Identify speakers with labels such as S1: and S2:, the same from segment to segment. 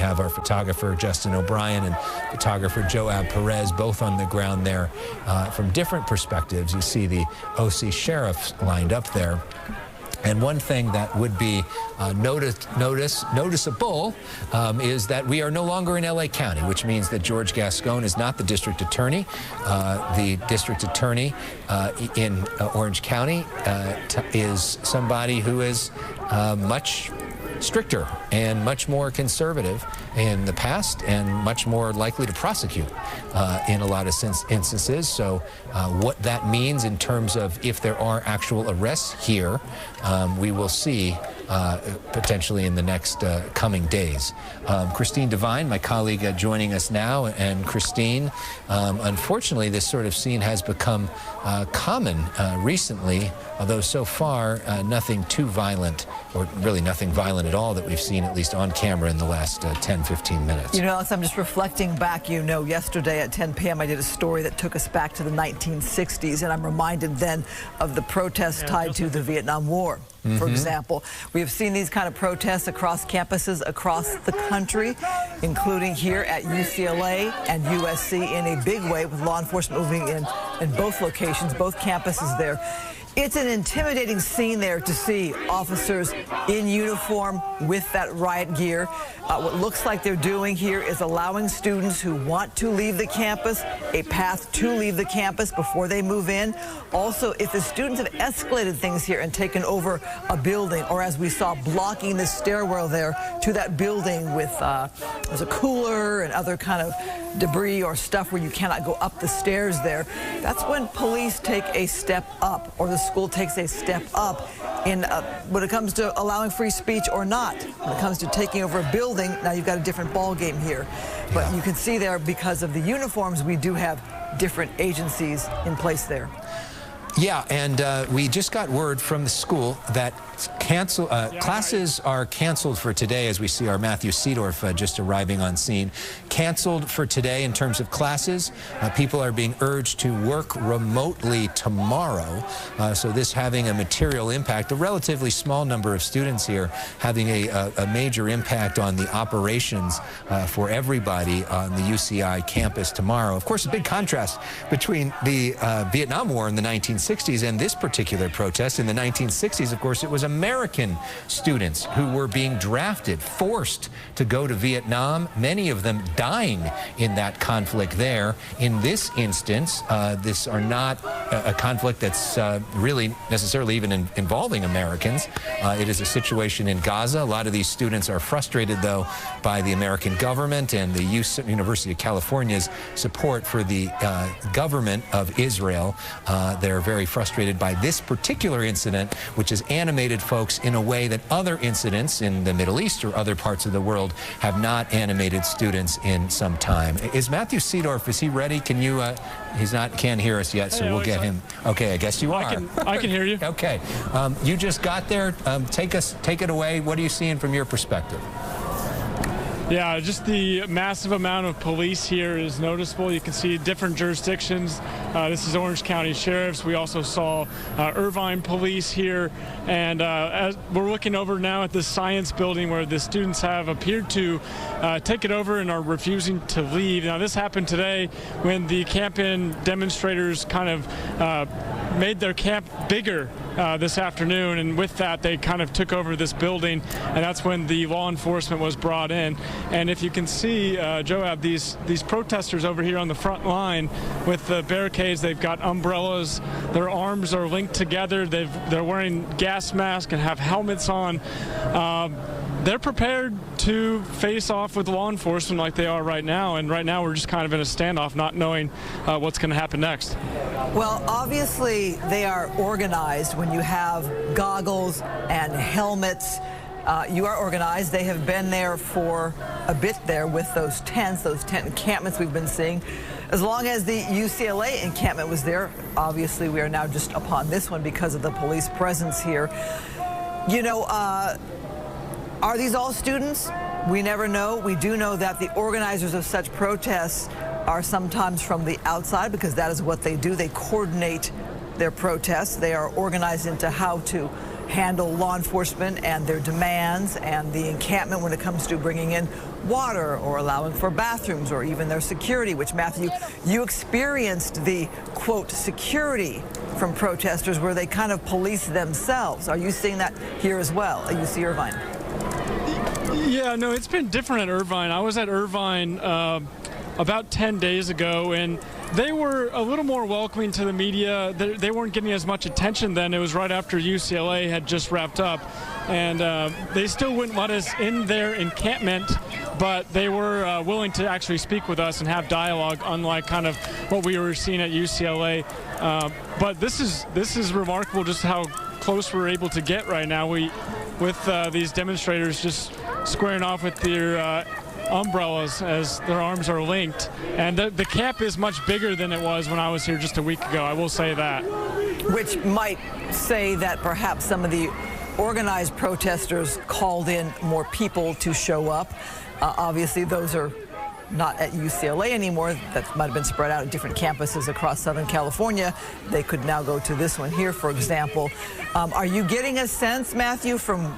S1: have our photographer Justin O'Brien and photographer Joab Perez both on the ground there from different perspectives. You see the OC sheriff lined up there. And one thing that would be noticeable is that we are no longer in LA County, which means that George Gascon is not the district attorney. The district attorney in Orange County is somebody who is much stricter and much more conservative in the past and much more likely to prosecute in a lot of instances. So what that means in terms of if there are actual arrests here, we will see potentially in the next coming days. Christine Devine, my colleague, joining us now. And Christine, unfortunately, this sort of scene has become common recently, although so far nothing too violent, or really nothing violent at all that we've seen, at least on camera, in the last 10, 15 minutes.
S2: You know, Alex, I'm just reflecting back, yesterday at 10 p.m. I did a story that took us back to the 1960s, and I'm reminded then of the protests tied to the Vietnam War. For example, we have seen these kind of protests across campuses across the country, including here at UCLA and USC in a big way, with law enforcement moving in both locations, both campuses there. It's an intimidating scene there to see officers in uniform with that riot gear. What looks like they're doing here is allowing students who want to leave the campus a path to leave the campus before they move in. Also, if the students have escalated things here and taken over a building, or as we saw, blocking the stairwell there to that building with there's a cooler and other kind of debris or stuff where you cannot go up the stairs there, that's when police take a step up, or the school takes a step up in when it comes to allowing free speech or not. When it comes to taking over a building, now you've got a different ball game here. But you can see there, because of the uniforms, we do have different agencies in place there.
S1: Yeah, and we just got word from the school that classes are canceled for today, as we see our Matthew Seedorf just arriving on scene. Canceled for today in terms of classes. People are being urged to work remotely tomorrow, so this having a material impact. A relatively small number of students here having a major impact on the operations for everybody on the UCI campus tomorrow. Of course, a big contrast between the Vietnam War in the 1960s and this particular protest. In the 1960s, of course, it was American students who were being drafted, forced to go to Vietnam, many of them dying in that conflict there. In this instance, this are not a conflict that's really necessarily even involving Americans. It is a situation in Gaza. A lot of these students are frustrated, though, by the American government and the University of California's support for the government of Israel. They're very frustrated by this particular incident, which has animated folks in a way that other incidents in the Middle East or other parts of the world have not animated students in some time. Is Matthew Seedorf, is he ready? Can you, can't hear us yet, so we'll get him. Okay, I guess you are.
S3: I can hear you.
S1: Okay. You just got there. Take it away. What are you seeing from your perspective?
S3: Yeah, just the massive amount of police here is noticeable. You can see different jurisdictions. This is Orange County Sheriffs. We also saw Irvine police here. And as we're looking over now at the science building where the students have appeared to take it over and are refusing to leave. Now, this happened today when the camp-in demonstrators kind of made their camp bigger this afternoon, and with that they kind of took over this building, and that's when the law enforcement was brought in. And if you can see, Joab, these protesters over here on the front line with the barricades, they've got umbrellas, their arms are linked together, they're wearing gas masks and have helmets on. They're prepared to face off with law enforcement like they are right now, and right now we're just kind of in a standoff, not knowing what's going to happen next.
S2: Well, obviously they are organized. When you have goggles and helmets, you are organized. They have been there for a bit there with those tent encampments we've been seeing. As long as the UCLA encampment was there, obviously we are now just upon this one because of the police presence here. You know, are these all students? We never know. We do know that the organizers of such protests are sometimes from the outside, because that is what they do. They coordinate their protests. They are organized into how to handle law enforcement and their demands and the encampment when it comes to bringing in water or allowing for bathrooms or even their security, which, Matthew, you experienced the, quote, security from protesters where they kind of police themselves. Are you seeing that here as well at UC Irvine?
S3: Yeah, no, it's been different at Irvine. I was at Irvine about 10 days ago, and they were a little more welcoming to the media. They weren't getting as much attention then. It was right after UCLA had just wrapped up, and they still wouldn't let us in their encampment, but they were willing to actually speak with us and have dialogue, unlike kind of what we were seeing at UCLA. But this is remarkable just how close we're able to get right now. With these demonstrators just squaring off with their umbrellas as their arms are linked. And the camp is much bigger than it was when I was here just a week ago, I will say that. Which
S2: might say that perhaps some of the organized protesters called in more people to show up. Obviously, those are not at UCLA anymore. That might have been spread out at different campuses across Southern California. They could now go to this one here, for example. Are you getting a sense, Matthew, from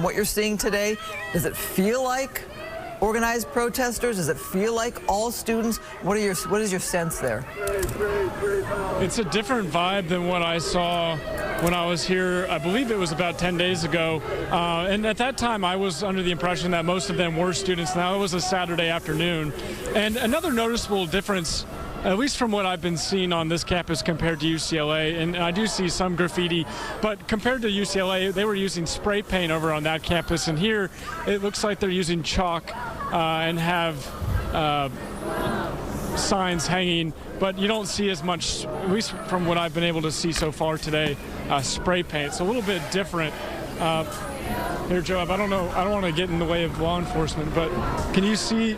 S2: what you're seeing today? Does it feel like organized protesters? Does it feel like all students? What is your sense there?
S3: It's a different vibe than what I saw when I was here. I believe it was about 10 days ago. And at that time, I was under the impression that most of them were students. Now it was a Saturday afternoon. And another noticeable difference, at least from what I've been seeing on this campus compared to UCLA, and I do see some graffiti, but compared to UCLA, they were using spray paint over on that campus, and here it looks like they're using chalk and have signs hanging, but you don't see as much, at least from what I've been able to see so far today, spray paint. It's a little bit different. Here, Joab, I don't want to get in the way of law enforcement, but can you see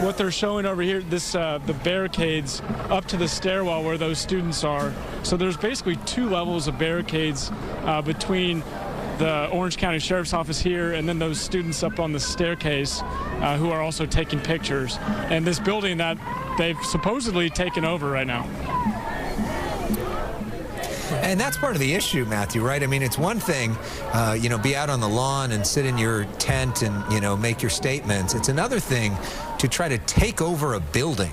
S3: what they're showing over here, the barricades up to the stairwell where those students are? So there's basically two levels of barricades between the Orange County Sheriff's Office here and then those students up on the staircase who are also taking pictures. And this building that they've supposedly taken over right now.
S1: And that's part of the issue, Matthew, right? I mean, it's one thing, be out on the lawn and sit in your tent and, make your statements. It's another thing to try to take over a building,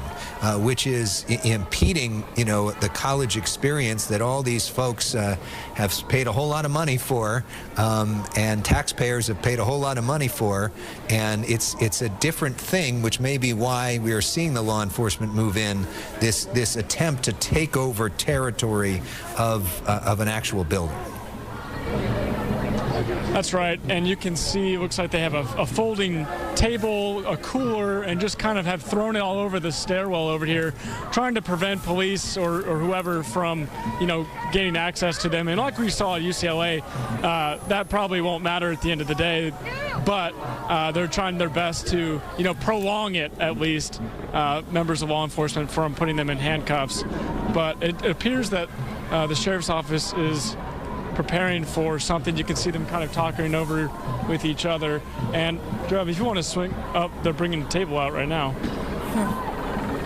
S1: which is impeding, the college experience that all these folks have paid a whole lot of money for, and taxpayers have paid a whole lot of money for. And it's a different thing, which may be why we are seeing the law enforcement move in, this attempt to take over territory of an actual building.
S3: That's right, and you can see it looks like they have a folding table, a cooler, and just kind of have thrown it all over the stairwell over here, trying to prevent police or whoever from, gaining access to them. And like we saw at UCLA, that probably won't matter at the end of the day, but they're trying their best to, prolong it, at least, members of law enforcement, from putting them in handcuffs. But it appears that the sheriff's office is preparing for something. You can see them kind of talking over with each other. And Joab, if you want to swing up, they're bringing the table out right now.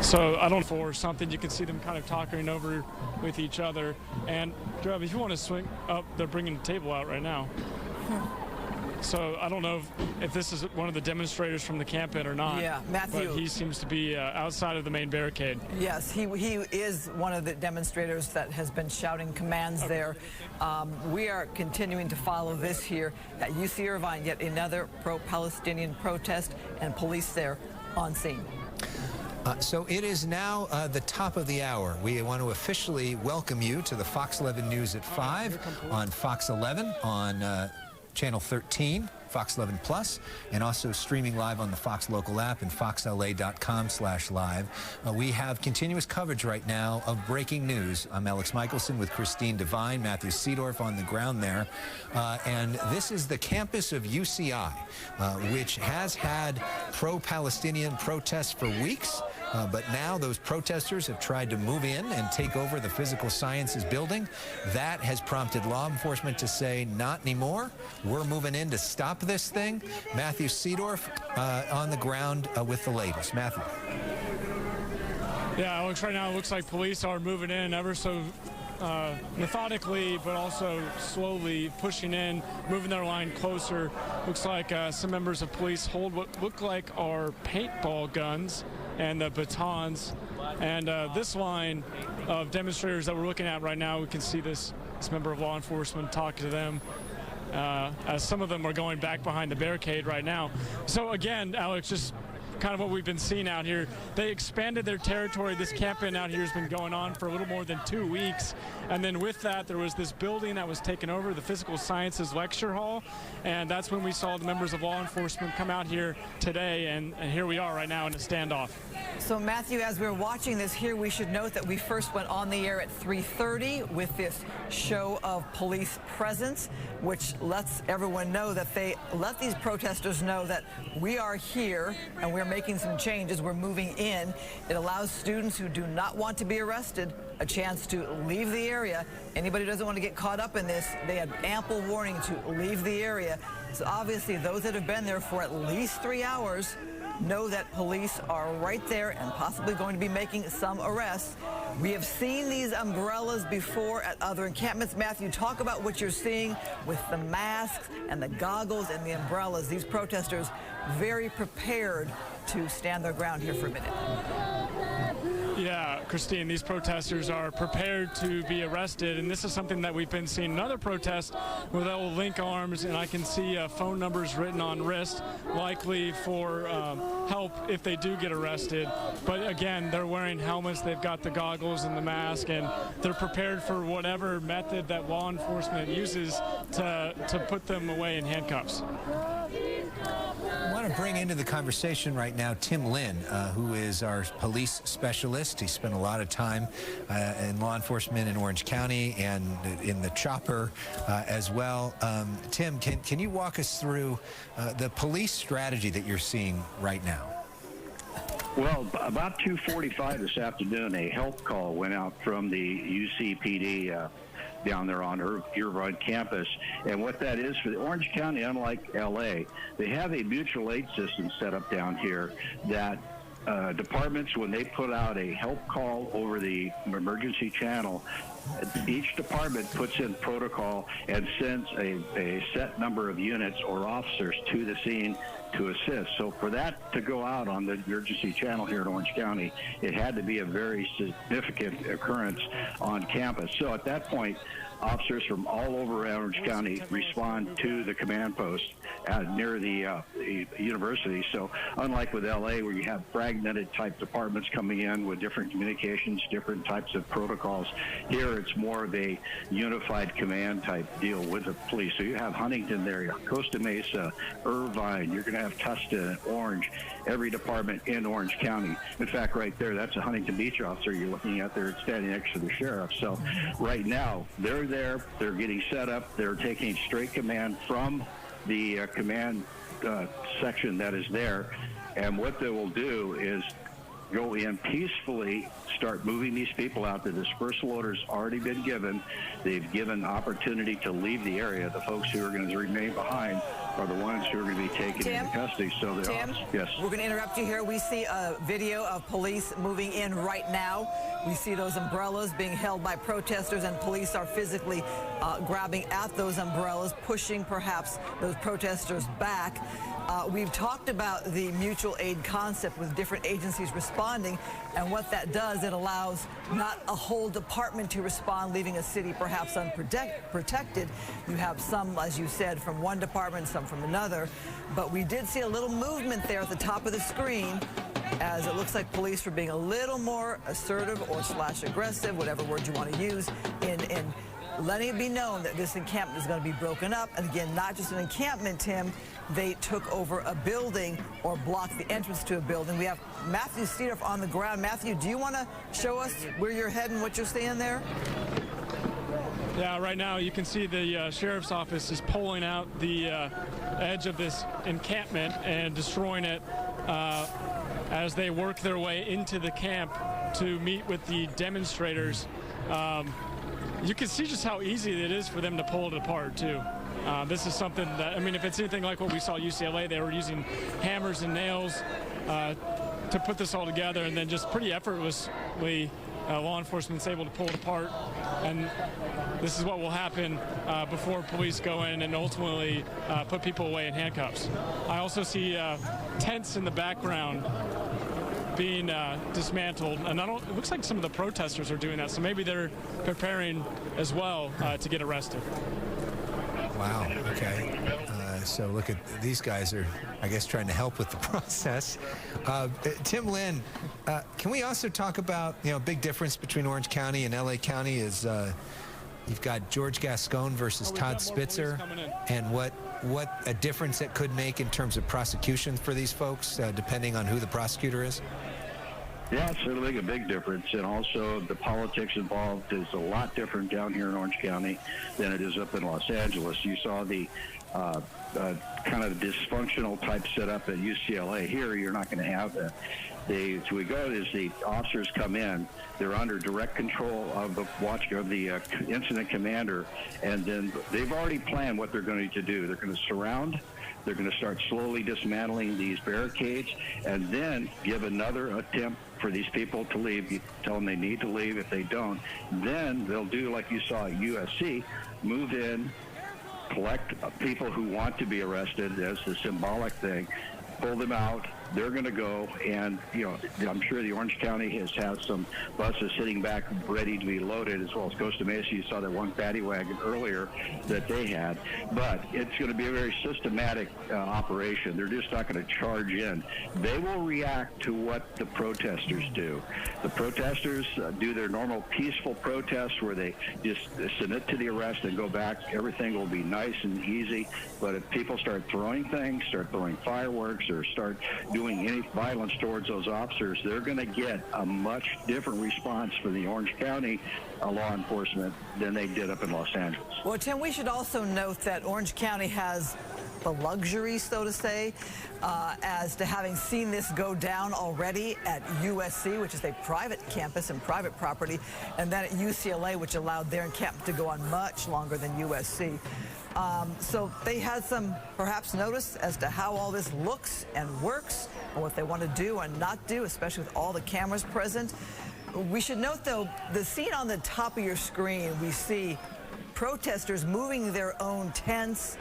S3: So I don't for something. You can see them kind of talking over with each other. And Joab, if you want to swing up, they're bringing the table out right now. So I don't know if this is one of the demonstrators from the campaign or not.
S2: Yeah, Matthew.
S3: But he seems to be outside of the main barricade.
S2: Yes, he is one of the demonstrators that has been shouting commands there. We are continuing to follow this here at UC Irvine, yet another pro-Palestinian protest, and police there on scene.
S1: So it is now the top of the hour. We want to officially welcome you to the Fox 11 News at 5 on Fox 11 on Channel 13, Fox 11 Plus, and also streaming live on the Fox local app and foxla.com/live. We have continuous coverage right now of breaking news. I'm Alex Michelson with Christine Devine, Matthew Seedorf on the ground there. And this is the campus of UCI, which has had pro-Palestinian protests for weeks. But now those protesters have tried to move in and take over the physical sciences building. That has prompted law enforcement to say, not anymore. We're moving in to stop this thing. Matthew Seedorf on the ground with the latest. Matthew.
S3: Yeah, Alex, right now it looks like police are moving in ever so methodically, but also slowly pushing in, moving their line closer. Looks like some members of police hold what look like are paintball guns and the batons. And this line of demonstrators that we're looking at right now, we can see this member of law enforcement talking to them. As some of them are going back behind the barricade right now. So again, Alex, just kind of what we've been seeing out here. They expanded their territory. This campaign out here has been going on for a little more than 2 weeks. And then with that, there was this building that was taken over, the Physical Sciences Lecture Hall. And that's when we saw the members of law enforcement come out here today. And here we are right now in a standoff.
S2: So, Matthew, as we're watching this here, we should note that we first went on the air at 3:30 with this show of police presence, which lets everyone know that they let these protesters know that we are here and we're making some changes. We're moving in. It allows students who do not want to be arrested a chance to leave the area. Anybody who doesn't want to get caught up in this, they had ample warning to leave the area. So obviously those that have been there for at least 3 hours know that police are right there and possibly going to be making some arrests. We have seen these umbrellas before at other encampments. Matthew, talk about what you're seeing with the masks and the goggles and the umbrellas. These protesters very prepared to stand their ground here for a minute.
S3: Yeah, Christine, these protesters are prepared to be arrested, and this is something that we've been seeing in other protests where they'll link arms, and I can see phone numbers written on wrist, likely for help if they do get arrested. But again, they're wearing helmets, they've got the goggles and the mask, and they're prepared for whatever method that law enforcement uses to put them away in handcuffs.
S1: I want to bring into the conversation right now Tim Lynn, who is our police specialist. He spent a lot of time in law enforcement in Orange County and in the chopper as well. Tim, can you walk us through the police strategy that you're seeing right now?
S4: Well, about 2:45 this afternoon, a help call went out from the UCPD down there on Irvine campus. And what that is for the Orange County, unlike LA, they have a mutual aid system set up down here that departments, when they put out a help call over the emergency channel, each department puts in protocol and sends a set number of units or officers to the scene to assist. So for that to go out on the emergency channel here in Orange County, it had to be a very significant occurrence on campus. So at that point, officers from all over Orange County respond to the command post near the university. So unlike with LA, where you have fragmented type departments coming in with different communications, different types of protocols, here it's more of a unified command type deal with the police. So you have Huntington there, Costa Mesa, Irvine, you're going to have Tustin, Orange, every department in Orange County. In fact, right there, that's a Huntington Beach officer you're looking at there standing next to the sheriff. So right now, they're there, they're getting set up, they're taking straight command from the command section that is there, and what they will do is go in peacefully, start moving these people out. The dispersal order's already been given. They've given opportunity to leave the area. The folks who are going to remain behind are the ones who are going to be taken into custody. So yes.
S2: We're going to interrupt you here. We see a video of police moving in right now. We see those umbrellas being held by protesters, and police are physically grabbing at those umbrellas, pushing perhaps those protesters back. We've talked about the mutual aid concept with different agencies responding, and what that does, it allows not a whole department to respond, leaving a city perhaps unprotected. You have some, as you said, from one department, some from another, but we did see a little movement there at the top of the screen, as it looks like police were being a little more assertive or /aggressive, whatever word you want to use, in letting it be known that this encampment is going to be broken up. And again, not just an encampment, Tim, they took over a building or blocked the entrance to a building. We have Matthew Seedorf on the ground. Matthew, do you want to show us where you're heading, what you're seeing there?
S3: Yeah, right now you can see the sheriff's office is pulling out the edge of this encampment and destroying it as they work their way into the camp to meet with the demonstrators. You can see just how easy it is for them to pull it apart, too. This is something that, I mean, if it's anything like what we saw at UCLA, they were using hammers and nails to put this all together, and then just pretty effortlessly law enforcement's able to pull it apart, and this is what will happen before police go in and ultimately put people away in handcuffs. I also see tents in the background being dismantled, and it looks like some of the protesters are doing that, so maybe they're preparing as well to get arrested.
S1: Wow, okay. So look at these guys are, I guess, trying to help with the process. Tim Lynn, can we also talk about, big difference between Orange County and LA County is you've got George Gascon versus Todd Spitzer, and what a difference it could make in terms of prosecution for these folks, depending on who the prosecutor is?
S4: Yeah, it's certainly a big difference, and also the politics involved is a lot different down here in Orange County than it is up in Los Angeles. You saw the kind of dysfunctional type setup at UCLA. Here, you're not going to have that. The officers come in, they're under direct control of the incident commander, and then they've already planned what they're going to do. They're going to surround. They're going to start slowly dismantling these barricades, and then give another attempt for these people to leave. You tell them they need to leave. If they don't, then they'll do like you saw at USC, move in, collect people who want to be arrested as the symbolic thing, pull them out. They're going to go, and I'm sure the Orange County has had some buses sitting back ready to be loaded, as well as Costa Mesa. You saw that one paddy wagon earlier that they had, but it's going to be a very systematic operation. They're just not going to charge in. They will react to what the protesters do. The protesters do their normal peaceful protests where they just submit to the arrest and go back. Everything will be nice and easy, but if people start throwing things, start throwing fireworks, or start doing any violence towards those officers, they're going to get a much different response from the Orange County law enforcement than they did up in Los Angeles.
S2: Well, Tim, we should also note that Orange County has the luxury, so to say, as to having seen this go down already at USC, which is a private campus and private property, and then at UCLA, which allowed their encampment to go on much longer than USC. So they had some, perhaps, notice as to how all this looks and works and what they want to do and not do, especially with all the cameras present. We should note, though, the scene on the top of your screen, we see protesters moving their own tents,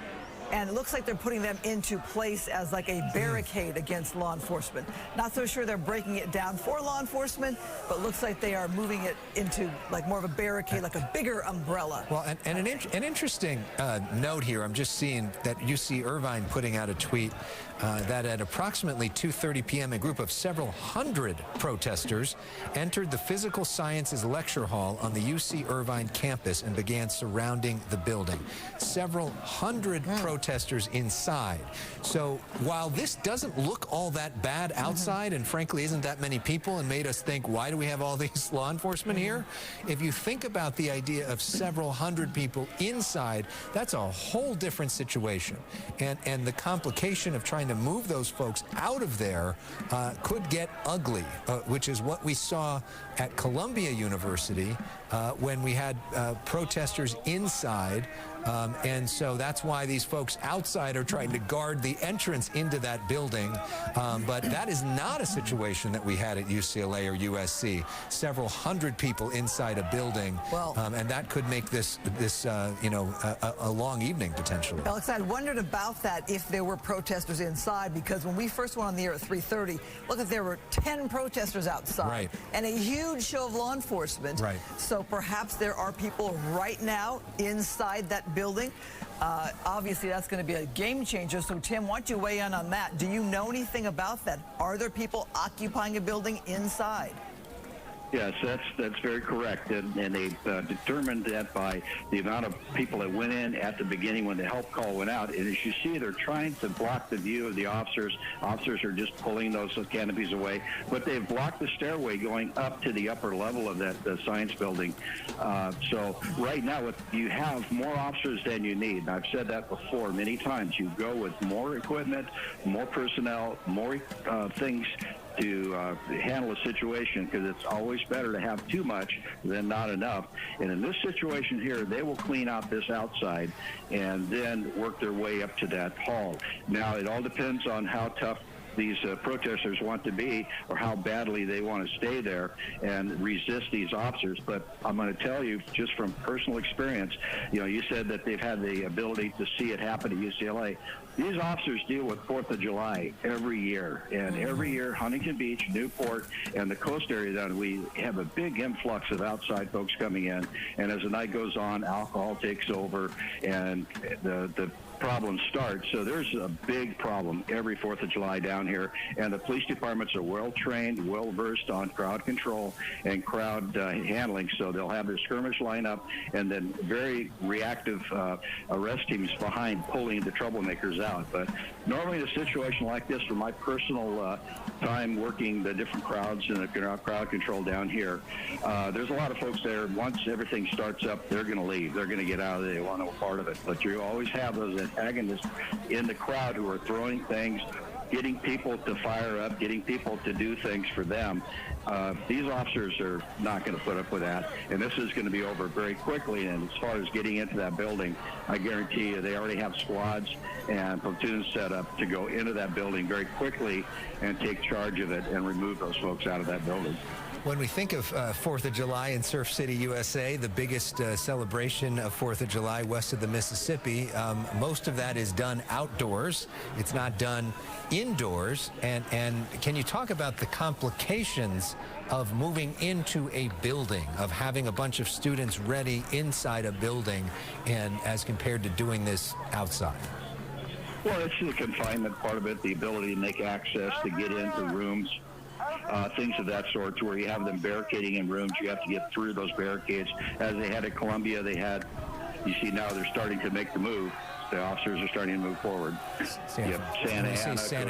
S2: and it looks like they're putting them into place as like a barricade against law enforcement. Not so sure they're breaking it down for law enforcement, but looks like they are moving it into like more of a barricade, like a bigger umbrella.
S1: Well, and an interesting note here, I'm just seeing that UC Irvine putting out a tweet that at approximately 2:30 p.m., a group of several hundred protesters entered the physical sciences lecture hall on the UC Irvine campus and began surrounding the building. Several hundred protesters inside. So while this doesn't look all that bad outside, and frankly isn't that many people, and made us think, why do we have all these law enforcement here? If you think about the idea of several hundred people inside, that's a whole different situation. And the complication of trying to move those folks out of there could get ugly, which is what we saw at Columbia University when we had protesters inside. And so that's why these folks outside are trying to guard the entrance into that building. But that is not a situation that we had at UCLA or USC. Several hundred people inside a building, and that could make this a long evening potentially.
S2: Alex, I wondered about that if there were protesters inside, because when we first went on the air at 3:30, look, if there were 10 protesters outside and a huge show of law enforcement. Right. So perhaps there are people right now inside that building. Obviously, that's going to be a game changer. So, Tim, why don't you weigh in on that? Do you know anything about that? Are there people occupying a building inside?
S4: Yes, that's very correct, and they determined that by the amount of people that went in at the beginning when the help call went out. And as you see, they're trying to block the view of the officers. Officers are just pulling those canopies away, but they've blocked the stairway going up to the upper level of that science building. So right now, you have more officers than you need. And I've said that before many times. You go with more equipment, more personnel, more things to handle a situation, because it's always better to have too much than not enough. And in this situation here, they will clean out this outside and then work their way up to that hall. Now, it all depends on how tough these protesters want to be or how badly they want to stay there and resist these officers. But I'm going to tell you, just from personal experience, you said that they've had the ability to see it happen at UCLA. These officers deal with 4th of July every year, and every year Huntington Beach, Newport, and the coast area, we have a big influx of outside folks coming in, and as the night goes on, alcohol takes over, and the problems start. So there's a big problem every 4th of July down here, and the police departments are well-trained, well-versed on crowd control and crowd handling, so they'll have their skirmish lineup and then very reactive arrest teams behind pulling the troublemakers out. But normally in a situation like this, from my personal time working the different crowds and the crowd control down here, there's a lot of folks there. Once everything starts up, they're going to leave. They're going to get out of there. They want no part of it. But you always have those antagonists in the crowd who are throwing things, getting people to fire up, getting people to do things for them. These officers are not going to put up with that, and this is going to be over very quickly. And as far as getting into that building, I guarantee you they already have squads and platoons set up to go into that building very quickly and take charge of it and remove those folks out of that building.
S1: When we think of 4th of July in Surf City, USA, the biggest celebration of 4th of July west of the Mississippi, most of that is done outdoors. It's not done indoors. And can you talk about the complications of moving into a building, of having a bunch of students ready inside a building, and as compared to doing this outside?
S4: Well, it's the confinement part of it, the ability to make access to get into rooms. Things of that sort, to where you have them barricading in rooms. You have to get through those barricades. As they had at Columbia, you see now they're starting to make the move. The officers are starting to move forward.
S1: Santa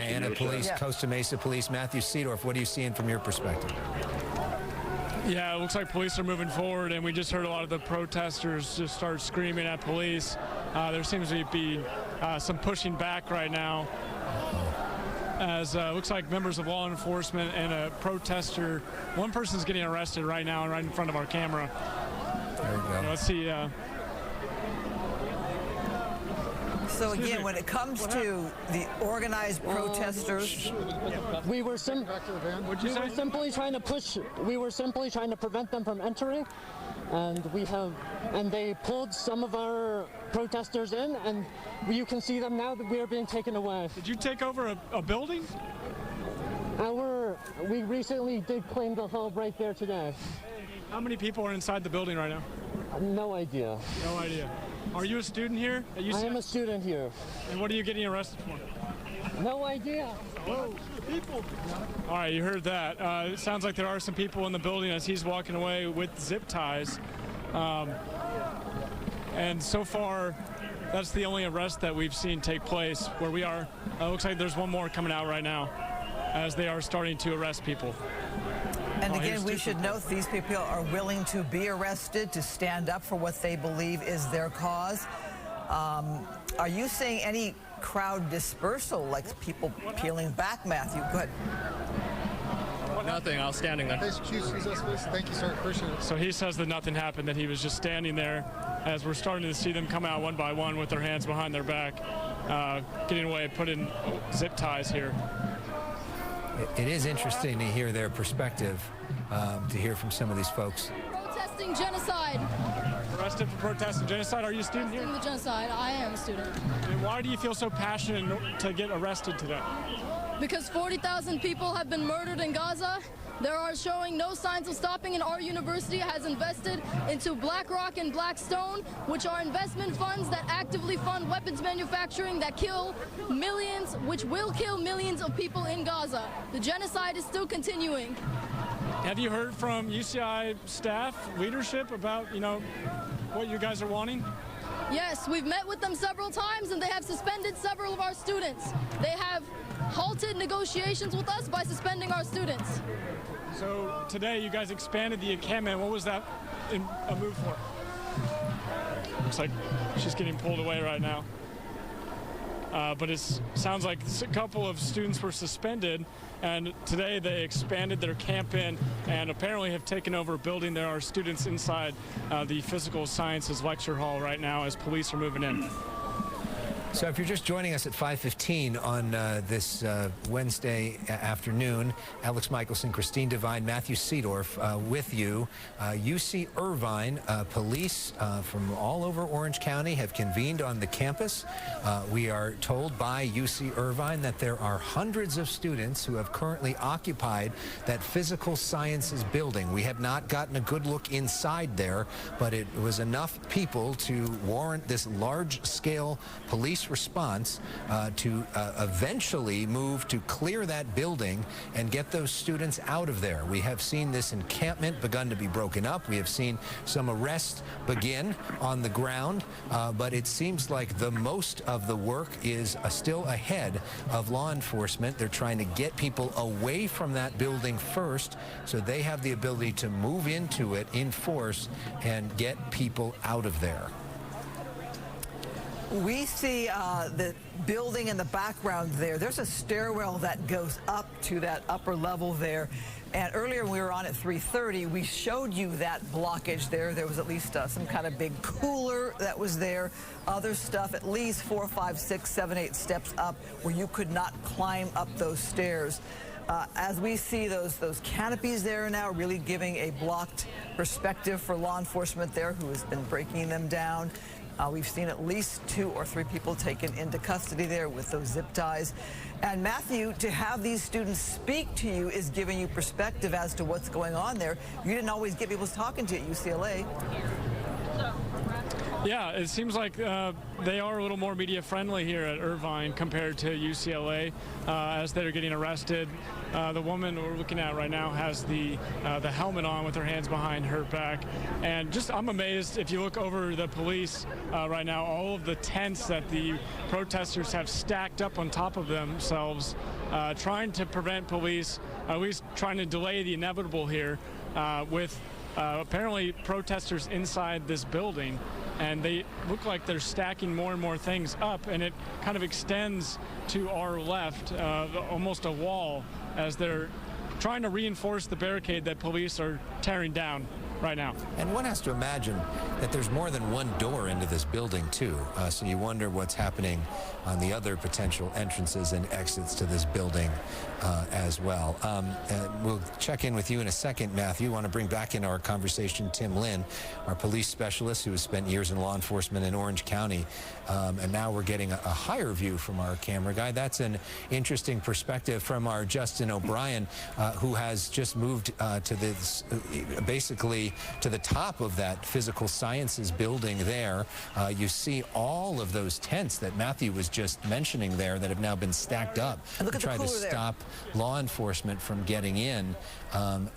S1: Ana Police, Costa Mesa Police. Matthew Seedorf, what are you seeing from your perspective?
S3: Yeah, it looks like police are moving forward, and we just heard a lot of the protesters just start screaming at police. There seems to be some pushing back right now, as looks like members of law enforcement and a protester. One person's getting arrested right now, right in front of our camera.
S1: There we go.
S3: Let's see.
S2: So again, when it comes to the organized protesters,
S5: we were simply trying to prevent them from entering, and they pulled some of our protesters in, and you can see them now that we are being taken away.
S3: Did you take over a building?
S5: We recently did claim the hub right there today.
S3: How many people are inside the building right now?
S5: No idea.
S3: No idea. Are you a student here at UC?
S5: I am a student here.
S3: And what are you getting arrested for?
S5: No idea.
S3: Whoa, people. All right, you heard that. It sounds like there are some people in the building as he's walking away with zip ties. And so far, that's the only arrest that we've seen take place where we are. Looks like there's one more coming out right now as they are starting to arrest people.
S2: and again, we should note these people are willing to be arrested, to stand up for what they believe is their cause. Are you seeing any crowd dispersal, like people peeling back, Matthew? Go ahead.
S6: Nothing. I was standing there.
S7: Thank you, sir. Appreciate it.
S3: So he says that nothing happened, that he was just standing there as we're starting to see them come out one by one with their hands behind their back, getting away, put in zip ties here.
S1: It is interesting to hear their perspective, to hear from some of these folks.
S8: Protesting genocide.
S3: Arrested for protesting genocide. Are you a student here?
S8: The genocide. I am a student.
S3: And why do you feel so passionate to get arrested today?
S8: Because 40,000 people have been murdered in Gaza. There are showing no signs of stopping, and our university has invested into BlackRock and Blackstone, which are investment funds that actively fund weapons manufacturing that kill millions, which will kill millions of people in Gaza. The genocide is still continuing.
S3: Have you heard from UCI staff leadership about, what you guys are wanting?
S8: Yes, we've met with them several times, and they have suspended several of our students. They have halted negotiations with us by suspending our students.
S3: So today you guys expanded the encampment. What was that a move for? Looks like she's getting pulled away right now. But it sounds like a couple of students were suspended, and today they expanded their camp in and apparently have taken over a building. There are students inside the physical sciences lecture hall right now as police are moving in.
S1: So if you're just joining us at 5:15 on this Wednesday afternoon, Alex Michelson, Christine Devine, Matthew Seedorf with you. UC Irvine police from all over Orange County have convened on the campus. We are told by UC Irvine that there are hundreds of students who have currently occupied that physical sciences building. We have not gotten a good look inside there, but it was enough people to warrant this large-scale police response to eventually move to clear that building and get those students out of there. We have seen this encampment begun to be broken up. We have seen some arrests begin on the ground, but it seems like the most of the work is still ahead of law enforcement. They're trying to get people away from that building first so they have the ability to move into it in force and get people out of there.
S2: We see the building in the background there. There's a stairwell that goes up to that upper level there. And earlier when we were on at 3:30, we showed you that blockage there. There was at least some kind of big cooler that was there. Other stuff, at least 4, 5, 6, 7, 8 steps up where you could not climb up those stairs. As we see those canopies there now really giving a blocked perspective for law enforcement there who has been breaking them down. We've seen at least 2 or 3 people taken into custody there with those zip ties. And Matthew, to have these students speak to you is giving you perspective as to what's going on there. You didn't always get people talking to you at UCLA.
S3: Yeah, it seems like they are a little more media friendly here at Irvine compared to UCLA as they're getting arrested. The woman we're looking at right now has the helmet on with her hands behind her back. And just I'm amazed if you look over the police right now, all of the tents that the protesters have stacked up on top of themselves, trying to prevent police, at least trying to delay the inevitable here with apparently protesters inside this building. And they look like they're stacking more and more things up, and it kind of extends to our left, almost a wall, as they're trying to reinforce the barricade that police are tearing down right now.
S1: And one has to imagine that there's more than one door into this building, too. So you wonder what's happening on the other potential entrances and exits to this building as well. We'll check in with you in a second, Matthew. Want to bring back in our conversation Tim Lynn, our police specialist who has spent years in law enforcement in Orange County. And now we're getting a higher view from our camera guy. That's an interesting perspective from our Justin O'Brien, who has just moved to this, basically to the top of that physical sciences building there. You see all of those tents that Matthew was just mentioning there that have now been stacked up
S2: and
S1: to try to stop law enforcement from getting in.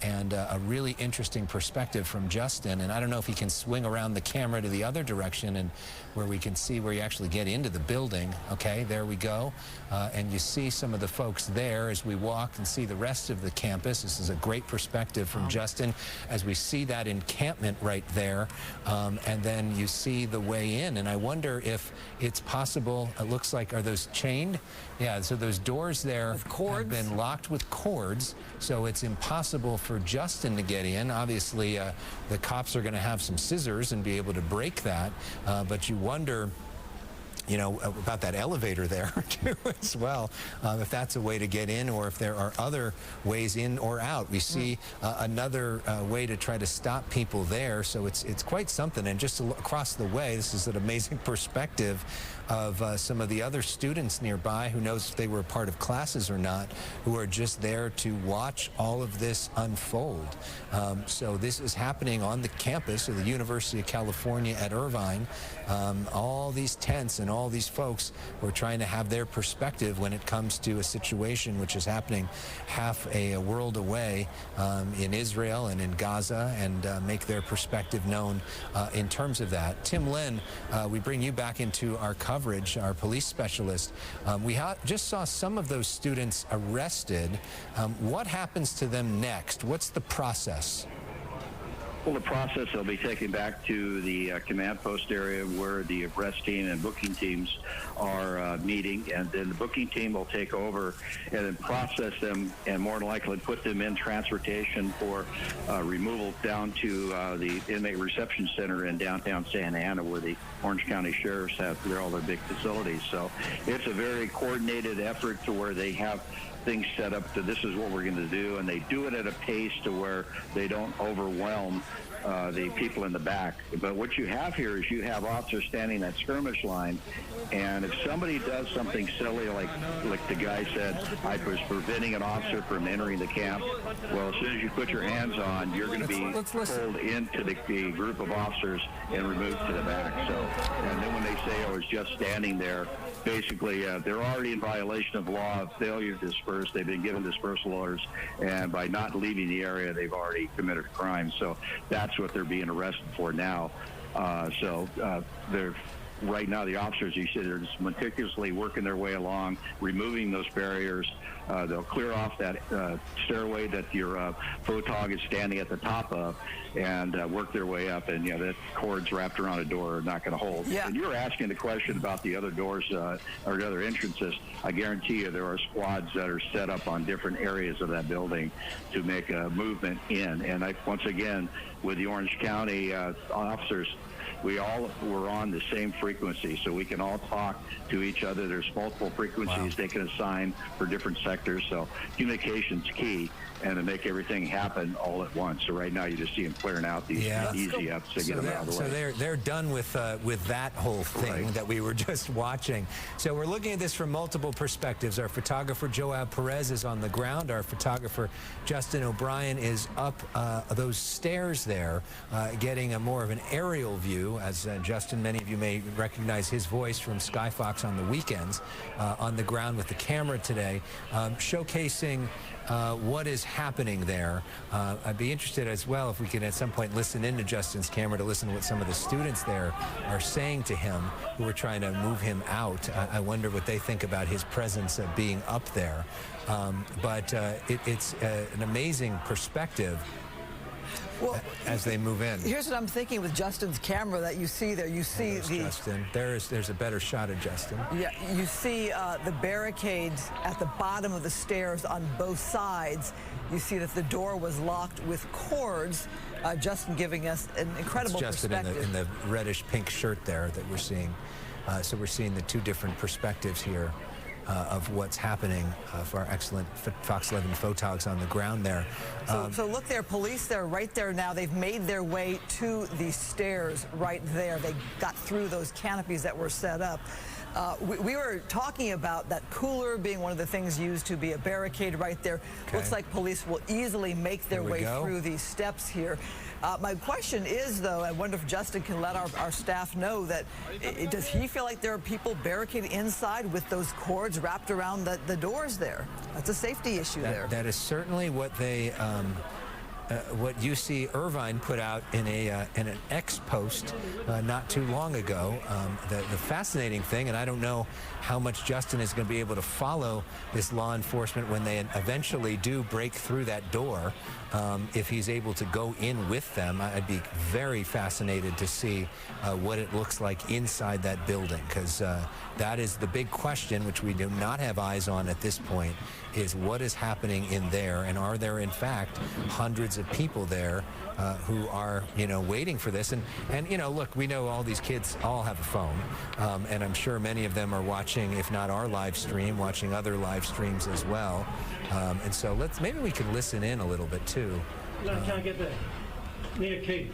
S1: And a really interesting perspective from Justin. And I don't know if he can swing around the camera to the other direction and where we can see where you actually get into the building. Okay, there we go. And you see some of the folks there as we walk and see the rest of the campus. This is a great perspective from Justin as we see that encampment right there. And then you see the way in. And I wonder if it's possible, it looks like, are those chained? Yeah, so those doors there have been locked with cords, so it's impossible for Justin to get in. Obviously, the cops are going to have some scissors and be able to break that, but you wonder, you know, about that elevator there too as well, if that's a way to get in or if there are other ways in or out. We see another way to try to stop people there, so it's quite something. And just across the way, this is an amazing perspective of some of the other students nearby, who knows if they were part of classes or not, who are just there to watch all of this unfold. So this is happening on the campus of the University of California at Irvine. All these tents and all these folks who are trying to have their perspective when it comes to a situation which is happening half a world away in Israel and in Gaza, and make their perspective known in terms of that. Tim Lynn, we bring you back into our coverage, our police specialist. We just saw some of those students arrested. What happens to them next? What's the process?
S4: Well, the process they'll be taken back to the command post area where the arrest team and booking teams are meeting, and then the booking team will take over and then process them and more than likely put them in transportation for removal down to the inmate reception center in downtown Santa Ana, where the Orange County Sheriffs have all their big facilities. So it's a very coordinated effort to where they have things set up to this is what we're going to do, and they do it at a pace to where they don't overwhelm the people in the back. But what you have here is you have officers standing that skirmish line, and if somebody does something silly like the guy said, I was preventing an officer from entering the camp, well, as soon as you put your hands on, you're going to be pulled into the group of officers and removed to the back. So, and then when they say I was just standing there, basically they're already in violation of law of failure to disperse. They've been given dispersal orders, and by not leaving the area, they've already committed a crime. So that's what they're being arrested for now. They're right now, the officers, you see, they're just meticulously working their way along, removing those barriers. They'll clear off that stairway that your photog is standing at the top of, and work their way up. And that cords wrapped around a door are not going to hold.
S2: Yeah.
S4: And you were asking the question about the other doors or the other entrances. I guarantee you there are squads that are set up on different areas of that building to make a movement in. And once again, with the Orange County officers, we all were on the same frequency, so we can all talk to each other. There's multiple frequencies they can assign for different sectors, so communication's key, and to make everything happen all at once. So right now you just see them clearing out these easy ups to get them out of the way.
S1: So they're done with that whole thing that we were just watching. So we're looking at this from multiple perspectives. Our photographer Joab Perez is on the ground. Our photographer Justin O'Brien is up those stairs there, getting a more of an aerial view. As Justin, many of you may recognize his voice from Sky Fox on the weekends, on the ground with the camera today, showcasing what is happening there. I'd be interested as well if we could at some point listen into Justin's camera to listen to what some of the students there are saying to him who are trying to move him out. I wonder what they think about his presence being up there. But it's an amazing perspective. Well, as they move in.
S2: Here's what I'm thinking with Justin's camera that you see there. You see
S1: Justin. There's a better shot of Justin.
S2: Yeah, you see the barricades at the bottom of the stairs on both sides. You see that the door was locked with cords. Justin giving us an incredible perspective.
S1: Justin in the reddish pink shirt there that we're seeing. So we're seeing the two different perspectives here of what's happening for our excellent Fox 11 photogs on the ground there.
S2: So look there, police there, right there now. They've made their way to the stairs right there. They got through those canopies that were set up. We were talking about that cooler being one of the things used to be a barricade right there. Okay. Looks like police will easily make their way through these steps here. My question is, though, I wonder if Justin can let our staff know that, does he feel like there are people barricaded inside with those cords wrapped around the doors there? That's a safety issue there.
S1: That is certainly what they... what UC Irvine put out in an X post not too long ago. The fascinating thing, and I don't know how much Justin is going to be able to follow this law enforcement when they eventually do break through that door, if he's able to go in with them. I'd be very fascinated to see what it looks like inside that building, because that is the big question, which we do not have eyes on at this point, is what is happening in there, and are there in fact hundreds of people there who are, waiting for this. And look, we know all these kids all have a phone, and I'm sure many of them are watching, if not our live stream, watching other live streams as well. And so maybe we can listen in a little bit too.
S9: Can I get that? Need a key.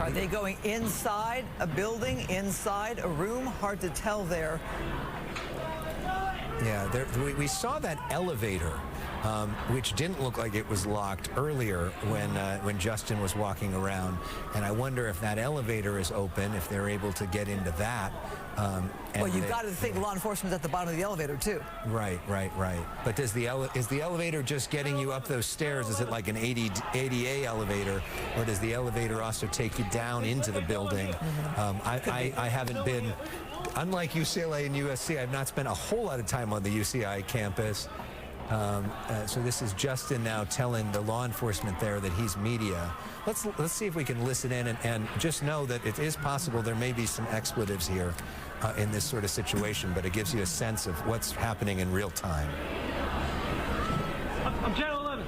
S2: Are they going inside a building, inside a room? Hard to tell there.
S1: Yeah, we saw that elevator, which didn't look like it was locked earlier when Justin was walking around. And I wonder if that elevator is open, if they're able to get into that.
S2: Well, you've got to think law enforcement's at the bottom of the elevator, too.
S1: Right. But is the elevator just getting you up those stairs? Is it like an ADA elevator, or does the elevator also take you down into the building? I haven't been, unlike UCLA and USC, I've not spent a whole lot of time on the UCI campus. So this is Justin now telling the law enforcement there that he's media. Let's see if we can listen in and just know that it is possible there may be some expletives here in this sort of situation, but it gives you a sense of what's happening in real time.
S9: I'm Channel 11.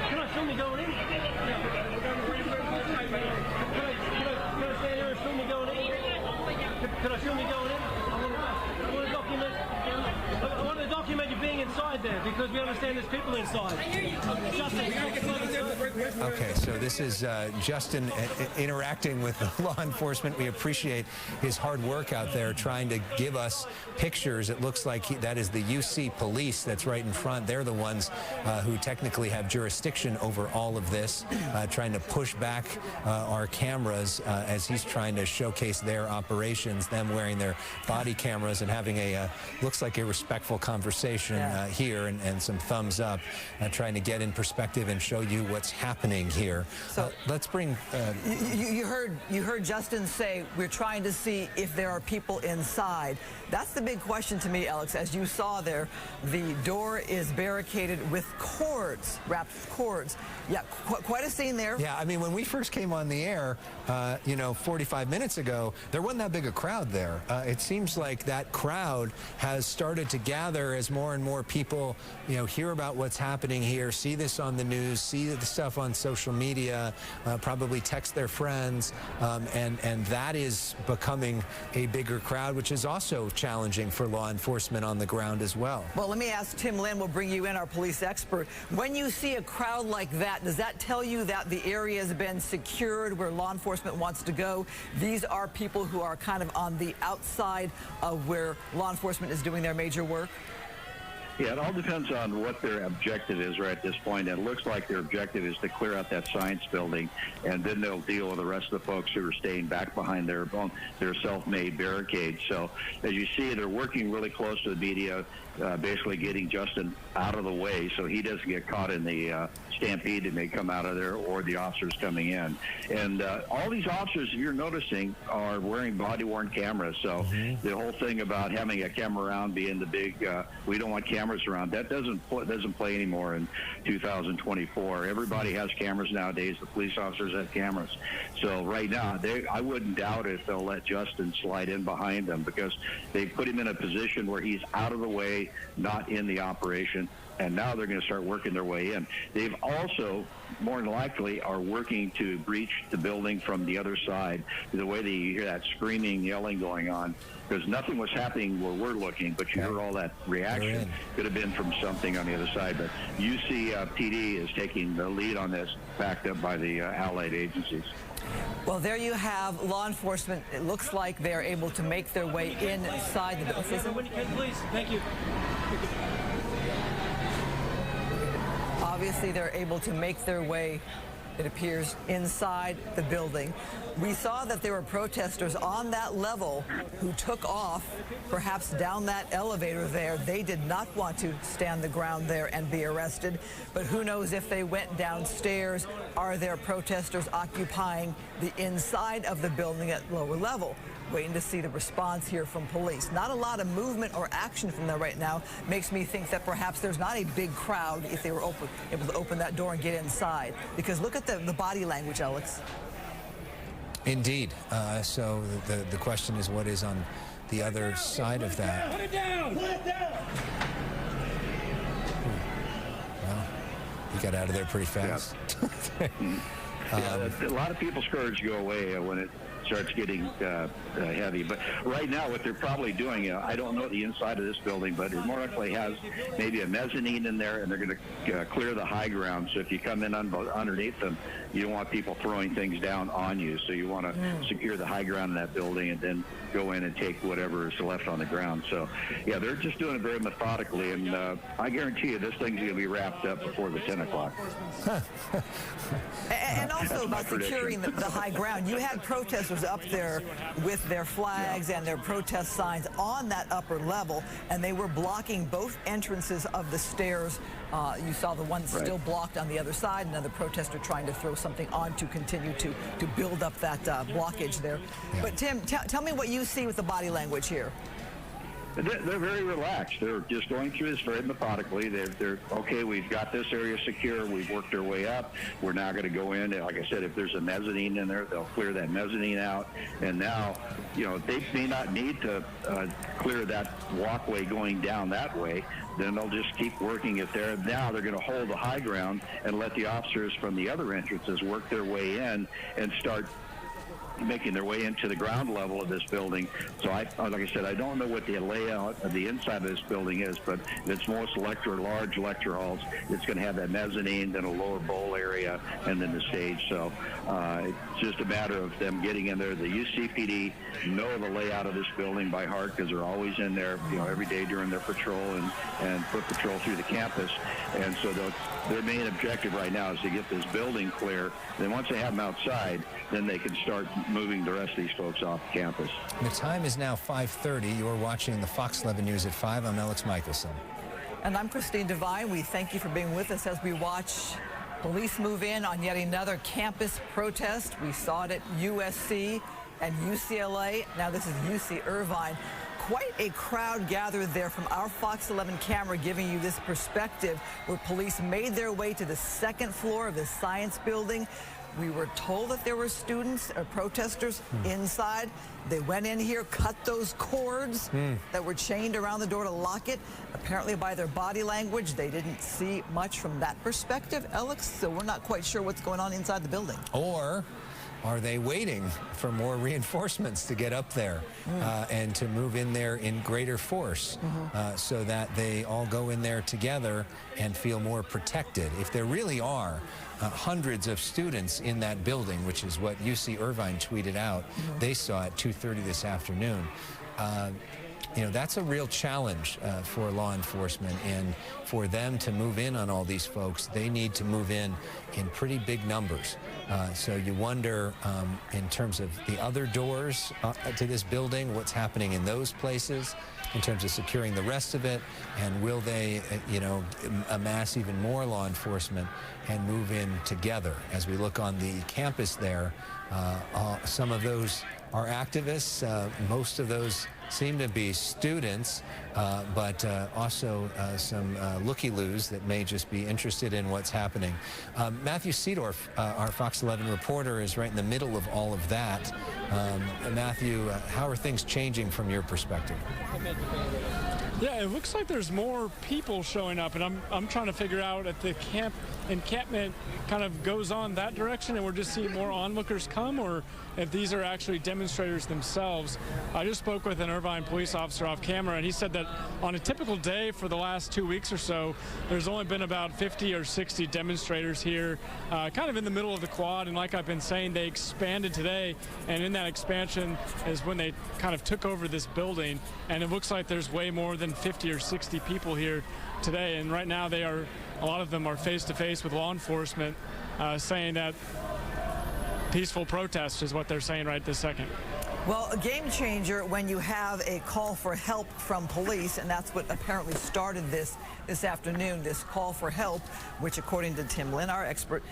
S9: Can I film me going in? Can I stand here and film me going in? Can I film me going in? I want to document you being inside there because we understand there's people inside.
S1: Okay, so this is Justin interacting with the law enforcement. We appreciate his hard work out there trying to give us pictures. It looks like that is the UC police that's right in front. They're the ones who technically have jurisdiction over all of this, trying to push back our cameras as he's trying to showcase their operations, them wearing their body cameras and having a, looks like a respectful conversation here and some thumbs up, trying to get in perspective and show you what's happening here. So let's bring...
S2: You heard Justin say we're trying to see if there are people inside. That's the big question to me, Alex. As you saw there, the door is barricaded with cords, wrapped with cords. Yeah, quite a scene there.
S1: Yeah, I mean, when we first came on the air, 45 minutes ago, there wasn't that big a crowd there. It seems like that crowd has started to gather as more and more people, hear about what's happening here, see this on the news, see the stuff on social media, probably text their friends, and that is becoming a bigger crowd, which is also challenging for law enforcement on the ground as well.
S2: Well, let me ask Tim Lynn, we'll bring you in, our police expert. When you see a crowd like that, does that tell you that the area has been secured where law enforcement wants to go? These are people who are kind of on the outside of where law enforcement is doing their major work?
S4: Yeah, it all depends on what their objective is right at this point. And it looks like their objective is to clear out that science building, and then they'll deal with the rest of the folks who are staying back behind their self-made barricades. So as you see, they're working really close to the media, basically getting Justin out of the way so he doesn't get caught in the stampede that may come out of there, or the officers coming in. And all these officers, if you're noticing, are wearing body-worn cameras. So the whole thing about having a camera around being the big, we don't want cameras around, that doesn't play anymore in 2024. Everybody has cameras nowadays. The police officers have cameras. So right now, I wouldn't doubt if they'll let Justin slide in behind them, because they put him in a position where he's out of the way, not in the operation. And now they're going to start working their way in. They've also, more than likely, are working to breach the building from the other side. The way that you hear that screaming, yelling going on, because nothing was happening where we're looking, but you hear all that reaction. Could have been from something on the other side. But UC PD is taking the lead on this, backed up by the allied agencies.
S2: Well, there you have law enforcement. It looks like they're able to make their way inside the building.
S9: When you can, please. Thank you.
S2: Obviously, they're able to make their way, it appears, inside the building. We saw that there were protesters on that level who took off, perhaps down that elevator there. They did not want to stand the ground there and be arrested, but who knows if they went downstairs. Are there protesters occupying the inside of the building at lower level? Waiting to see the response here from police. Not a lot of movement or action from them right now. Makes me think that perhaps there's not a big crowd if they were able to open that door and get inside. Because look at the body language, Alex.
S1: Indeed. So the question is, what is on the other side of that?
S9: Put it down! Put it down!
S1: Well, he got out of there pretty fast.
S4: Yeah, a lot of people's courage go away when it starts getting heavy. But right now, what they're probably doing, I don't know the inside of this building, but it more likely has maybe a mezzanine in there, and they're going to clear the high ground. So if you come in underneath them, you don't want people throwing things down on you. So you want to secure the high ground in that building and then go in and take whatever is left on the ground. So, yeah, they're just doing it very methodically, and I guarantee you this thing's going to be wrapped up before the 10 o'clock.
S2: And also about securing the high ground. You had protesters up there with their flags and their protest signs on that upper level, and they were blocking both entrances of the stairs. You saw the one still blocked on the other side, another protester trying to throw something on to continue to build up that blockage there. Yeah. But Tim, tell me what you see with the body language here.
S4: They're very relaxed. They're just going through this very methodically. They're okay, we've got this area secure. We've worked our way up. We're now going to go in. And like I said, if there's a mezzanine in there, they'll clear that mezzanine out. And now, you know, they may not need to clear that walkway going down that way. Then they'll just keep working it there. Now they're going to hold the high ground and let the officers from the other entrances work their way in and start making their way into the ground level of this building. So like I said, I don't know what the layout of the inside of this building is, but it's most large lecture halls. It's going to have that mezzanine, then a lower bowl area, and then the stage. So it's just a matter of them getting in there. The UCPD know the layout of this building by heart because they're always in there, you know, every day during their patrol and foot patrol through the campus. And so their main objective right now is to get this building clear. Then once they have them outside, then they can start moving the rest of these folks off campus.
S1: The time is now 5:30. You're watching the Fox 11 News at 5. I'm Alex Michelson.
S2: And I'm Christine Devine. We thank you for being with us as we watch police move in on yet another campus protest. We saw it at USC and UCLA. Now this is UC Irvine. Quite a crowd gathered there from our Fox 11 camera, giving you this perspective where police made their way to the second floor of the science building. We were told that there were students or protesters inside. They went in here, cut those cords that were chained around the door to lock it. Apparently by their body language, they didn't see much from that perspective, Alex, so we're not quite sure what's going on inside the building.
S1: Or are they waiting for more reinforcements to get up there and to move in there in greater force so that they all go in there together and feel more protected? If there really are hundreds of students in that building, which is what UC Irvine tweeted out, they saw at 2:30 this afternoon. You know, that's a real challenge for law enforcement, and for them to move in on all these folks, they need to move in pretty big numbers. So you wonder, in terms of the other doors to this building, what's happening in those places in terms of securing the rest of it, and will they, you know, amass even more law enforcement and move in together? As we look on the campus there, some of those are activists. Most of those seem to be students, but also some looky-loos that may just be interested in what's happening. Matthew Seedorf, our Fox 11 reporter, is right in the middle of all of that. Matthew, how are things changing from your perspective?
S3: Yeah, it looks like there's more people showing up, and I'm trying to figure out if the encampment kind of goes on that direction and we're just seeing more onlookers come, or if these are actually demonstrators themselves. I just spoke with an Irvine police officer off camera, and he said that on a typical day for the last 2 weeks or so, there's only been about 50 or 60 demonstrators here, kind of in the middle of the quad. And like I've been saying, they expanded today, and in that expansion is when they kind of took over this building, and it looks like there's way more than 50 or 60 people here today. And right now a lot of them are face-to-face with law enforcement, saying that peaceful protest is what they're saying right this second.
S2: Well, a game changer when you have a call for help from police, and that's what apparently started this afternoon, this call for help, which according to Tim Lynn, our expert,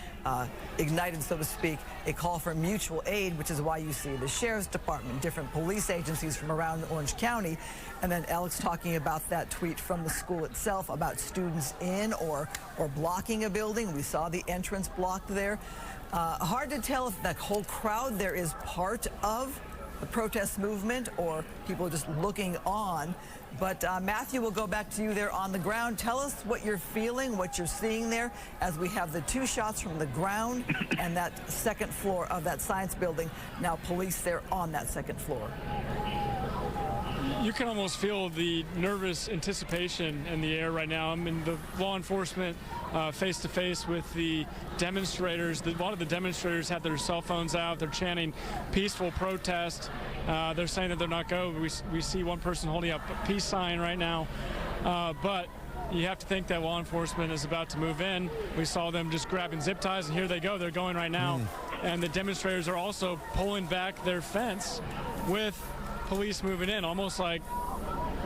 S2: ignited, so to speak, a call for mutual aid, which is why you see the Sheriff's Department, different police agencies from around Orange County. And then Alex talking about that tweet from the school itself about students in or blocking a building. We saw the entrance blocked there. Hard to tell if that whole crowd there is part of the protest movement or people just looking on. But Matthew, we'll go back to you there on the ground. Tell us what you're feeling, what you're seeing there, as we have the two shots from the ground and that second floor of that science building. Now police there on that second floor.
S3: You can almost feel the nervous anticipation in the air right now. I mean, the law enforcement face-to-face with the demonstrators. A lot of the demonstrators had their cell phones out. They're chanting peaceful protest. They're saying that they're not going. We see one person holding up a peace sign right now, but you have to think that law enforcement is about to move in. We saw them just grabbing zip ties, and here they go. They're going right now. And the demonstrators are also pulling back their fence with police moving in, almost like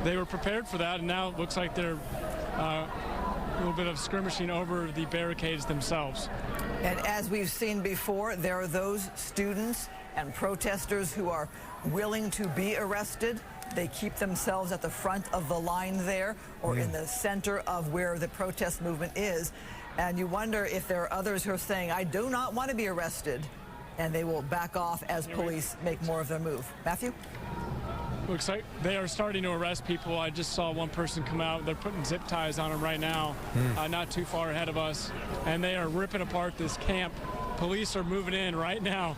S3: they were prepared for that, and now it looks like they're a little bit of skirmishing over the barricades themselves.
S2: And as we've seen before, there are those students and protesters who are willing to be arrested. They keep themselves at the front of the line there or in the center of where the protest movement is. And you wonder if there are others who are saying, I do not want to be arrested, and they will back off as police make more of their move. Matthew?
S3: Looks like they are starting to arrest people. I just saw one person come out. They're putting zip ties on them right now, not too far ahead of us. And they are ripping apart this camp. Police are moving in right now.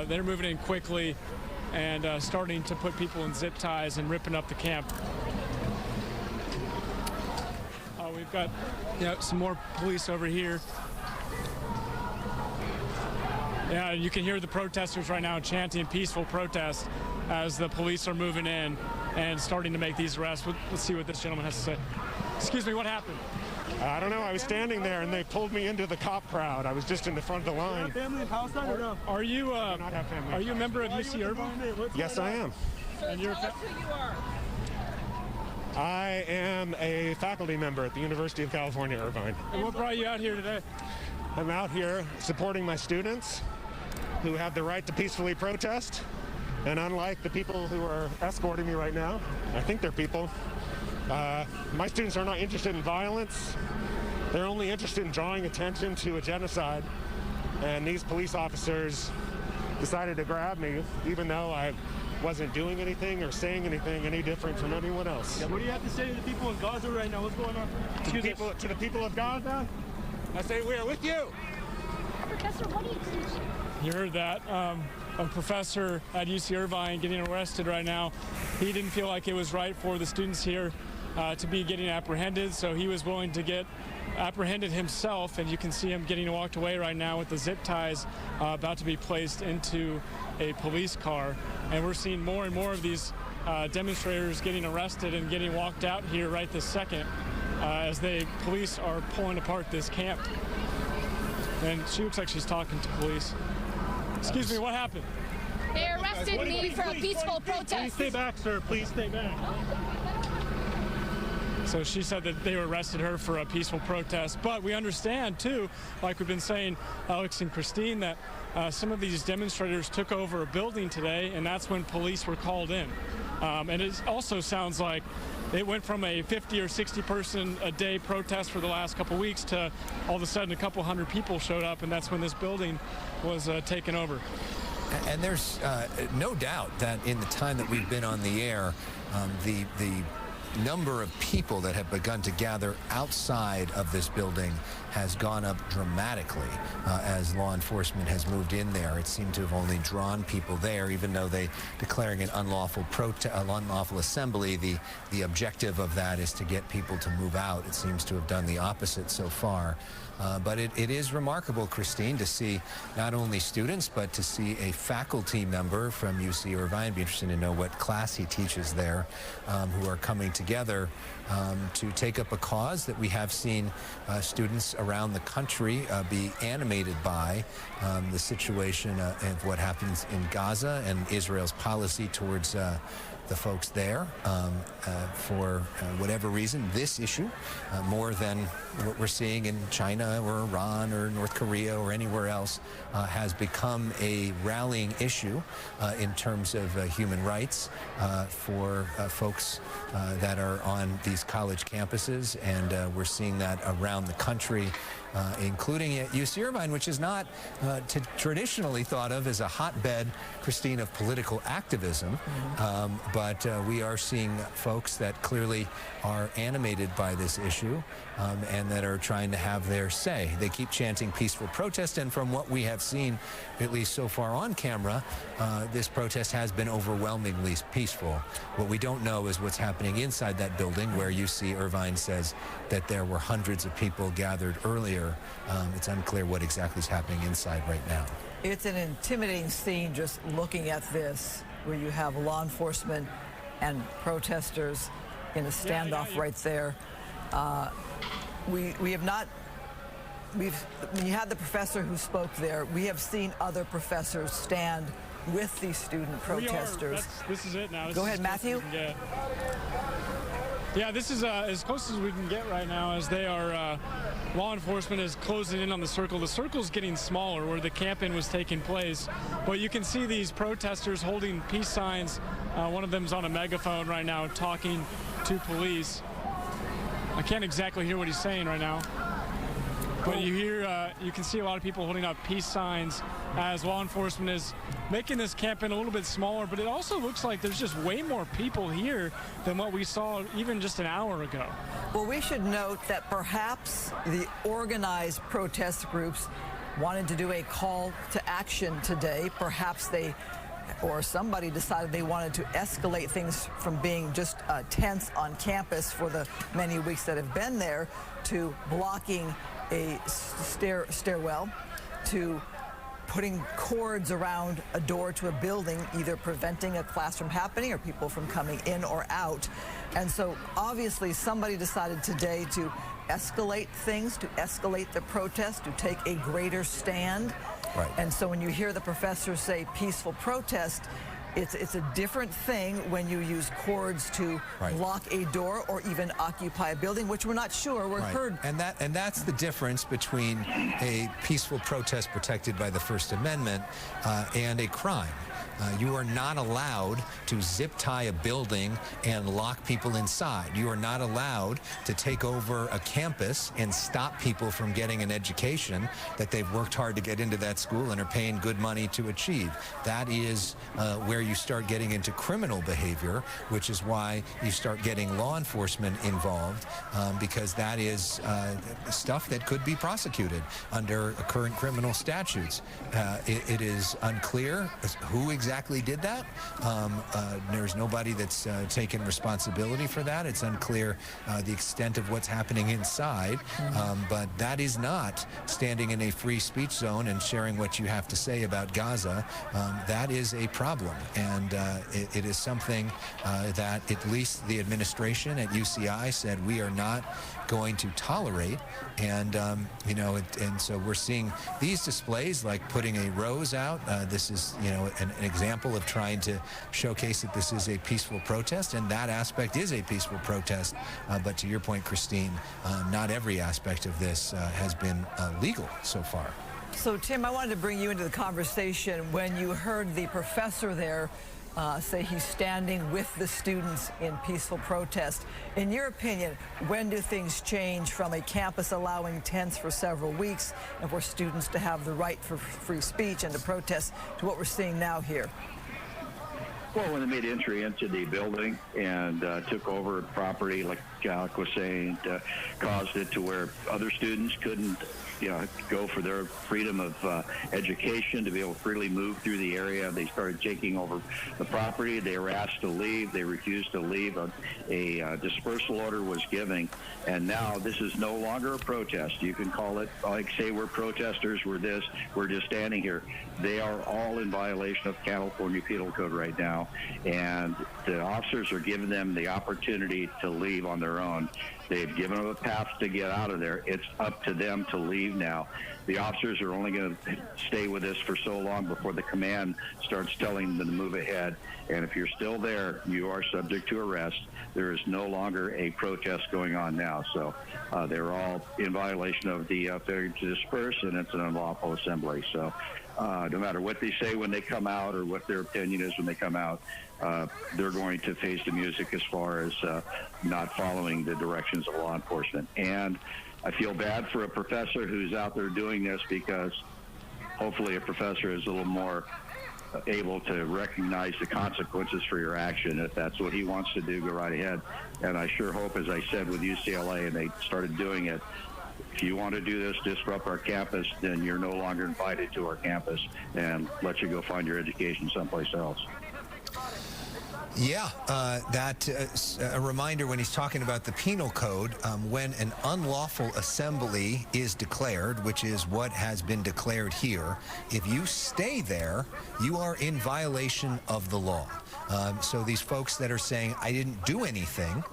S3: They're moving in quickly and starting to put people in zip ties and ripping up the camp. We've got some more police over here. Yeah, you can hear the protesters right now chanting peaceful protest as the police are moving in and starting to make these arrests. Let's see what this gentleman has to say. Excuse me, what happened?
S10: I don't know. I was standing there and they pulled me into the cop crowd. I was just in the front of the line.
S9: Do you have family in Palestine or no?
S3: Are you
S10: not have family.
S3: Are you a member of UC Irvine?
S10: Yes, I am.
S3: And you're
S9: Tell us who you are.
S10: I am a faculty member at the University of California, Irvine.
S3: And what brought you out here today?
S10: I'm out here supporting my students who have the right to peacefully protest. And unlike the people who are escorting me right now, I think they're people, my students are not interested in violence. They're only interested in drawing attention to a genocide. And these police officers decided to grab me, even though I wasn't doing anything or saying anything any different from anyone else.
S9: Yeah, what do you have to say to the people in Gaza right now? What's going on?
S10: To the people of Gaza, I say we are with you.
S11: Professor, what do you teach?
S3: You heard that. A professor at UC Irvine getting arrested right now. He didn't feel like it was right for the students here to be getting apprehended, so he was willing to get apprehended himself, and you can see him getting walked away right now with the zip ties about to be placed into a police car. And we're seeing more and more of these demonstrators getting arrested and getting walked out here right this second as the police are pulling apart this camp. And she looks like she's talking to police. Excuse me, what happened?
S11: They arrested me for a peaceful protest.
S9: Please stay back, sir. Please stay back.
S3: So she said that they arrested her for a peaceful protest. But we understand, too, like we've been saying, Alex and Christine, that some of these demonstrators took over a building today, and that's when police were called in. And it also sounds like it went from a 50 or 60 person a day protest for the last couple weeks to all of a sudden a couple hundred people showed up, and that's when this building was taken over.
S1: And there's no doubt that in the time that we've been on the air, the number of people that have begun to gather outside of this building has gone up dramatically as law enforcement has moved in there. It seemed to have only drawn people there, even though they declaring an unlawful assembly. The objective of that is to get people to move out. It seems to have done the opposite so far. But it is remarkable, Christine, to see not only students, but to see a faculty member from UC Irvine. Be interesting to know what class he teaches there, who are coming together to take up a cause that we have seen students around the country be animated by, the situation of what happens in Gaza and Israel's policy towards the folks there for whatever reason. This issue, more than what we're seeing in China or Iran or North Korea or anywhere else, has become a rallying issue in terms of human rights for folks that are on these college campuses. And we're seeing that around the country, including at UC Irvine, which is not traditionally thought of as a hotbed, Christine, of political activism. But we are seeing folks that clearly are animated by this issue and that are trying to have their say. They keep chanting peaceful protest, and from what we have seen, at least so far on camera, this protest has been overwhelmingly peaceful. What we don't know is what's happening inside that building, where UC Irvine says that there were hundreds of people gathered earlier. It's unclear what exactly is happening inside right now.
S2: It's an intimidating scene just looking at this. where you have law enforcement and protesters in a standoff right there. We have not. When you had the professor who spoke there, we have seen other professors stand with these student protesters.
S3: This is it now.
S2: Go ahead, Matthew.
S3: Yeah, this is as close as we can get right now, as they are, law enforcement is closing in on the circle. The circle's getting smaller where the camp-in was taking place. But you can see these protesters holding peace signs. One of them's on a megaphone right now talking to police. I can't exactly hear what he's saying right now. But you hear, you can see a lot of people holding up peace signs as law enforcement is making this camp-in a little bit smaller, but it also looks like there's just way more people here than what we saw even just an hour ago.
S2: Well, we should note that perhaps the organized protest groups wanted to do a call to action today. Perhaps they or somebody decided they wanted to escalate things from being just tense on campus for the many weeks that have been there to blocking a stairwell, to putting cords around a door to a building, either preventing a class from happening or people from coming in or out. And so obviously somebody decided today to escalate things, to escalate the protest, to take a greater stand.
S1: Right.
S2: And so when you hear the professor say peaceful protest, it's a different thing when you use cords to lock a door or even occupy a building, which we're not sure. We're heard.
S1: And that's the difference between a peaceful protest protected by the First Amendment and a crime. You are not allowed to zip tie a building and lock people inside. You are not allowed to take over a campus and stop people from getting an education that they've worked hard to get into that school and are paying good money to achieve. That is where you start getting into criminal behavior, which is why you start getting law enforcement involved, because that is stuff that could be prosecuted under current criminal statutes. It is unclear who exactly did that. There's nobody that's taken responsibility for that. It's unclear the extent of what's happening inside, but that is not standing in a free speech zone and sharing what you have to say about Gaza. That is a problem, and it is something that at least the administration at UCI said we are not going to tolerate. And and so we're seeing these displays like putting a rose out. This is an example of trying to showcase that this is a peaceful protest, and that aspect is a peaceful protest. But to your point, Christine, not every aspect of this has been legal so far.
S2: So Tim, I wanted to bring you into the conversation when you heard the professor there say he's standing with the students in peaceful protest. In your opinion, when do things change from a campus allowing tents for several weeks and for students to have the right for free speech and to protest to what we're seeing now here?
S4: Well, when they made entry into the building and took over property, like Alec was saying, caused it to where other students couldn't go for their freedom of education, to be able to freely move through the area. They started taking over the property. They were asked to leave. They refused to leave. A dispersal order was given, and now this is no longer a protest. You can call it, like, say we're protesters, we're this, we're just standing here. They are all in violation of California Penal Code right now, and the officers are giving them the opportunity to leave on their own. They've given them a path to get out of there. It's up to them to leave now. The officers are only going to stay with us for so long before the command starts telling them to move ahead. And if you're still there, you are subject to arrest. There is no longer a protest going on now. So they're all in violation of the failure to disperse, and it's an unlawful assembly. So no matter what they say when they come out or what their opinion is when they come out, they're going to face the music as far as not following the directions of law enforcement. And I feel bad for a professor who's out there doing this, because hopefully a professor is a little more able to recognize the consequences for your action. If that's what he wants to do, go right ahead. And I sure hope, as I said with UCLA, and they started doing it, if you want to do this, disrupt our campus, then you're no longer invited to our campus, and let you go find your education someplace else.
S1: Yeah, a reminder when he's talking about the penal code, when an unlawful assembly is declared, which is what has been declared here, if you stay there, you are in violation of the law. So these folks that are saying, I didn't do anything,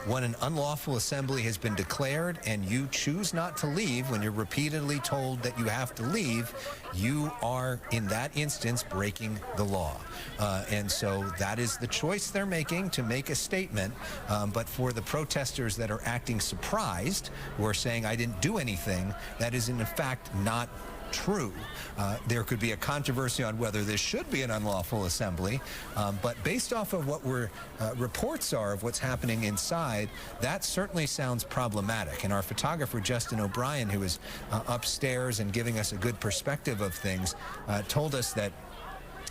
S1: when an unlawful assembly has been declared and you choose not to leave, when you're repeatedly told that you have to leave, you are, in that instance, breaking the law. And so that is the choice they're making, to make a statement. But for the protesters that are acting surprised, who are saying, I didn't do anything, that is in fact not true. There could be a controversy on whether this should be an unlawful assembly, but based off of what reports are of what's happening inside, that certainly sounds problematic. And our photographer, Justin O'Brien, who is upstairs and giving us a good perspective of things, told us that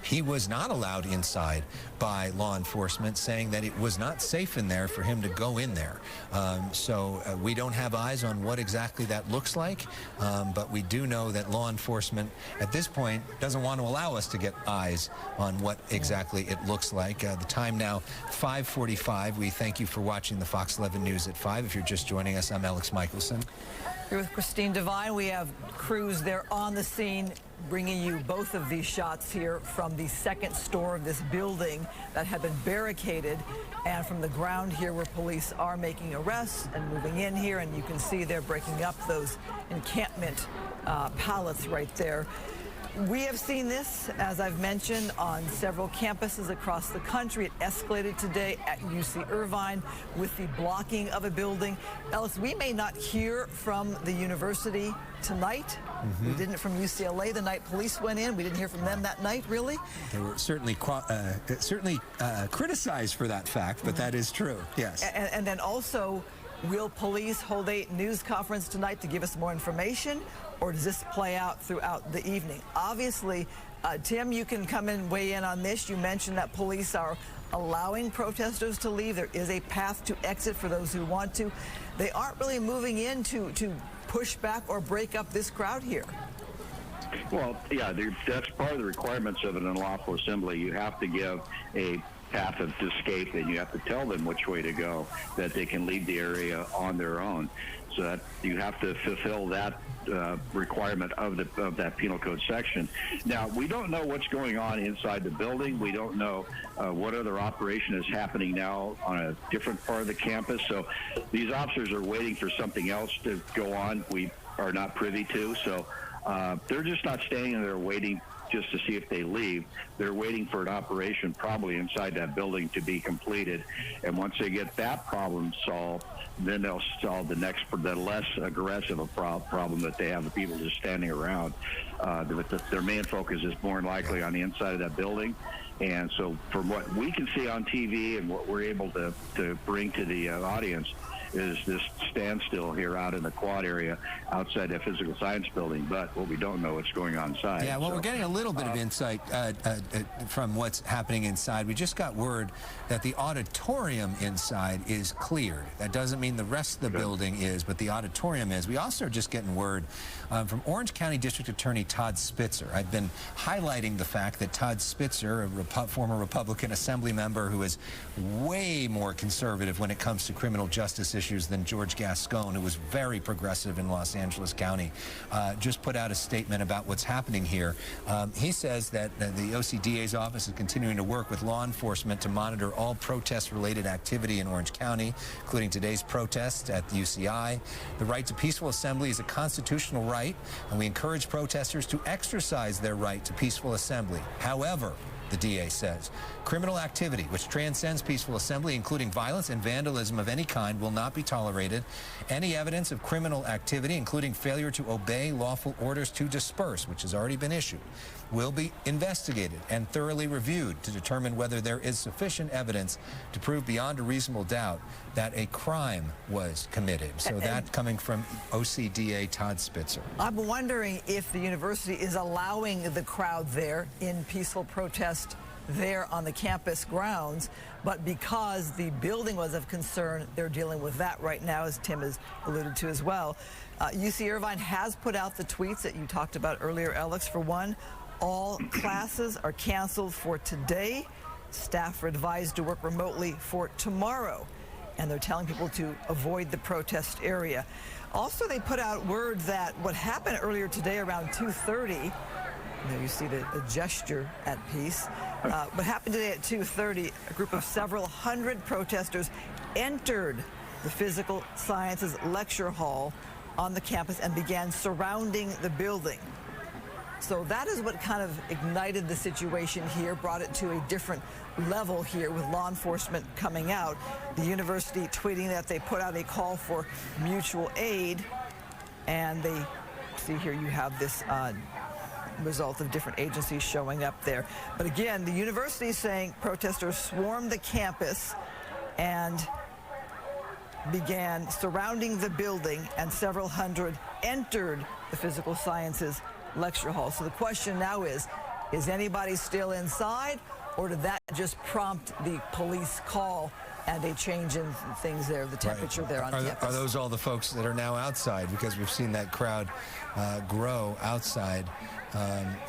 S1: he was not allowed inside by law enforcement, saying that it was not safe in there for him to go in there. So we don't have eyes on what exactly that looks like, but we do know that law enforcement at this point doesn't want to allow us to get eyes on what exactly it looks like. The time now, 5:45. We thank you for watching the Fox 11 News at 5. If you're just joining us, I'm Alex Michelson.
S2: Here with Christine Devine. We have crews there on the scene, bringing you both of these shots here from the second story of this building that had been barricaded, and from the ground here where police are making arrests and moving in here, and you can see they're breaking up those encampment pallets right there. We have seen this, as I've mentioned, on several campuses across the country. It escalated today at UC Irvine with the blocking of a building. Alex, we may not hear from the university tonight. We didn't from UCLA the night police went in. We didn't hear from them that night, really.
S1: They were certainly criticized for that fact, but that is true, yes.
S2: And then also, will police hold a news conference tonight to give us more information, or does this play out throughout the evening? Obviously, Tim, you can come and weigh in on this. You mentioned that police are allowing protesters to leave. There is a path to exit for those who want to. They aren't really moving in to push back or break up this crowd here.
S4: Well, yeah, that's part of the requirements of an unlawful assembly. You have to give a path of escape, and you have to tell them which way to go, that they can leave the area on their own. So that you have to fulfill that requirement of that penal code section. Now, we don't know what's going on inside the building. We don't know what other operation is happening now on a different part of the campus. So these officers are waiting for something else to go on. We are not privy to. So they're just not standing there waiting just to see if they leave. They're waiting for an operation probably inside that building to be completed. And once they get that problem solved, then they'll solve the less aggressive problem that they have, the people just standing around. Their main focus is more than likely on the inside of that building. And so from what we can see on TV and what we're able to bring to the audience, is this standstill here out in the quad area outside the physical science building. But what we don't know what's going on inside.
S1: Yeah, well, we're getting a little bit of insight from what's happening inside. We just got word that the auditorium inside is cleared. That doesn't mean the rest of the building is, but the auditorium is. We also are just getting word from Orange County District Attorney Todd Spitzer. I've been highlighting the fact that Todd Spitzer, a former Republican Assembly member who is way more conservative when it comes to criminal justice issues than George Gascon, who was very progressive in Los Angeles County, just put out a statement about what's happening here. He says that the OCDA's office is continuing to work with law enforcement to monitor all protest-related activity in Orange County, including today's protest at the UCI. The right to peaceful assembly is a constitutional right, and we encourage protesters to exercise their right to peaceful assembly. However, the DA says, criminal activity which transcends peaceful assembly, including violence and vandalism of any kind, will not be tolerated. Any evidence of criminal activity, including failure to obey lawful orders to disperse, which has already been issued, will be investigated and thoroughly reviewed to determine whether there is sufficient evidence to prove beyond a reasonable doubt that a crime was committed. So that coming from OCDA Todd Spitzer.
S2: I'm wondering if the university is allowing the crowd there in peaceful protest there on the campus grounds, but because the building was of concern, they're dealing with that right now, as Tim has alluded to as well. UC Irvine has put out the tweets that you talked about earlier, Alex. For one, all classes are canceled for today. staff are advised to work remotely for tomorrow, and they're telling people to avoid the protest area. Also, they put out word that what happened earlier today around 2:30, there you see the gesture at peace. What happened today at 2:30, a group of several hundred protesters entered the physical sciences lecture hall on the campus and began surrounding the building. So that is what kind of ignited the situation here, brought it to a different level here with law enforcement coming out. The university tweeting that they put out a call for mutual aid, and they see here you have this result of different agencies showing up there. But again, the university is saying protesters swarmed the campus and began surrounding the building, and several hundred entered the physical sciences lecture hall. So the question now is anybody still inside, or did that just prompt the police call and a change in things there, the temperature there on campus?
S1: Are those all the folks that are now outside? Because we've seen that crowd grow outside.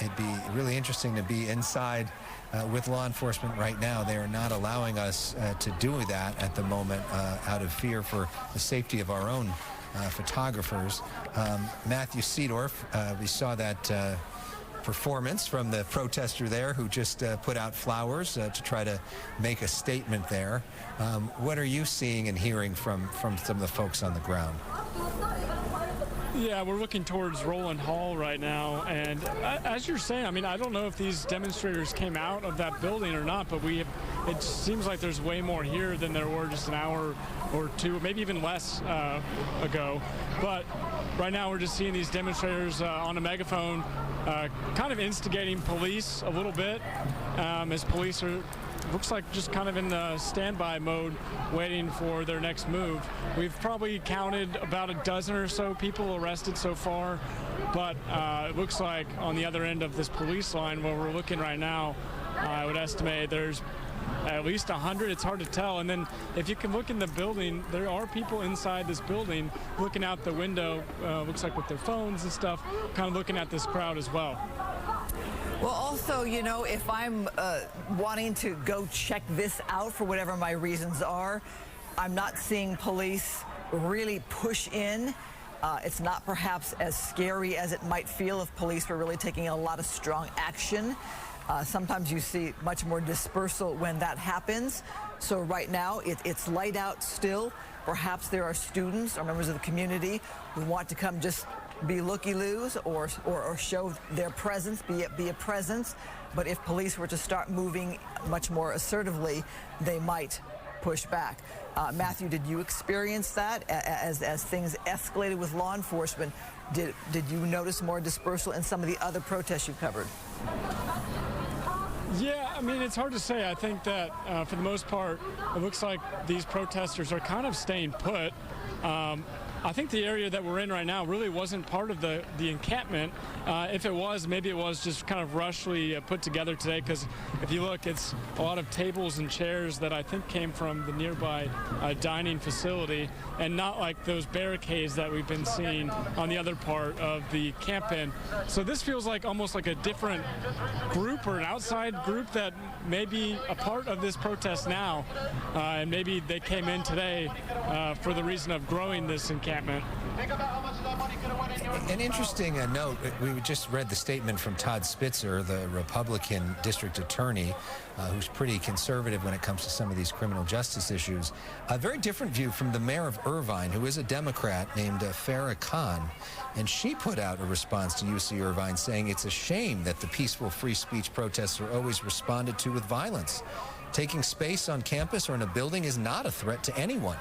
S1: It'd be really interesting to be inside with law enforcement right now. They are not allowing us to do that at the moment out of fear for the safety of our own photographers. Matthew Seedorf, we saw that performance from the protester there who just put out flowers to try to make a statement there. What are you seeing and hearing from some of the folks on the ground?
S3: Yeah, we're looking towards Roland Hall right now, and as you're saying, I mean, I don't know if these demonstrators came out of that building or not, but it seems like there's way more here than there were just an hour or two, maybe even less ago. But right now we're just seeing these demonstrators on a megaphone kind of instigating police a little bit, as police are, looks like, just kind of in the standby mode, waiting for their next move. We've probably counted about a dozen or so people arrested so far, but it looks like on the other end of this police line where we're looking right now, I would estimate there's at least 100. It's hard to tell. And then if you can look in the building, there are people inside this building looking out the window, looks like with their phones and stuff, kind of looking at this crowd as well.
S2: Well, also, you know, if I'm wanting to go check this out for whatever my reasons are, I'm not seeing police really push in. It's not perhaps as scary as it might feel if police were really taking a lot of strong action. Sometimes you see much more dispersal when that happens. So right now, it's light out still. Perhaps there are students or members of the community who want to come just be looky-loos or show their presence, be a presence. But if police were to start moving much more assertively, they might push back. Matthew, did you experience that as things escalated with law enforcement? Did you notice more dispersal in some of the other protests you covered?
S3: Yeah, I mean, it's hard to say. I think that for the most part, it looks like these protesters are kind of staying put. I think the area that we're in right now really wasn't part of the encampment. If it was, maybe it was just kind of rushly put together today, because if you look, it's a lot of tables and chairs that I think came from the nearby dining facility, and not like those barricades that we've been seeing on the other part of the encampment. So this feels like almost like a different group or an outside group that may be a part of this protest now, and maybe they came in today for the reason of growing this encampment.
S1: An interesting note, we just read the statement from Todd Spitzer, the Republican district attorney, who's pretty conservative when it comes to some of these criminal justice issues. A very different view from the mayor of Irvine, who is a Democrat, named Farah Khan. And she put out a response to UC Irvine saying it's a shame that the peaceful free speech protests are always responded to with violence. Taking space on campus or in a building is not a threat to anyone.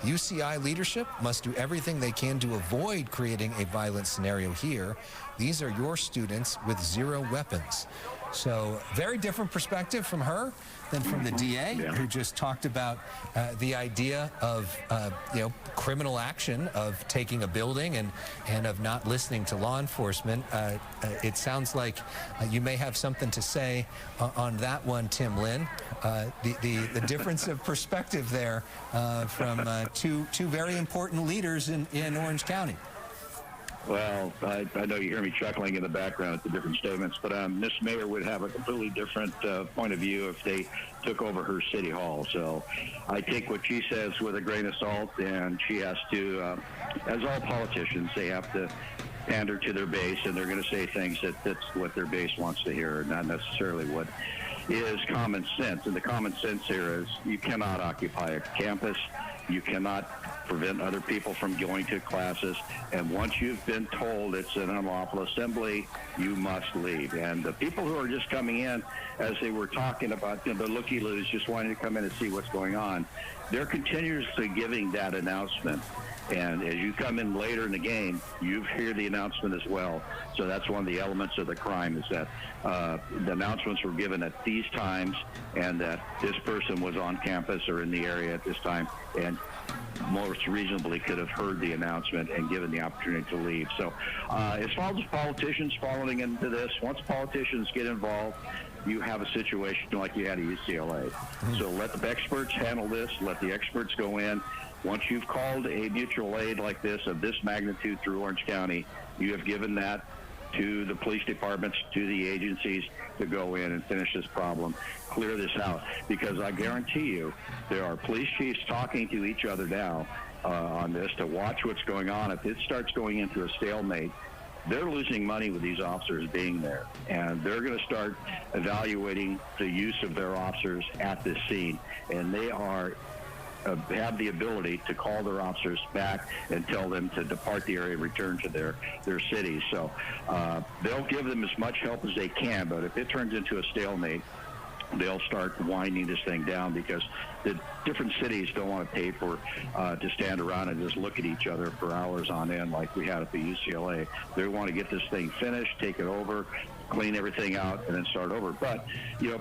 S1: UCI leadership must do everything they can to avoid creating a violent scenario here. These are your students with zero weapons. So very different perspective from her than from the DA, who just talked about the idea of criminal action, of taking a building and of not listening to law enforcement. It sounds like you may have something to say on that one, Tim Lynn. The difference of perspective there from two very important leaders in Orange County.
S4: Well, I know you hear me chuckling in the background at the different statements, but Miss Mayor would have a completely different point of view if they took over her city hall. So I take what she says with a grain of salt, and she has to, as all politicians, they have to pander to their base, and they're going to say things that's what their base wants to hear, not necessarily what is common sense. And the common sense here is you cannot occupy a campus. You cannot prevent other people from going to classes. And once you've been told it's an unlawful assembly, you must leave. And the people who are just coming in, as they were talking about, the looky-loos just wanting to come in and see what's going on, they're continuously giving that announcement. And as you come in later in the game, you hear the announcement as well. So that's one of the elements of the crime, is that the announcements were given at these times, and that this person was on campus or in the area at this time, and most reasonably could have heard the announcement and given the opportunity to leave. So as far as politicians following into this, once politicians get involved, you have a situation like you had at UCLA. So let the experts handle this. Let the experts go in. Once you've called a mutual aid like this, of this magnitude through Orange County, you have given that to the police departments, to the agencies to go in and finish this problem, clear this out. Because I guarantee you, there are police chiefs talking to each other now on this to watch what's going on. If it starts going into a stalemate, they're losing money with these officers being there, and they're going to start evaluating the use of their officers at this scene, and they are have the ability to call their officers back and tell them to depart the area, return to their cities. So they'll give them as much help as they can, but if it turns into a stalemate, they'll start winding this thing down, because the different cities don't want to pay for to stand around and just look at each other for hours on end like we had at the UCLA. They want to get this thing finished, take it over, clean everything out, and then start over. But,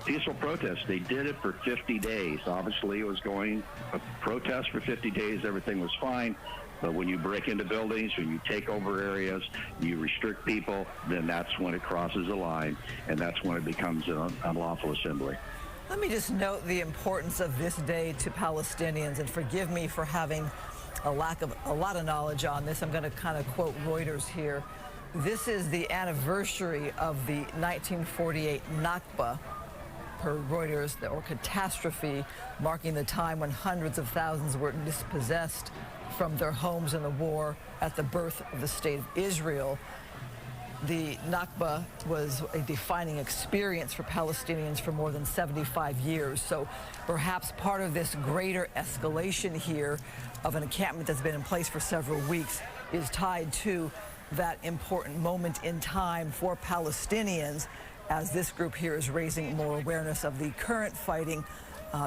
S4: peaceful protests, they did it for 50 days. Obviously, it was going a protest for 50 days. Everything was fine. But when you break into buildings, when you take over areas, you restrict people, then that's when it crosses the line, and that's when it becomes an unlawful assembly.
S2: Let me just note the importance of this day to Palestinians, and forgive me for having a lot of knowledge on this. I'm going to kind of quote Reuters here. This is the anniversary of the 1948 Nakba, per Reuters, or catastrophe, marking the time when hundreds of thousands were dispossessed from their homes in the war at the birth of the state of Israel. The Nakba was a defining experience for Palestinians for more than 75 years. So perhaps part of this greater escalation here of an encampment that's been in place for several weeks is tied to that important moment in time for Palestinians, as this group here is raising more awareness of the current fighting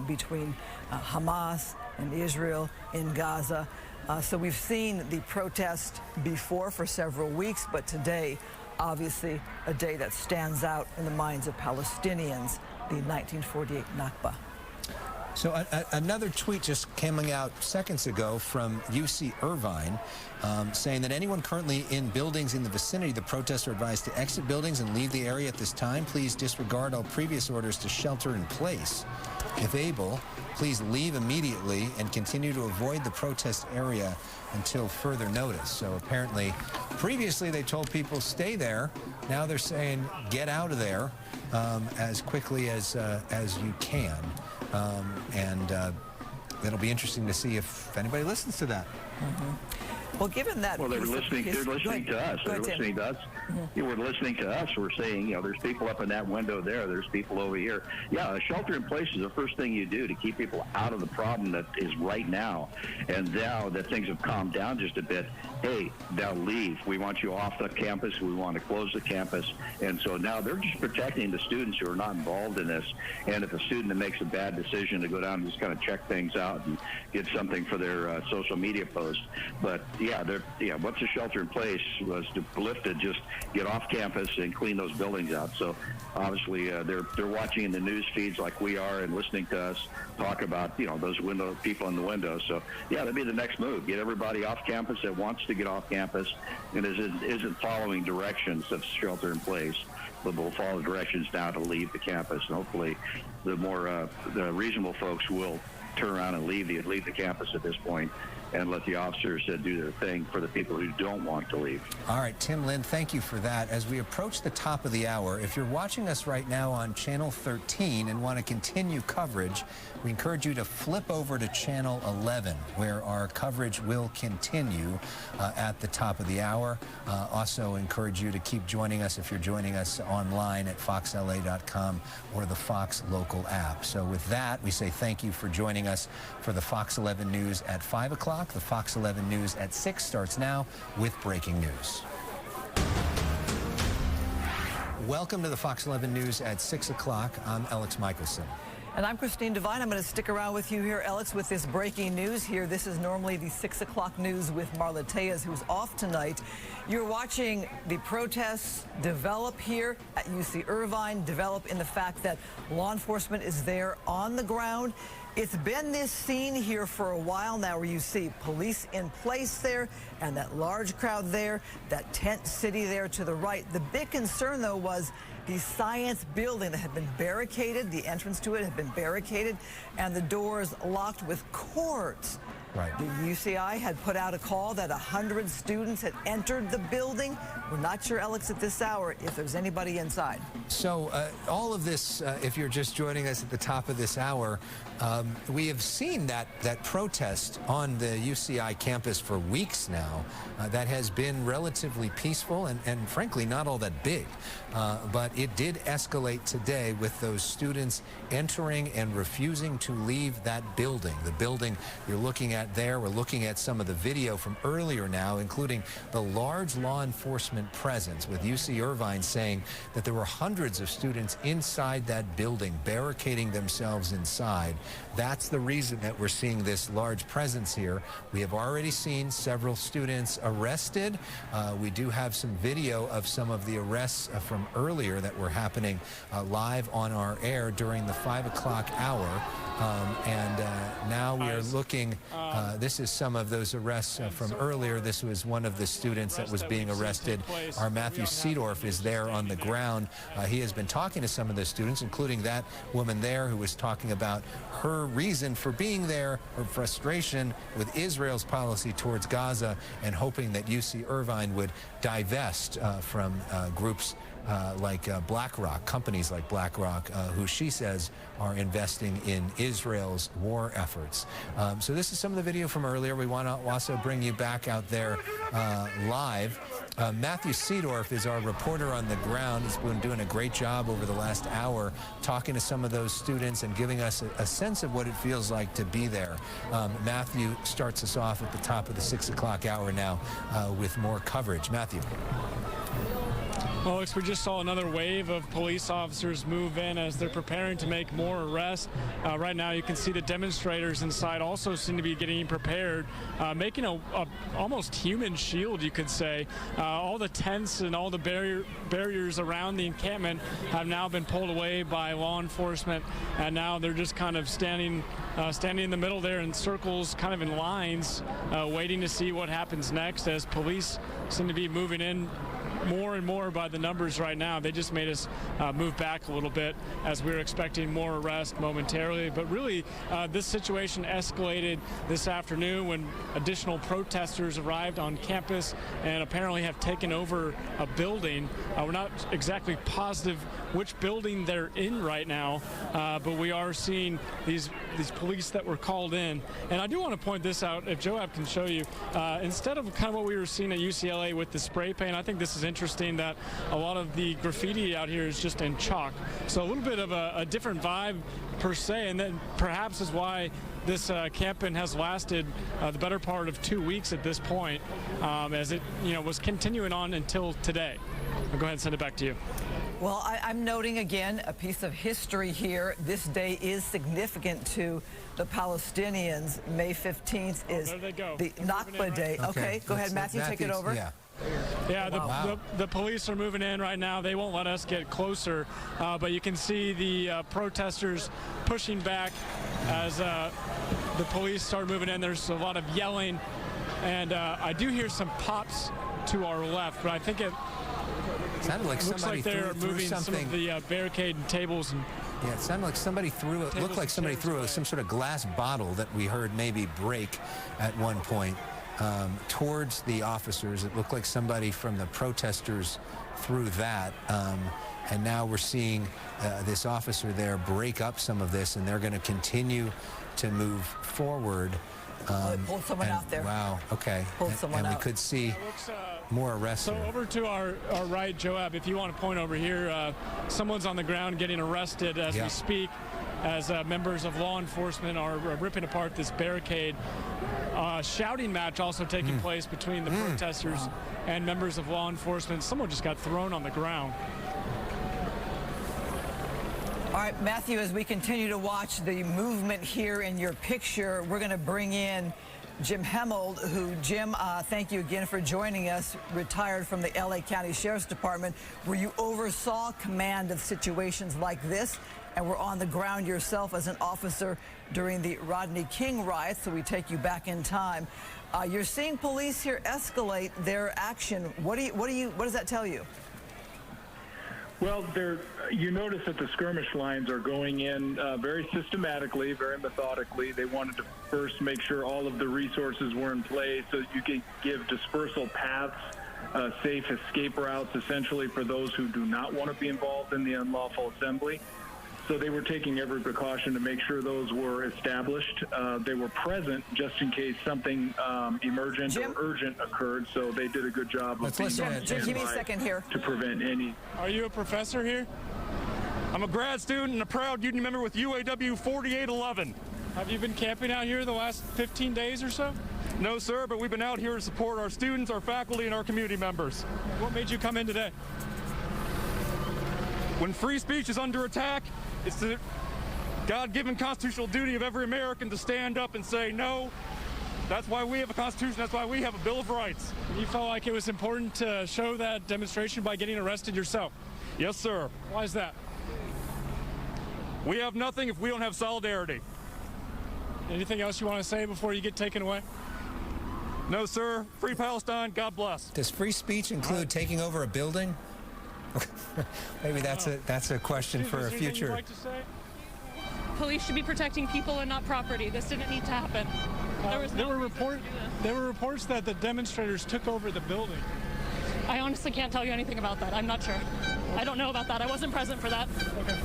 S2: between Hamas and Israel in Gaza. So we've seen the protest before for several weeks, but today, obviously, a day that stands out in the minds of Palestinians, the 1948 Nakba.
S1: So another tweet just coming out seconds ago from UC Irvine saying that anyone currently in buildings in the vicinity of the protests are advised to exit buildings and leave the area at this time. Please disregard all previous orders to shelter in place. If able, please leave immediately and continue to avoid the protest area until further notice. So apparently, previously they told people stay there. Now they're saying get out of there as quickly as you can. It'll be interesting to see if anybody listens to that.
S2: Well, given that...
S4: Well, they're listening to us. They're listening to us. We're listening to us. We're saying, there's people up in that window there. There's people over here. Yeah, a shelter in place is the first thing you do to keep people out of the problem that is right now. And now that things have calmed down just a bit, hey, now leave. We want you off the campus. We want to close the campus. And so now they're just protecting the students who are not involved in this. And if a student that makes a bad decision to go down and just kind of check things out and get something for their social media post. But once the shelter in place was lifted, just get off campus and clean those buildings out. So obviously they're watching the news feeds like we are and listening to us talk about those people in the windows. So that'd be the next move. Get everybody off campus that wants to get off campus and isn't following directions of shelter in place, but will follow directions now to leave the campus. And hopefully the more the reasonable folks will turn around and leave the campus at this point and let the officers do their thing for the people who don't want to leave.
S1: All right, Tim Lynn, thank you for that. As we approach the top of the hour, if you're watching us right now on Channel 13 and want to continue coverage, we encourage you to flip over to Channel 11, where our coverage will continue at the top of the hour. Also encourage you to keep joining us if you're joining us online at foxla.com or the Fox local app. So with that, we say thank you for joining us for the Fox 11 News at 5 o'clock. The Fox 11 News at 6 starts now with breaking news. Welcome to the Fox 11 News at 6 o'clock. I'm Alex Michelson.
S2: And I'm Christine Devine. I'm going to stick around with you here, Alex, with this breaking news here. This is normally the 6 o'clock news with Marla Tejas, who's off tonight. You're watching the protests develop here at UC Irvine, develop in the fact that law enforcement is there on the ground. It's been this scene here for a while now where you see police in place there and that large crowd there, that tent city there to the right. The big concern, though, was the science building that had been barricaded. The entrance to it had been barricaded and the doors locked with cords.
S1: Right.
S2: The UCI had put out a call that 100 students had entered the building. We're not sure, Alex, at this hour if there's anybody inside.
S1: So all of this, if you're just joining us at the top of this hour, we have seen that protest on the UCI campus for weeks now. That has been relatively peaceful and frankly not all that big. But it did escalate today with those students entering and refusing to leave that building. The building you're looking at there, we're looking at some of the video from earlier now, including the large law enforcement presence, with UC Irvine saying that there were hundreds of students inside that building barricading themselves inside. That's the reason that we're seeing this large presence here. We have already seen several students arrested. We do have some video of some of the arrests from earlier that were happening live on our air during the 5 o'clock hour. Now we are looking, this is some of those arrests from earlier. This was one of the students that was being arrested. Our Matthew Seedorf is there on the ground. He has been talking to some of the students, including that woman there who was talking about her reason for being there, her frustration with Israel's policy towards Gaza, and hoping that UC Irvine would divest from groups like BlackRock, companies like BlackRock, who she says are investing in Israel's war efforts. So this is some of the video from earlier. We want to also bring you back out there live. Matthew Seedorf is our reporter on the ground. He's been doing a great job over the last hour talking to some of those students and giving us a sense of what it feels like to be there. Matthew starts us off at the top of the 6 o'clock hour now with more coverage. Matthew.
S3: Well, Alex, we just saw another wave of police officers move in as they're preparing to make more arrests. Right now, you can see the demonstrators inside also seem to be getting prepared, making a almost human shield, you could say. All the tents and all the barriers around the encampment have now been pulled away by law enforcement, and now they're just kind of standing in the middle there in circles, kind of in lines, waiting to see what happens next as police seem to be moving in more and more by the numbers right now. They just made us move back a little bit as we were expecting more arrests momentarily. But really, this situation escalated this afternoon when additional protesters arrived on campus and apparently have taken over a building. We're not exactly positive which building they're in right now, but we are seeing these police that were called in. And I do want to point this out, if Joab can show you, instead of kind of what we were seeing at UCLA with the spray paint, I think this is interesting that a lot of the graffiti out here is just in chalk. So a little bit of a different vibe per se, and then perhaps is why this campaign has lasted the better part of 2 weeks at this point, as it was continuing on until today. I'll go ahead and send it back to you.
S2: Well, I'm noting again a piece of history here. This day is significant to the Palestinians. May 15th is the Nakba Day. Okay, go ahead, Matthew, take it over.
S3: Yeah, the police are moving in right now. They won't let us get closer, but you can see the protesters pushing back as the police start moving in. There's a lot of yelling, and I do hear some pops to our left, but I think it
S1: sounded like
S3: looks
S1: somebody
S3: like they're
S1: threw
S3: moving
S1: something.
S3: some of the barricade and tables and
S1: Yeah, it sounded like somebody threw it. Looked like somebody threw some sort of glass bottle that we heard maybe break at one point towards the officers. It looked like somebody from the protesters threw that. And now we're seeing this officer there break up some of this, and they're going to continue to move forward.
S2: Pulled someone out there.
S1: Wow, okay.
S2: Pulled someone out.
S1: And we could see more arrests.
S3: So over to our right, Joab, if you want to point over here, someone's on the ground getting arrested as we speak, as members of law enforcement are ripping apart this barricade. Shouting match also taking place between the protesters and members of law enforcement. Someone just got thrown on the ground.
S2: All right, Matthew, as we continue to watch the movement here in your picture, we're going to bring in Jim Hemmold, who, Jim, thank you again for joining us, retired from the LA County Sheriff's Department, where you oversaw command of situations like this, and were on the ground yourself as an officer during the Rodney King riots, so we take you back in time. You're seeing police here escalate their action. What does that tell you?
S12: Well, you notice that the skirmish lines are going in very systematically, very methodically. They wanted to first make sure all of the resources were in place so you could give dispersal paths, safe escape routes, essentially, for those who do not want to be involved in the unlawful assembly. So they were taking every precaution to make sure those were established. They were present just in case something emergent or urgent occurred. So they did a good job of being on
S2: Jim, give me a second here
S12: to prevent any.
S3: Are you a professor here?
S13: I'm a grad student and a proud union member with UAW 4811.
S3: Have you been camping out here the last 15 days or so?
S13: No, sir, but we've been out here to support our students, our faculty, and our community members.
S3: What made you come in today?
S13: When free speech is under attack, it's the God-given constitutional duty of every American to stand up and say no. That's why we have a Constitution. That's why we have a Bill of Rights.
S3: You felt like it was important to show that demonstration by getting arrested yourself?
S13: Yes, sir.
S3: Why is that?
S13: We have nothing if we don't have solidarity.
S3: Anything else you want to say before you get taken away?
S13: No, sir. Free Palestine. God bless.
S1: Does free speech include taking over a building? Maybe that's a question for a future.
S3: Like to say?
S11: Police should be protecting people and not property. This didn't need to happen.
S3: There were reports that the demonstrators took over the building.
S11: I honestly can't tell you anything about that. I'm not sure. I don't know about that. I wasn't present for that.
S3: Okay.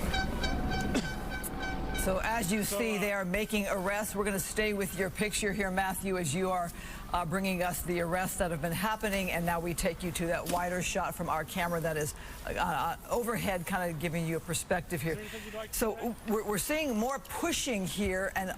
S2: So as you see, they are making arrests. We're going to stay with your picture here, Matthew, as you are bringing us the arrests that have been happening. And now we take you to that wider shot from our camera that is overhead, kind of giving you a perspective here. So we're seeing more pushing here, and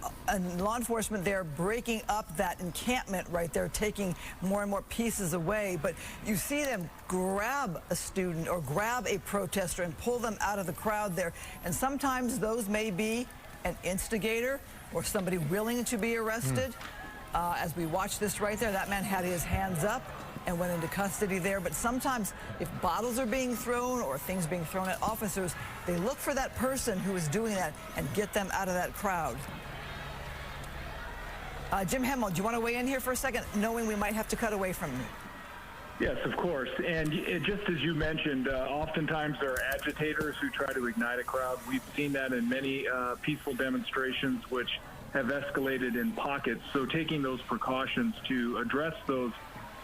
S2: law enforcement, they're breaking up that encampment right there, taking more and more pieces away. But you see them grab a student or grab a protester and pull them out of the crowd there. And sometimes those may be an instigator or somebody willing to be arrested. As we watch this right there, that man had his hands up and went into custody there. But sometimes if bottles are being thrown or things being thrown at officers, they look for that person who is doing that and get them out of that crowd. Jim Hemmold, do you want to weigh in here for a second, knowing we might have to cut away from you?
S12: Yes, of course. And just as you mentioned, oftentimes there are agitators who try to ignite a crowd. We've seen that in many peaceful demonstrations, which have escalated in pockets. So taking those precautions to address those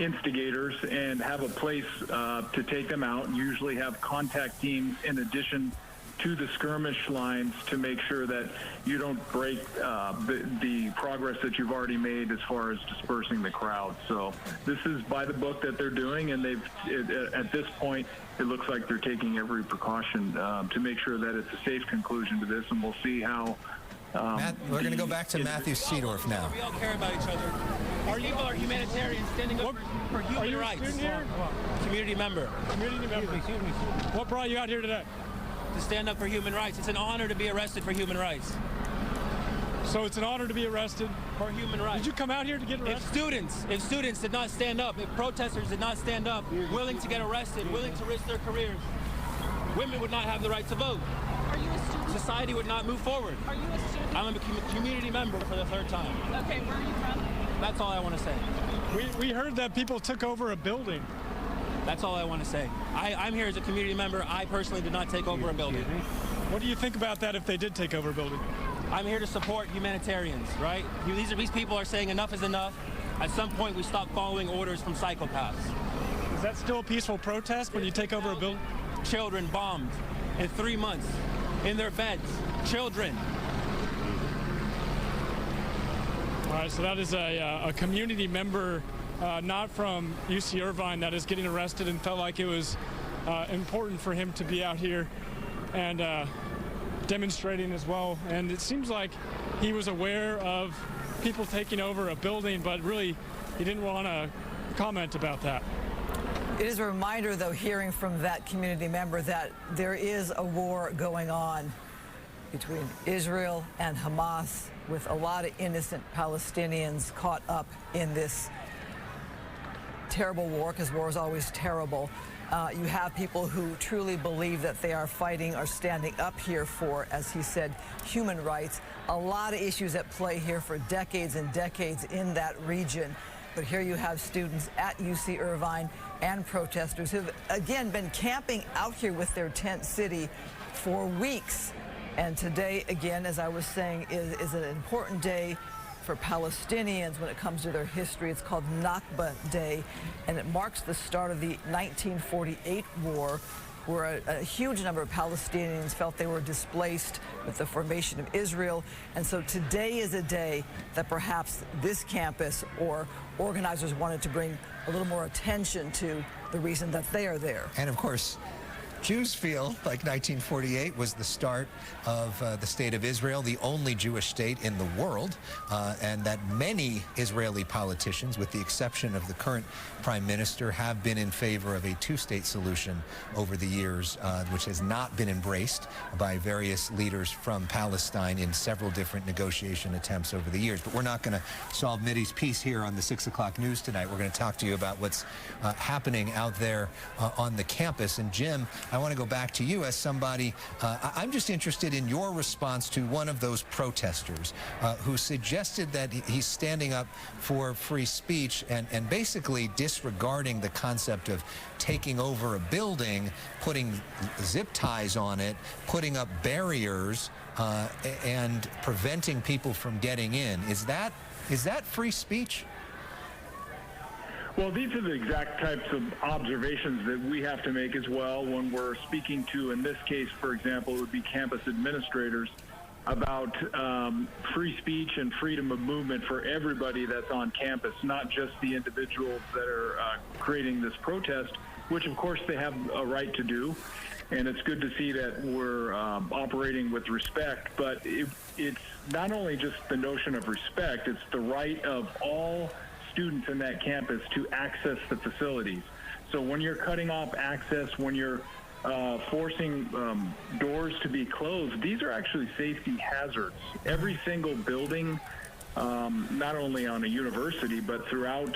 S12: instigators and have a place to take them out, and usually have contact teams in addition to the skirmish lines to make sure that you don't break the progress that you've already made as far as dispersing the crowd. So this is by the book that they're doing, and at this point, it looks like they're taking every precaution to make sure that it's a safe conclusion to this, and we'll see how.
S1: We're going to go back to Matthew Seedorf now.
S14: We all care about each other. Our people are humanitarians standing up for human rights.
S3: Here?
S14: Community member.
S3: Community member. Excuse me. What brought you out here today?
S14: To stand up for human rights. It's an honor to be arrested for human rights.
S3: So it's an honor to be arrested
S14: for human rights.
S3: Did you come out here to get arrested?
S14: If students did not stand up, if protesters did not stand up, willing to get arrested, willing to risk their careers, women would not have the right to vote.
S11: Are you a student?
S14: Society would not move forward.
S11: Are you a student?
S14: I'm a community member for the third time.
S11: Okay, where are you from?
S14: That's all I want to say.
S3: We heard that people took over a building.
S14: That's all I want to say. I'm here as a community member. I personally did not take over a building.
S3: What do you think about that if they did take over a building?
S14: I'm here to support humanitarians, right? These people are saying enough is enough. At some point, we stop following orders from psychopaths.
S3: Is that still a peaceful protest when you take over a building?
S14: Children bombed in 3 months, in their beds. Children.
S3: All right, so that is a community member, not from UC Irvine, that is getting arrested, and felt like it was important for him to be out here and demonstrating as well. And it seems like he was aware of people taking over a building, but really he didn't want to comment about that.
S2: It is a reminder, though, hearing from that community member that there is a war going on between Israel and Hamas, with a lot of innocent Palestinians caught up in this terrible war, because war is always terrible. You have people who truly believe that they are fighting or standing up here for, as he said, human rights. A lot of issues at play here for decades and decades in that region. But here you have students at UC Irvine and protesters who've, again, been camping out here with their tent city for weeks. And today, again, as I was saying, is an important day for Palestinians when it comes to their history. It's called Nakba Day, and it marks the start of the 1948 war, where a huge number of Palestinians felt they were displaced with the formation of Israel. And so today is a day that perhaps this campus or organizers wanted to bring a little more attention to the reason that they are there.
S1: And of course, Jews feel like 1948 was the start of the state of Israel, the only Jewish state in the world, and that many Israeli politicians, with the exception of the current prime minister, have been in favor of a two-state solution over the years, which has not been embraced by various leaders from Palestine in several different negotiation attempts over the years. But we're not going to solve Mideast peace here on the 6 o'clock news tonight. We're going to talk to you about what's happening out there on the campus. And Jim, I want to go back to you as somebody, I'm just interested in your response to one of those protesters who suggested that he's standing up for free speech and basically disregarding the concept of taking over a building, putting zip ties on it, putting up barriers, and preventing people from getting in. Is that free speech?
S12: Well, these are the exact types of observations that we have to make as well when we're speaking to, in this case, for example, it would be campus administrators, about free speech and freedom of movement for everybody that's on campus, not just the individuals that are creating this protest, which of course they have a right to do. And it's good to see that we're operating with respect, but it's not only just the notion of respect, it's the right of all students in that campus to access the facilities. So when you're cutting off access, when you're forcing doors to be closed, these are actually safety hazards. Every single building, not only on a university, but throughout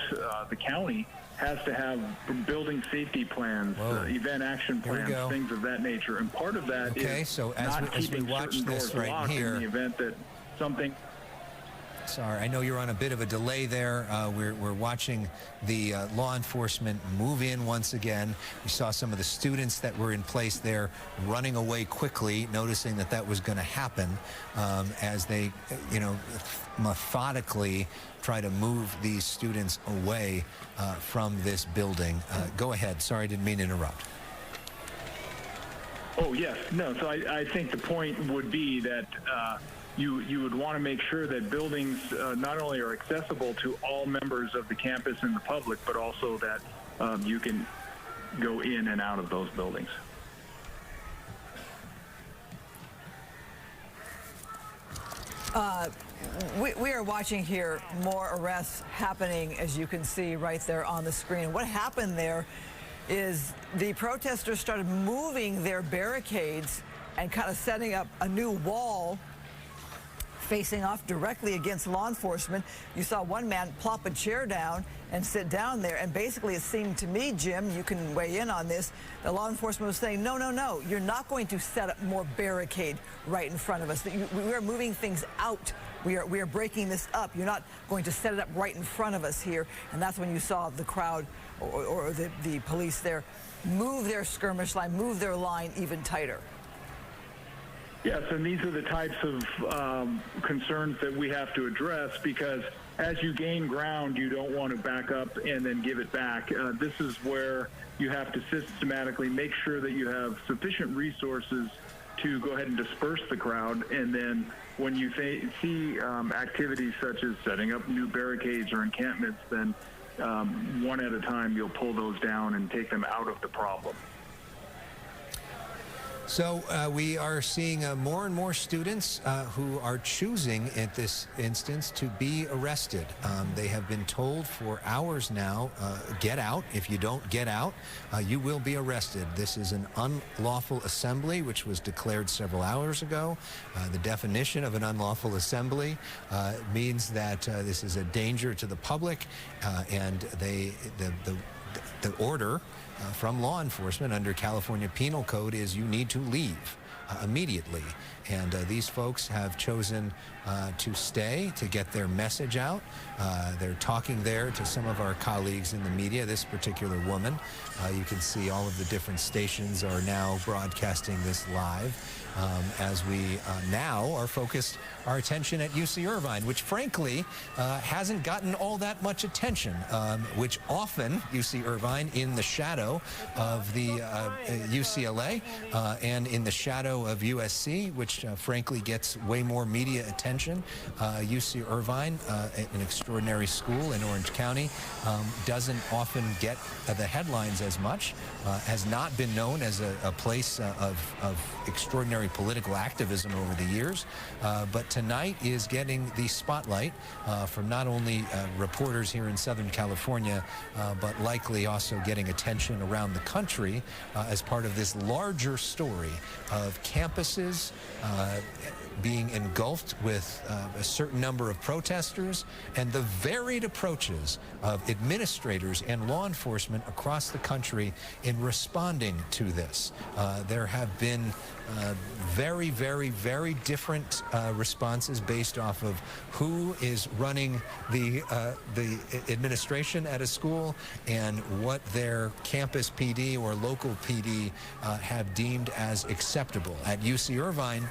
S12: the county, has to have building safety plans, event action plans, things of that nature. And part of that is
S1: so
S12: not keeping certain doors locked in the event that something...
S1: Sorry, I know you're on a bit of a delay there. We're watching the law enforcement move in once again. We saw some of the students that were in place there running away quickly, noticing that that was going to happen as they, methodically try to move these students away from this building. Go ahead. Sorry, I didn't mean to interrupt.
S12: Oh, yes. No, so I think the point would be that you would want to make sure that buildings not only are accessible to all members of the campus and the public, but also that you can go in and out of those buildings.
S2: We are watching here more arrests happening, as you can see right there on the screen. What happened there is the protesters started moving their barricades and kind of setting up a new wall facing off directly against law enforcement. You saw one man plop a chair down and sit down there, and basically it seemed to me, Jim, you can weigh in on this, the law enforcement was saying, no, you're not going to set up more barricade right in front of us. We are moving things out. We are breaking this up. You're not going to set it up right in front of us here. And that's when you saw the crowd or the police there move their skirmish line, move their line even tighter.
S12: Yes, and these are the types of concerns that we have to address, because as you gain ground, you don't want to back up and then give it back. This is where you have to systematically make sure that you have sufficient resources to go ahead and disperse the crowd. And then when you see activities such as setting up new barricades or encampments, then one at a time you'll pull those down and take them out of the problem.
S1: So we are seeing more and more students who are choosing, at this instance, to be arrested. They have been told for hours now, get out. If you don't get out, you will be arrested. This is an unlawful assembly, which was declared several hours ago. The definition of an unlawful assembly means that this is a danger to the public, and the order from law enforcement under California Penal Code is you need to leave immediately. And these folks have chosen to stay to get their message out. They're talking there to some of our colleagues in the media. This particular woman, you can see all of the different stations are now broadcasting this live. As we now are focused our attention at UC Irvine, which frankly hasn't gotten all that much attention, which often UC Irvine in the shadow of the UCLA and in the shadow of USC, which frankly gets way more media attention. UC Irvine, an extraordinary school in Orange County, doesn't often get the headlines as much, has not been known as a place of extraordinary political activism over the years, but tonight is getting the spotlight from not only reporters here in Southern California, but likely also getting attention around the country as part of this larger story of campuses being engulfed with a certain number of protesters, and the varied approaches of administrators and law enforcement across the country in responding to this. There have been very, very, very different responses based off of who is running the administration at a school and what their campus PD or local PD have deemed as acceptable. At UC Irvine,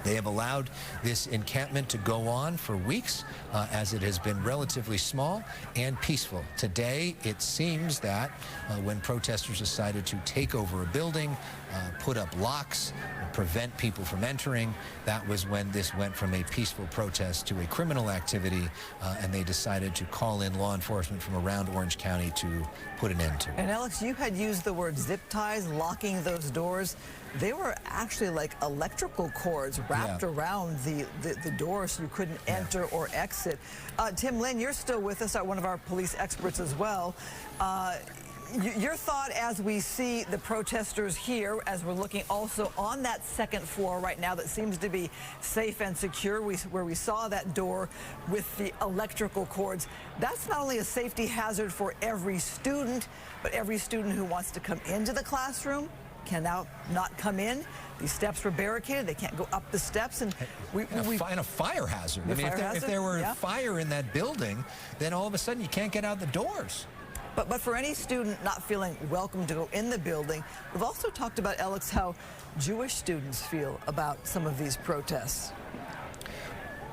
S1: they have allowed this encampment to go on for weeks, as it has been relatively small and peaceful. Today, it seems that when protesters decided to take over a building, put up locks, prevent people from entering, that was when this went from a peaceful protest to a criminal activity, and they decided to call in law enforcement from around Orange County to put an end to it.
S2: And Alex, you had used the word zip ties, locking those doors. They were actually like electrical cords wrapped around the door so you couldn't enter or exit. Tim Lynn, you're still with us, one of our police experts as well. Your thought as we see the protesters here, as we're looking also on that second floor right now that seems to be safe and secure, where we saw that door with the electrical cords. That's not only a safety hazard for every student, but every student who wants to come into the classroom can now not come in. These steps were barricaded. They can't go up the steps. And
S1: a fire hazard. I mean, if there were fire in that building, then all of a sudden you can't get out the doors.
S2: But for any student not feeling welcome to go in the building, we've also talked about, Alex, how Jewish students feel about some of these protests.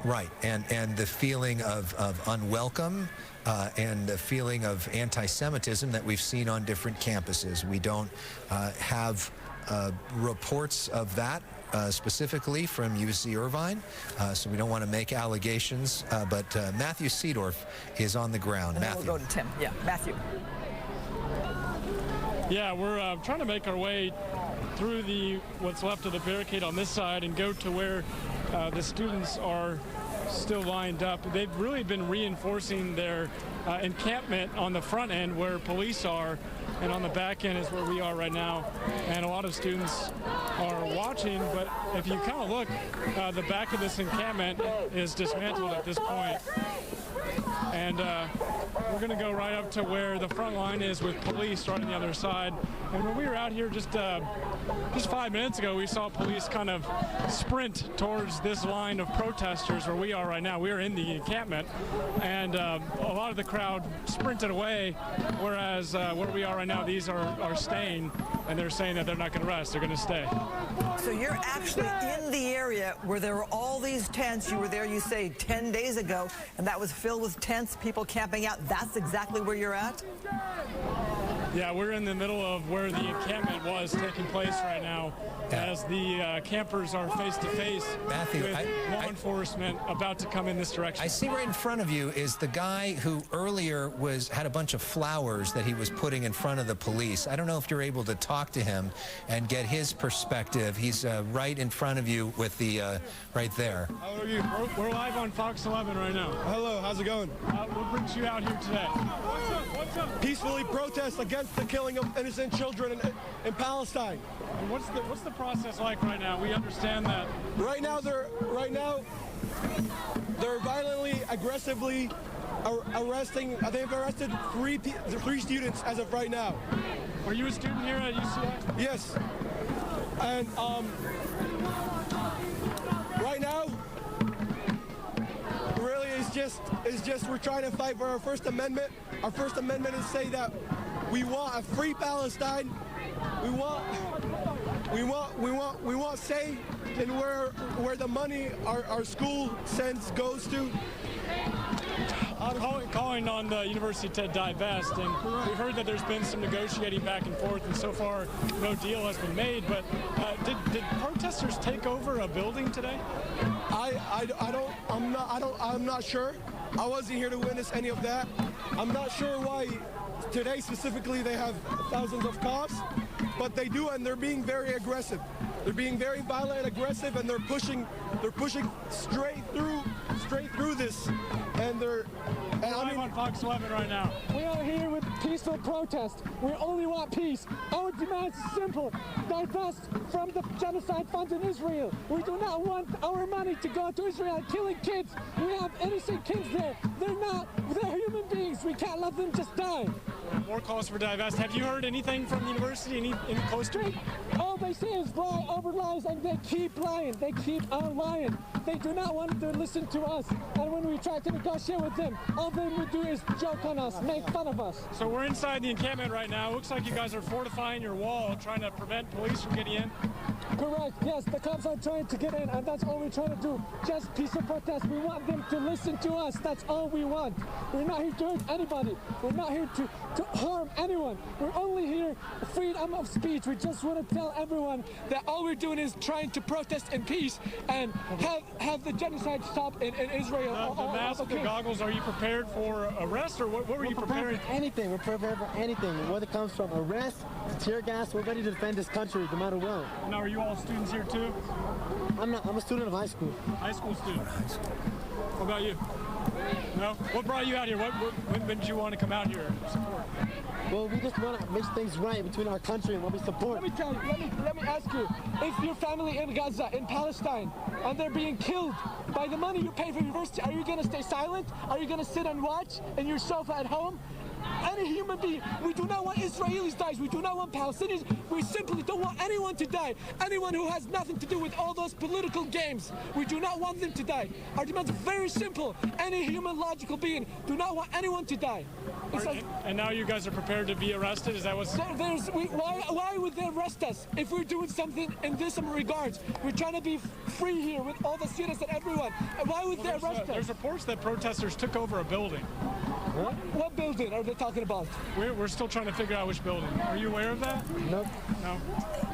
S1: Right, and the feeling of unwelcome and the feeling of anti-Semitism that we've seen on different campuses. We don't have reports of that specifically from UC Irvine, so we don't want to make allegations, but Matthew Seedorf is on the ground.
S2: And
S1: Matthew.
S2: Then we'll go to Tim. Yeah, Matthew.
S3: Yeah, we're trying to make our way through what's left of the barricade on this side and go to where the students are still lined up. They've really been reinforcing their encampment on the front end where police are, and on the back end is where we are right now. And a lot of students are watching, but if you kind of look, the back of this encampment is dismantled at this point. And We're going to go right up to where the front line is with police right on the other side. And when we were out here just 5 minutes ago, we saw police kind of sprint towards this line of protesters where we are right now. We're in the encampment, and a lot of the crowd sprinted away, whereas where we are right now, these are staying, and they're saying that they're not going to rest. They're going to stay.
S2: So you're actually in the area where there were all these tents. You were there, you say, 10 days ago, and that was filled with tents, people camping out. That's exactly where you're at?
S3: Yeah, we're in the middle of where the encampment was taking place right now, as the campers are face-to-face with law enforcement about to come in this direction.
S1: I see right in front of you is the guy who earlier had a bunch of flowers that he was putting in front of the police. I don't know if you're able to talk to him and get his perspective. He's right in front of you with the, right there.
S3: How are you? We're live on Fox 11 right now.
S15: Hello, how's it going?
S3: What brings you out here today? What's up? What's up?
S15: Peacefully protest against the killing of innocent children in Palestine.
S3: And what's the process like right now? We understand that.
S15: Right now they're violently, aggressively arresting. They've arrested three students as of right now.
S3: Are you a student here at UCI?
S15: Yes. And right now, really, it's just we're trying to fight for our First Amendment. Our First Amendment is say that we want a free Palestine. We want say in where the money our school goes to.
S3: I'm calling on the university to divest, and we've heard that there's been some negotiating back and forth, and so far no deal has been made. But did protesters take over a building today?
S15: I'm not sure. I wasn't here to witness any of that. I'm not sure why today specifically they have thousands of cops, but they do, and they're being very aggressive. They're being very violent and aggressive, and they're pushing straight through this, and
S3: I'm on Fox 11 right now.
S5: We are here with peaceful protest. We only want peace. Our demand is simple. Divest from the genocide funds in Israel. We do not want our money to go to Israel killing kids. We have innocent kids there. They're human beings. We can't let them just die.
S3: More calls for divest. Have you heard anything from the university? Any close to it?
S5: All they say is lie over lies, and they keep lying. They keep on lying. They do not want to listen to us. And when we try to negotiate with them, all they would do is joke on us, make fun of us.
S3: So we're inside the encampment right now. Looks like you guys are fortifying your wall, trying to prevent police from getting in.
S5: Correct, yes, the cops are trying to get in, and that's all we're trying to do. Just peaceful protest. We want them to listen to us. That's all we want. We're not here to hurt anybody. We're not here to harm anyone. We're only here freedom of speech. We just want to tell everyone that all we're doing is trying to protest in peace and have the genocide stop in Israel.
S3: The mask, the goggles, are you prepared for arrest, or what were you preparing?
S16: Anything. We're prepared for anything. Whether it comes from arrest to tear gas, we're ready to defend this country no matter what.
S3: Now, are you all students here too?
S16: I'm a student of high school.
S3: High school student. What about you? No? What brought you out here? When did you want to come out here and support?
S16: Well, we just want to make things right between our country and what we support.
S5: Let me tell you, let me ask you, if your family in Gaza, in Palestine, and they're being killed by the money you pay for university, are you going to stay silent? Are you going to sit and watch in your sofa at home? Any human being. We do not want Israelis die. We do not want Palestinians. We simply don't want anyone to die. Anyone who has nothing to do with all those political games. We do not want them to die. Our demand is very simple. Any human logical being do not want anyone to die.
S3: And now you guys are prepared to be arrested? Is that what's...
S5: Why would they arrest us if we're doing something in this regards? We're trying to be free here with all the students and everyone. Why would they arrest us?
S3: There's reports that protesters took over a building.
S5: What building are they talking about?
S3: We're still trying to figure out which building. Are you aware of that?
S16: Nope.
S3: No.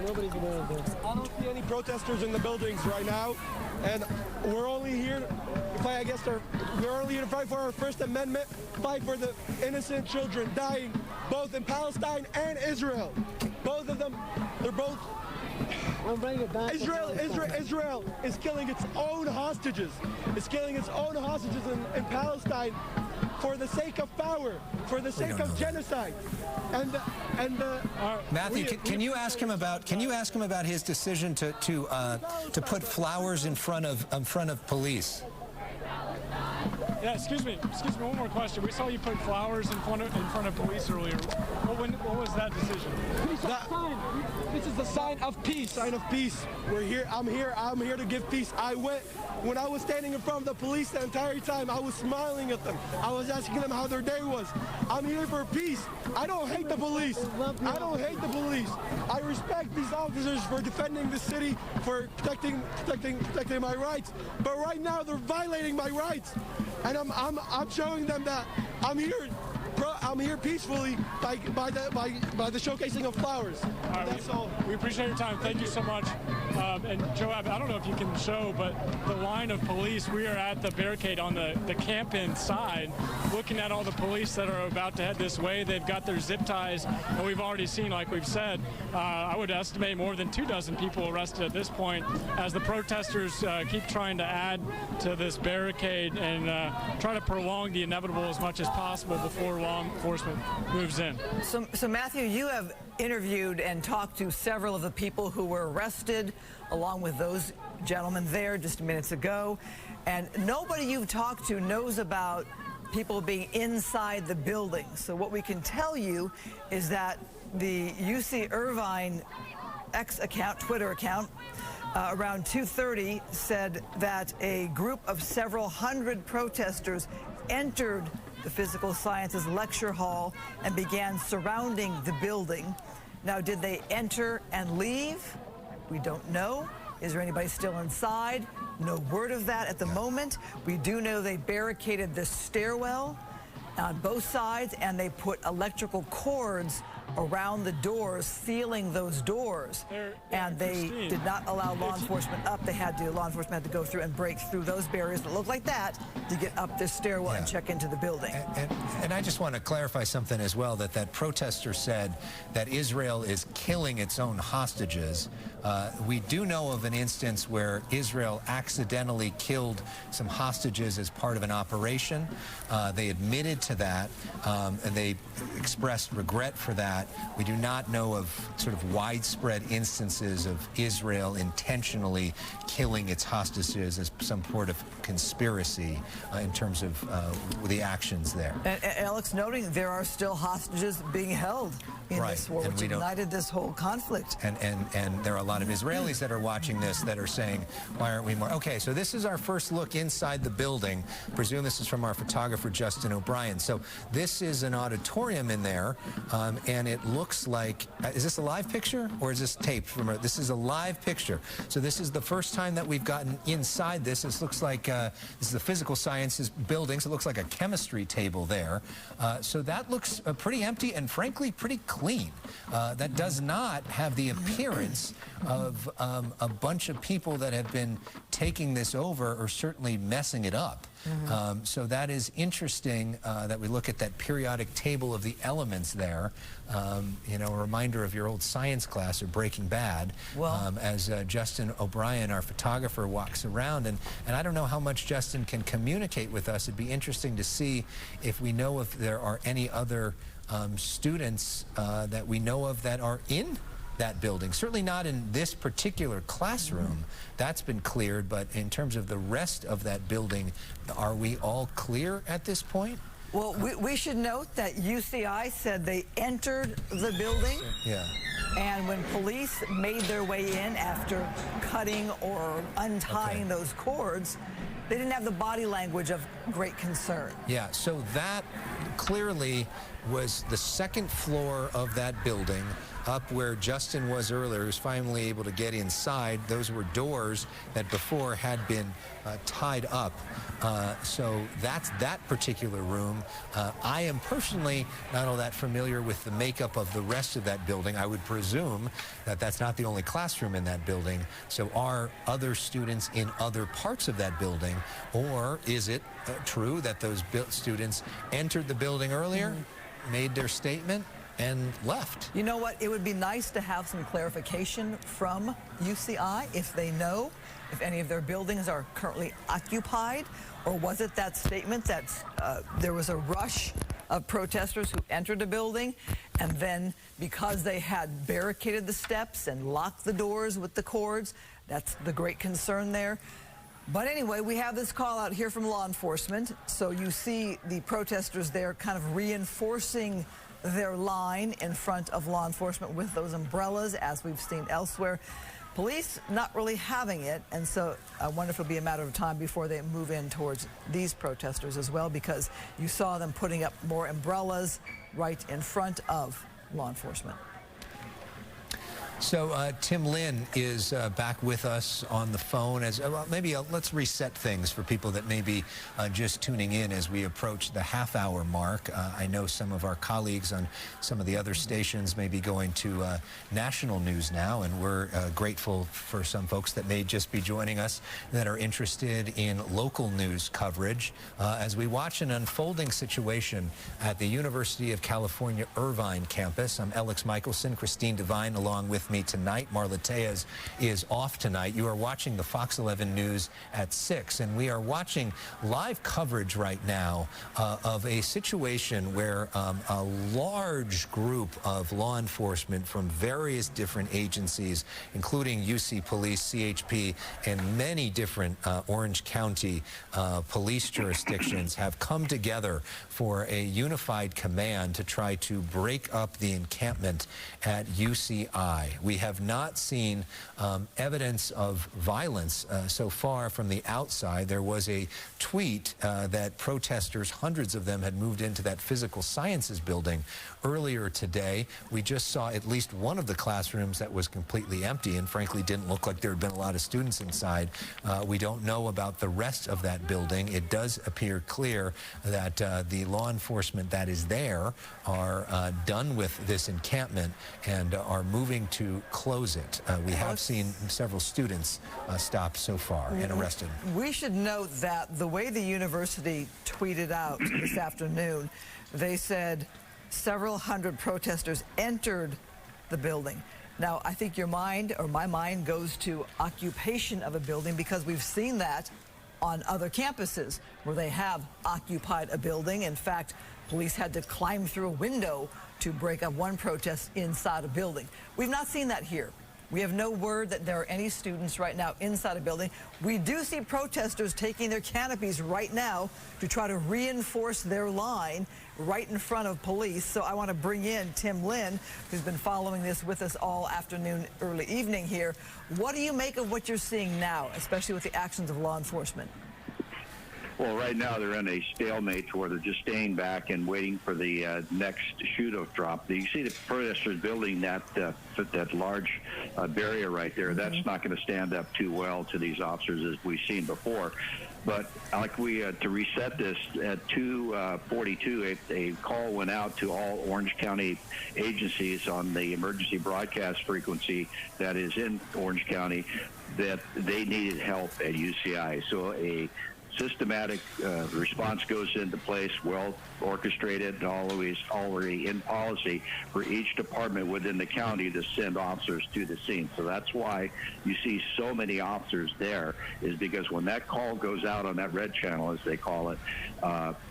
S16: Nobody's aware of this.
S15: I don't see any protesters in the buildings right now, and we're only here to fight. We're only here to fight for our First Amendment, fight for the innocent children dying both in Palestine and Israel. Both of them, they're both.
S16: I'm bringing it back.
S15: Israel is killing its own hostages. It's killing its own hostages in Palestine for the sake of power, for the sake of genocide.
S1: Matthew, can you ask him about his decision to put flowers in front of police?
S3: Yeah, excuse me, one more question. We saw you put flowers in front of police earlier. What was that decision?
S15: This is the sign of peace. Sign of peace. We're here. I'm here to give peace. When I was standing in front of the police the entire time, I was smiling at them. I was asking them how their day was. I'm here for peace. I don't hate the police. I don't hate the police. I respect these officers for defending the city, for protecting my rights. But right now they're violating my rights, and I'm showing them that I'm here peacefully by the showcasing of flowers.
S3: All right, that's all. We appreciate your time. Thank you so much. And Joab, I don't know if you can show, but the line of police, we are at the barricade on the camp-in side, looking at all the police that are about to head this way. They've got their zip ties, and we've already seen, like we've said, I would estimate more than 24 people arrested at this point as the protesters keep trying to add to this barricade and try to prolong the inevitable as much as possible before law enforcement moves in.
S2: So Matthew, you have interviewed and talked to several of the people who were arrested, along with those gentlemen there just minutes ago, and nobody you've talked to knows about people being inside the building. So what we can tell you is that the UC Irvine X account, Twitter account, around 2:30 said that a group of several hundred protesters entered the physical sciences lecture hall and began surrounding the building. Now, did they enter and leave? We don't know. Is there anybody still inside? No word of that at the moment. We do know they barricaded the stairwell on both sides, and they put electrical cords around the doors, sealing those doors, and they did not allow law enforcement up. Law enforcement had to go through and break through those barriers that look like that to get up this stairwell and check into the building.
S1: And I just want to clarify something as well, that protester said that Israel is killing its own hostages. We do know of an instance where Israel accidentally killed some hostages as part of an operation. They admitted to that, and they expressed regret for that. We do not know of sort of widespread instances of Israel intentionally killing its hostages as some sort of conspiracy in terms of the actions there.
S2: And Alex, noting there are still hostages being held in this war, which ignited this whole conflict.
S1: And there are a lot of Israelis that are watching this that are saying, why aren't we more? Okay, so this is our first look inside the building. I presume this is from our photographer, Justin O'Brien. So this is an auditorium in there, and it looks like, is this a live picture or is this taped? This is a live picture. So this is the first time that we've gotten inside this. This looks like, this is the physical sciences building, so it looks like a chemistry table there. So that looks pretty empty and frankly pretty clean. That does not have the appearance of a bunch of people that have been taking this over or certainly messing it up. So that is interesting that we look at that periodic table of the elements there. You know, a reminder of your old science class or Breaking Bad, as Justin O'Brien, our photographer, walks around. And I don't know how much Justin can communicate with us. It'd be interesting to see if we know if there are any other students that we know of that are in that building. Certainly not in this particular classroom. That's been cleared, but in terms of the rest of that building, are we all clear at this point?
S2: Well, we should note that UCI said they entered the building.
S1: Yeah.
S2: And when police made their way in after cutting or untying those cords, they didn't have the body language of great concern.
S1: Yeah, so that clearly was the second floor of that building, up where Justin was earlier. He was finally able to get inside. Those were doors that before had been tied up. So that's that particular room. I am personally not all that familiar with the makeup of the rest of that building. I would presume that that's not the only classroom in that building. So are other students in other parts of that building, or is it true that those students entered the building earlier, made their statement, and left?
S2: You know what? It would be nice to have some clarification from UCI if they know if any of their buildings are currently occupied, or was it that statement that there was a rush of protesters who entered the building, and then because they had barricaded the steps and locked the doors with the cords, that's the great concern there. But anyway, we have this call out here from law enforcement. So you see the protesters there kind of reinforcing their line in front of law enforcement with those umbrellas, as we've seen elsewhere. Police not really having it, and so I wonder if it'll be a matter of time before they move in towards these protesters as well, because you saw them putting up more umbrellas right in front of law enforcement.
S1: So Tim Lynn is back with us on the phone. Maybe let's reset things for people that may be just tuning in as we approach the half-hour mark. I know some of our colleagues on some of the other stations may be going to national news now, and we're grateful for some folks that may just be joining us that are interested in local news coverage as we watch an unfolding situation at the University of California Irvine campus. I'm Alex Michelson, Christine Devine along with me tonight. Marla Tejas is off tonight. You are watching the Fox 11 News at 6, and we are watching live coverage right now of a situation where a large group of law enforcement from various different agencies, including UC Police, CHP, and many different Orange County police jurisdictions have come together for a unified command to try to break up the encampment at UCI. We have not seen evidence of violence so far from the outside. There was a tweet that protesters, hundreds of them, had moved into that physical sciences building earlier today. We just saw at least one of the classrooms that was completely empty and frankly didn't look like there had been a lot of students inside. We don't know about the rest of that building. It does appear clear that the law enforcement that is there are done with this encampment and are moving to close it. We have seen several students stopped so far and arrested.
S2: We should note that the way the university tweeted out this afternoon, they said several hundred protesters entered the building. Now, I think your mind, or my mind, goes to occupation of a building, because we've seen that on other campuses where they have occupied a building. In fact, police had to climb through a window to break up one protest inside a building. We've not seen that here. We have no word that there are any students right now inside a building. We do see protesters taking their canopies right now to try to reinforce their line right in front of police. So I want to bring in Tim Lynn, who's been following this with us all afternoon, early evening here. What do you make of what you're seeing now, especially with the actions of law enforcement?
S4: Well, right now they're in a stalemate where they're just staying back and waiting for the next shoot-off drop. You see the protesters building that large barrier right there. That's not going to stand up too well to these officers, as we've seen before. But like to reset this, at 2:42, a call went out to all Orange County agencies on the emergency broadcast frequency that is in Orange County that they needed help at UCI. So a systematic response goes into place, well orchestrated, and always already in policy for each department within the county to send officers to the scene. So that's why you see so many officers there, is because when that call goes out on that red channel, as they call it,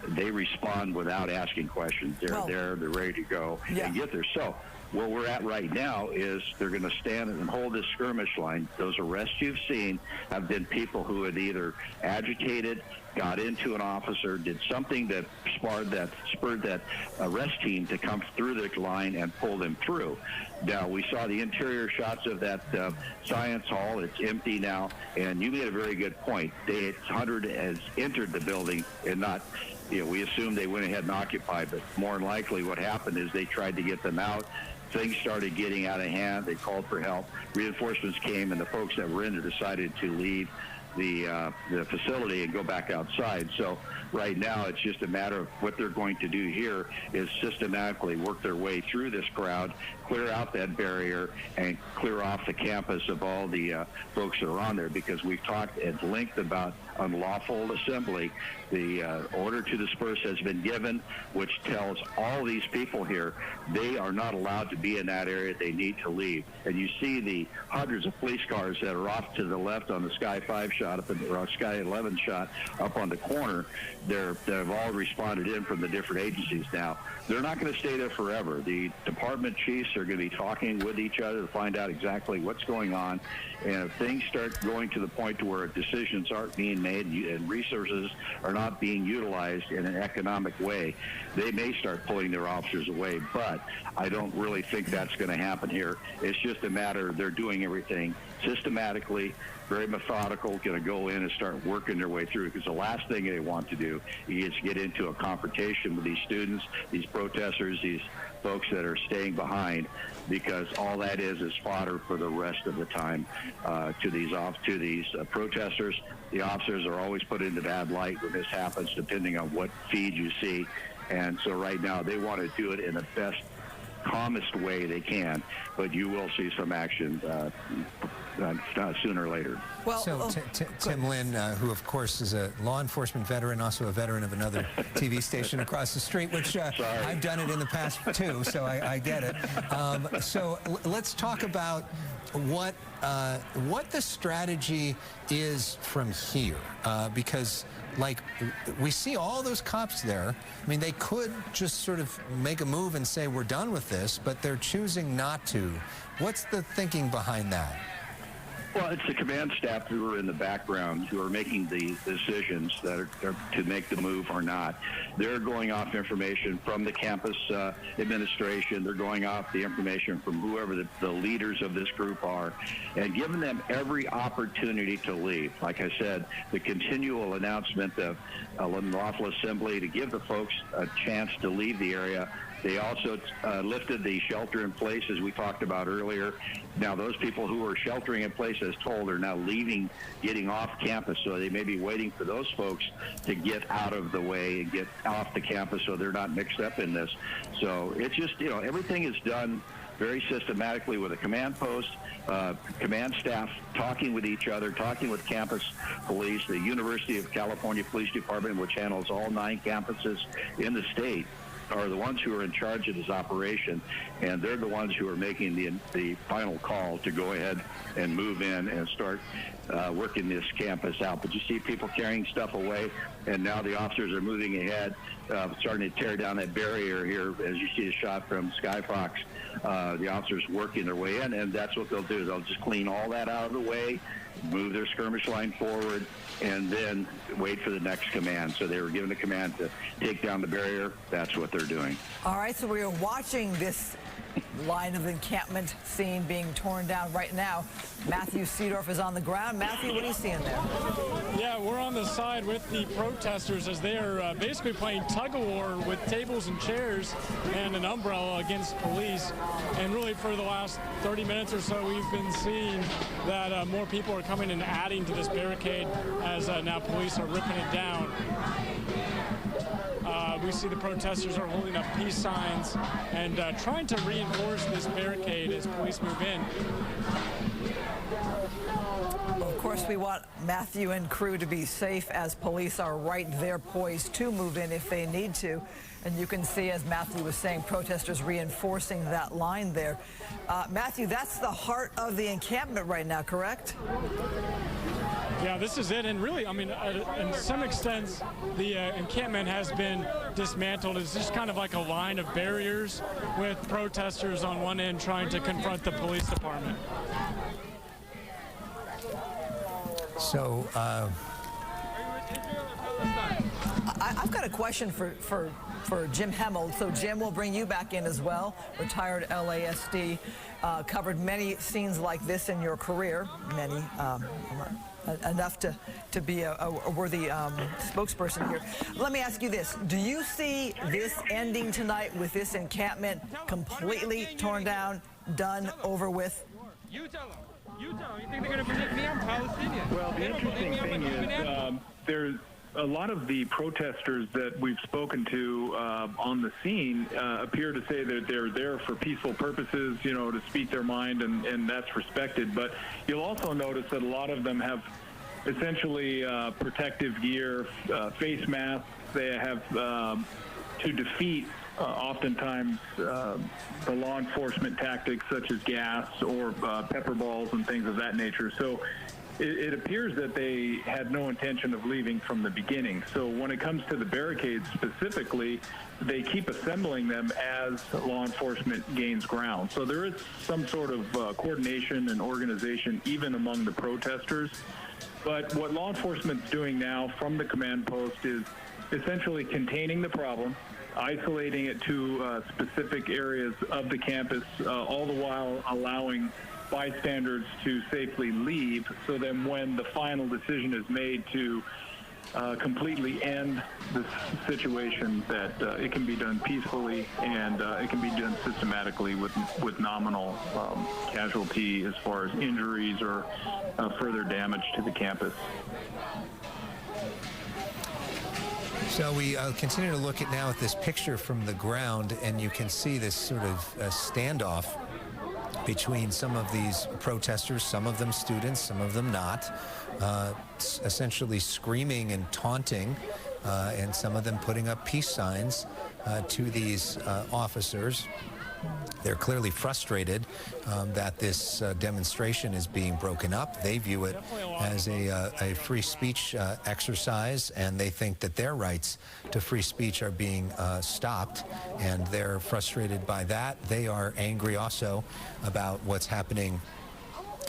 S4: they respond without asking questions. They're there, they're ready to go and get there. So where we're at right now is they're going to stand and hold this skirmish line. Those arrests you've seen have been people who had either agitated, got into an officer, did something that spurred that arrest team to come through the line and pull them through. Now, we saw the interior shots of that science hall. It's empty now, and you made a very good point. 100 has entered the building and not, we assumed they went ahead and occupied, but more than likely what happened is they tried to get them out. Things started getting out of hand. They called for help. Reinforcements came, and the folks that were in there decided to leave the facility and go back outside. So right now it's just a matter of what they're going to do here is systematically work their way through this crowd, clear out that barrier, and clear off the campus of all the folks that are on there, because we've talked at length about unlawful assembly. The order to disperse has been given, which tells all these people here they are not allowed to be in that area. They need to leave. And you see the hundreds of police cars that are off to the left on the Sky 5 shot, or Sky 11 shot up on the corner. They've all responded in from the different agencies now. They're not going to stay there forever. The department chiefs are going to be talking with each other to find out exactly what's going on. And if things start going to the point to where decisions aren't being made and resources are not being utilized in an economic way, they may start pulling their officers away. But I don't really think that's going to happen here. It's just a matter they're doing everything systematically, very methodical, going to go in and start working their way through, because the last thing they want to do is get into a confrontation with these students, these protesters, these folks that are staying behind, because all that is fodder for the rest of the time to these protesters. The officers are always put into bad light when this happens, depending on what feed you see. And so right now they want to do it in the best, calmest way they can, but you will see some action sooner or later.
S1: Well, so Tim Lynn, who of course is a law enforcement veteran, also a veteran of another TV station across the street, which I've done it in the past too, so I get it. So let's talk about what the strategy is from here, because like we see all those cops there. I mean, they could just sort of make a move and say we're done with this, but they're choosing not to. What's the thinking behind that?
S4: Well, it's the command staff who are in the background who are making the decisions that are to make the move or not. They're going off information from the campus administration. They're going off the information from whoever the leaders of this group are, and giving them every opportunity to leave. Like I said, the continual announcement of unlawful assembly to give the folks a chance to leave the area. They also lifted the shelter in place, as we talked about earlier. Now, those people who are sheltering in place, as told, are now leaving, getting off campus. So they may be waiting for those folks to get out of the way and get off the campus so they're not mixed up in this. So it's just, everything is done very systematically with a command post, command staff talking with each other, talking with campus police, the University of California Police Department, which handles all 9 campuses in the state, are the ones who are in charge of this operation, and they're the ones who are making the final call to go ahead and move in and start working this campus out. But you see people carrying stuff away, and now the officers are moving ahead, starting to tear down that barrier here, as you see the shot from Skyfox. The officers working their way in, and that's what they'll do. They'll just clean all that out of the way, move their skirmish line forward, and then wait for the next command. So they were given the command to take down the barrier. That's what they're doing.
S2: All right, so we are watching this line of encampment scene being torn down right now. Matthew Seedorf is on the ground. Matthew, what are you seeing there?
S3: Yeah, we're on the side with the protesters as they are basically playing tug-of-war with tables and chairs and an umbrella against police. And really for the last 30 minutes or so, we've been seeing that more people are coming and adding to this barricade as now police are ripping it down. We see the protesters are holding up peace signs and trying to reinforce this barricade as police move in.
S2: Of course, we want Matthew and crew to be safe as police are right there poised to move in if they need to. And you can see, as Matthew was saying, protesters reinforcing that line there. Matthew, that's the heart of the encampment right now, correct?
S3: Yeah, this is it. And really, I mean, in some extent, the encampment has been dismantled. It's just kind of like a line of barriers with protesters on one end trying to confront the police department.
S1: So,
S2: I've got a question for Jim Hemmel. So Jim, we'll bring you back in as well. Retired LASD, covered many scenes like this in your career, many, enough to be a worthy spokesperson here. Let me ask you this. Do you see this ending tonight with this encampment completely torn down, done, over with?
S13: You tell them. You think they're going to believe me? I'm Palestinian.
S12: Well, the interesting thing is there's a lot of the protesters that we've spoken to on the scene appear to say that they're there for peaceful purposes, to speak their mind, and that's respected. But you'll also notice that a lot of them have essentially protective gear, face masks. They have to defeat oftentimes the law enforcement tactics such as gas or pepper balls and things of that nature. So it appears that they had no intention of leaving from the beginning. So when it comes to the barricades specifically, they keep assembling them as law enforcement gains ground. So there is some sort of coordination and organization even among the protesters. But what law enforcement's doing now from the command post is essentially containing the problem, isolating it to specific areas of the campus, all the while allowing bystanders to safely leave, so then when the final decision is made to completely end the situation, that it can be done peacefully and it can be done systematically with nominal casualty as far as injuries or further damage to the campus.
S1: So we continue to look at this picture from the ground, and you can see this sort of standoff between some of these protesters, some of them students, some of them not, essentially screaming and taunting, and some of them putting up peace signs to these officers. They're clearly frustrated that this demonstration is being broken up. They view it as a free speech exercise, and they think that their rights to free speech are being stopped, and they're frustrated by that. They are angry also about what's happening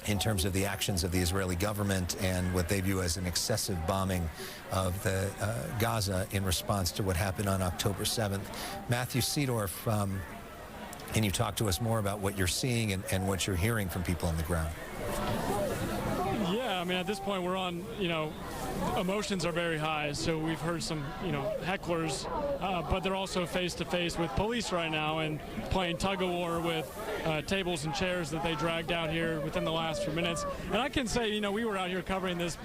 S1: in terms of the actions of the Israeli government and what they view as an excessive bombing of the Gaza in response to what happened on October 7th. Matthew Seedorf, can you talk to us more about what you're seeing and what you're hearing from people on the ground?
S3: Yeah, I mean, at this point, we're on, emotions are very high. So we've heard some, hecklers, but they're also face-to-face with police right now and playing tug-of-war with tables and chairs that they dragged out here within the last few minutes. And I can say, we were out here covering this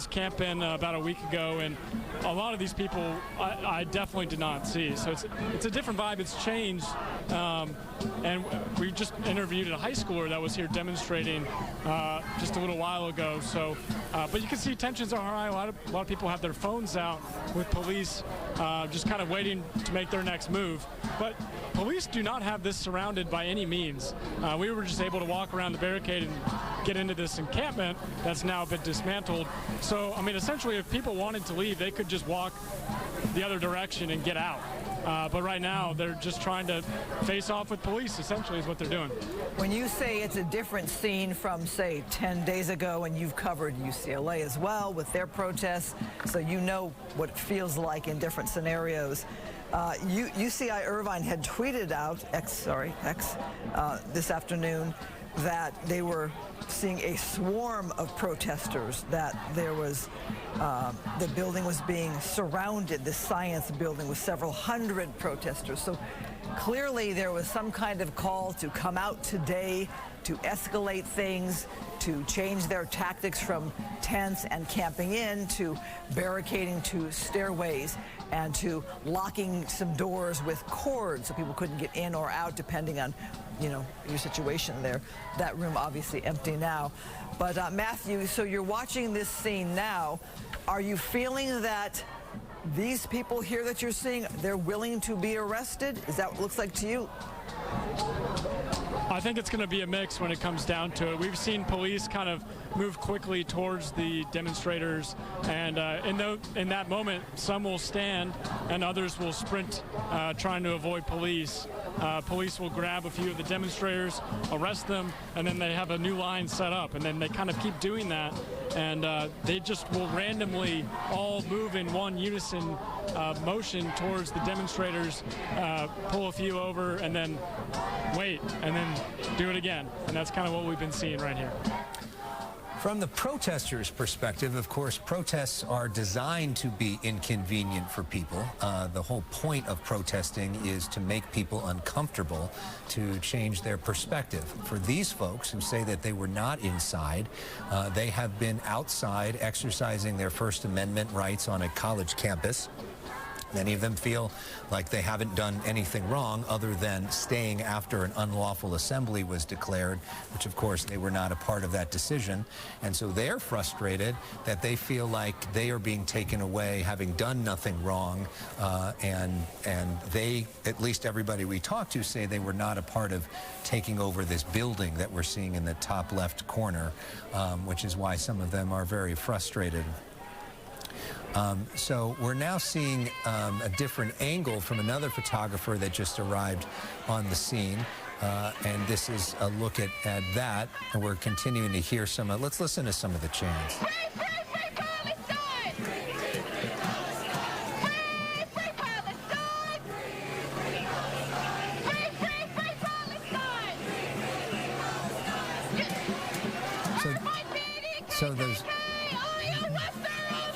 S3: campaign about a week ago, and a lot of these people I definitely did not see. So it's a different vibe. It's changed. And we just interviewed a high schooler that was here demonstrating just a little while ago. So, but you can see tensions are high. A lot of people have their phones out with police just kind of waiting to make their next move. But police do not have this surrounded by any means. We were just able to walk around the barricade and get into this encampment that's now been dismantled. So, I mean, essentially, if people wanted to leave, they could just walk the other direction and get out. But right now, they're just trying to face off with police, essentially, is what they're doing.
S2: When you say it's a different scene from, say, 10 days ago, and you've covered UCLA as well with their protests, so you know what it feels like in different scenarios. UC Irvine had tweeted out, X, this afternoon, that they were seeing a swarm of protesters, that there was, the building was being surrounded, the science building, with several hundred protesters. So clearly there was some kind of call to come out today, to escalate things, to change their tactics from tents and camping in to barricading to stairways and to locking some doors with cords so people couldn't get in or out depending on your situation there. That room obviously empty now. But Matthew, so you're watching this scene now. Are you feeling that these people here that you're seeing, they're willing to be arrested? Is that what it looks like to you?
S3: I think it's going to be a mix when it comes down to it. We've seen police kind of move quickly towards the demonstrators, and in that moment, some will stand and others will sprint, trying to avoid police. Police will grab a few of the demonstrators, arrest them, and then they have a new line set up, and then they kind of keep doing that, and they just will randomly all move in one unison motion towards the demonstrators, pull a few over, and then wait, and then do it again. And that's kind of what we've been seeing right here.
S1: From the protesters' perspective, of course, protests are designed to be inconvenient for people. The whole point of protesting is to make people uncomfortable, to change their perspective. For these folks who say that they were not inside, they have been outside exercising their First Amendment rights on a college campus. Many of them feel like they haven't done anything wrong other than staying after an unlawful assembly was declared, which of course they were not a part of that decision. And so they're frustrated that they feel like they are being taken away having done nothing wrong. And they, at least everybody we talked to, say they were not a part of taking over this building that we're seeing in the top left corner, which is why some of them are very frustrated. So we're now seeing a different angle from another photographer that just arrived on the scene. And this is a look at that. And we're continuing to hear some. Let's listen to some of the chants.
S17: Free, free, free Palestine! Free, free Palestine! Free, free, free Palestine!